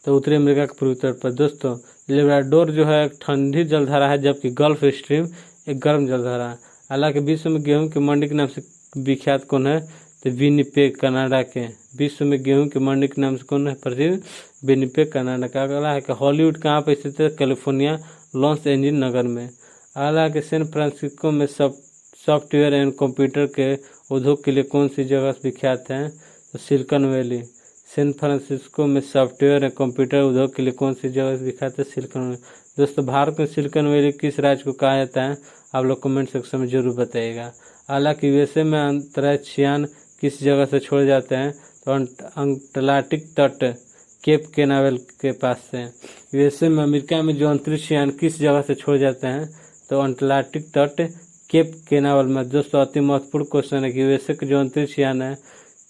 [SPEAKER 1] तो उत्तरी अमेरिका के पूर्वी तट पर। दोस्तों लेब्राडोर जो है एक ठंडी जलधारा है, जबकि गल्फ स्ट्रीम एक गर्म जलधारा है। हालांकि विश्व में गेहूं की मंडी के नाम से विख्यात कौन है? तो विनिपेग, कनाडा के। विश्व में गेहूं की मंडी के नाम से कौन है प्रसिद्ध? विनिपेग, कनाडा का। अगला है कि हॉलीवुड कहाँ पर स्थित है? कैलिफोर्निया लॉस एंजिल नगर में। हालांकि सैन फ्रांसिस्को में सॉफ्टवेयर एंड कंप्यूटर के उद्योग के लिए कौन सी जगह विख्यात है? तो सिलिकॉन वैली। सैन फ्रांसिस्को में सॉफ्टवेयर एंड कंप्यूटर उद्योग के लिए कौन सी जगह विख्यात है? Silicon valley. दोस्तों, भारत में सिलिकॉन वैली किस राज्य को कहा जाता है? आप लोग कमेंट सेक्शन में जरूर बताइएगा। हालांकि यूएसए में अंतरिक्ष यान किस जगह से छोड़े जाते हैं? तो अटलांटिक तट केप केनावेल के पास से। यूएसए में अमेरिका में जो अंतरिक्ष यान किस जगह से छोड़े जाते हैं? तो अटलांटिक तट केप केनावेल में। दोस्तों, अति महत्वपूर्ण क्वेश्चन है कि यूएसए के जो अंतरिक्ष यान है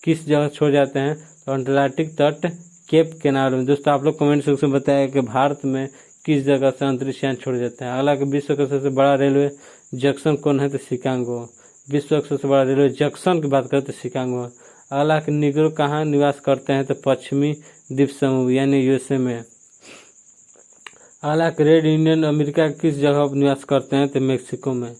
[SPEAKER 1] किस जगह छोड़ जाते हैं? तो अटलांटिक तट केप केनावेल में। दोस्तों, आप लोग कमेंट सेक्शन में बताइए कि भारत में किस जगह से अंतरिक्ष यान छोड़ जाते हैं। हालांकि विश्व का सबसे बड़ा रेलवे जंक्शन कौन है? तो शिकागो। विश्व का सबसे बड़ा रेलवे जंक्शन की बात करें तो शिकागो। हालांकि निग्रो कहाँ निवास करते हैं? तो पश्चिमी द्वीप समूह यानी यूएसए में। हालांकि रेड इंडियन अमेरिका किस जगह निवास करते हैं? तो मेक्सिको में।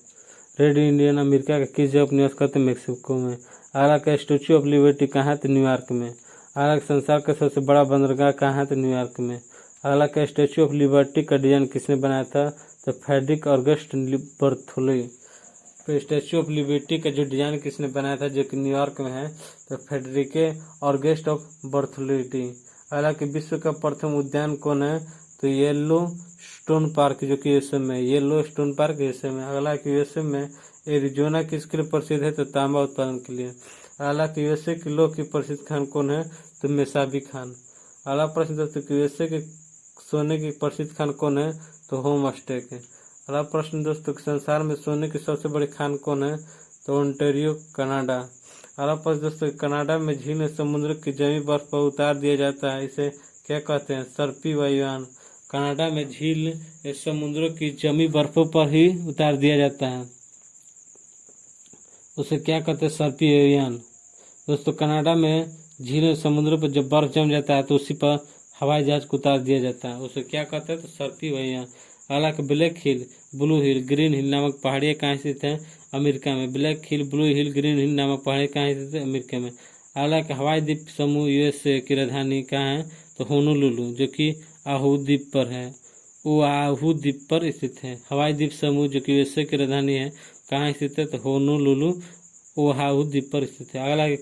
[SPEAKER 1] रेड इंडियन अमेरिका के किस जगह निवास करते हैं? मेक्सिको में। हालांकि स्टैच्यू ऑफ लिबर्टी कहाँ है? तो न्यूयॉर्क में। हालांकि संसार का सबसे बड़ा बंदरगाह कहाँ है? तो न्यूयॉर्क में। हालांकि स्टैच्यू ऑफ लिबर्टी का डिजाइन किसने बनाया था? तो फ्रेडरिक ऑगस्ट बर्थोलोई। तो स्टैच्यू ऑफ लिबर्टी का जो डिजाइन किसने बनाया था, जो कि न्यूयॉर्क में है? तो फ्रेडरिक ऑगस्ट ऑफ बर्थोलोई। हालांकि विश्व का प्रथम उद्यान कौन है? तो येलो स्टोन पार्क, जो कि यूएसए में। येलो स्टोन पार्क यूएसए में। हालांकि यूएसए में एरिजोना किसके लिए प्रसिद्ध है? तो तांबा उत्पादन के लिए। हालांकि यूएसए के लोग की प्रसिद्ध खान कौन है? तो मेसाबी खान। अगला प्रश्न दोस्तों, यूएसए के सोने की प्रसिद्ध खान कौन है? तो होम स्टेक है। अगला प्रश्न दोस्तों, संसार में सोने की सबसे बड़ी खान कौन है? तो ओंटारियो कनाडा। अगला प्रश्न दोस्तों, कनाडा में झील में समुद्र की जमी बर्फ पर उतार दिया जाता है, इसे क्या कहते हैं? सर्पी वायुयान। कनाडा में झील समुद्र की जमी बर्फों पर ही उतार दिया जाता है, उसे क्या कहते हैं? सर्पी वायुयान। दोस्तों, कनाडा में झील समुद्र पर जब बर्फ जम जाता है तो उसी पर हवाई जहाज को उतार दिया जाता है, उसे क्या कहते हैं? तो सर्पी वायुयान। हालांकि ब्लैक हिल, ब्लू हिल, ग्रीन हिल नामक पहाड़ियाँ कहाँ स्थित हैं? अमेरिका में। ब्लैक हिल, ब्लू हिल, ग्रीन हिल नामक पहाड़ियाँ कहाँ स्थित है? अमेरिका में। हालांकि हवाई द्वीप समूह यूएसए की राजधानी कहाँ है? तो होनोलुलु, जो कि आहू द्वीप पर है। ओआहू द्वीप पर स्थित है। हवाई द्वीप समूह जो कि यूएसए की राजधानी है कहाँ स्थित है? तो होनोलुलु ओआहू द्वीप पर स्थित है। अगला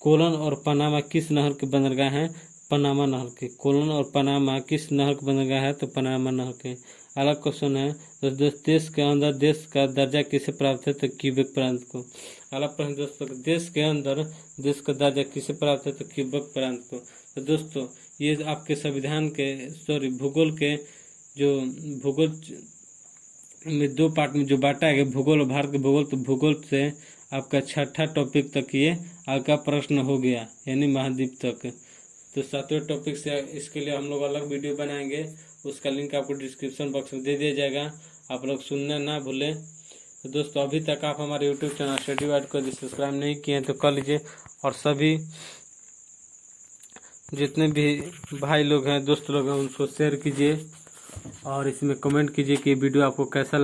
[SPEAKER 1] कोलन और पनामा किस नहर के बंदरगाह हैं? पनामा नहर के। कोलन और पनामा किस नहर के बंदरगाह है? तो पनामा नहर के। अगला क्वेश्चन है, देश के अंदर देश का दर्जा किसे प्राप्त है? तो क्यूबेक प्रांत को। अगला प्रश्न दोस्तों, देश के अंदर देश का दर्जा किसे प्राप्त है? तो क्यूबेक प्रांत को। तो दोस्तों, ये आपके संविधान के भूगोल के जो भूगोल में दो पार्ट में जो बांटा गया, भूगोल और भारत के भूगोल, तो भूगोल से आपका छठा टॉपिक तक ये आपका प्रश्न हो गया, यानी महाद्वीप तक। तो सातवें टॉपिक से इसके लिए हम लोग अलग वीडियो बनाएंगे, उसका लिंक आपको डिस्क्रिप्शन बॉक्स में दे दिया जाएगा, आप लोग सुनना ना भूलें। तो दोस्तों, अभी तक आप हमारे यूट्यूब चैनल स्टडी वाइड को सब्सक्राइब नहीं किए हैं तो कर लीजिए, और सभी जितने भी भाई लोग हैं, दोस्त लोग हैं, उनको शेयर कीजिए और इसमें कमेंट कीजिए कि वीडियो आपको कैसा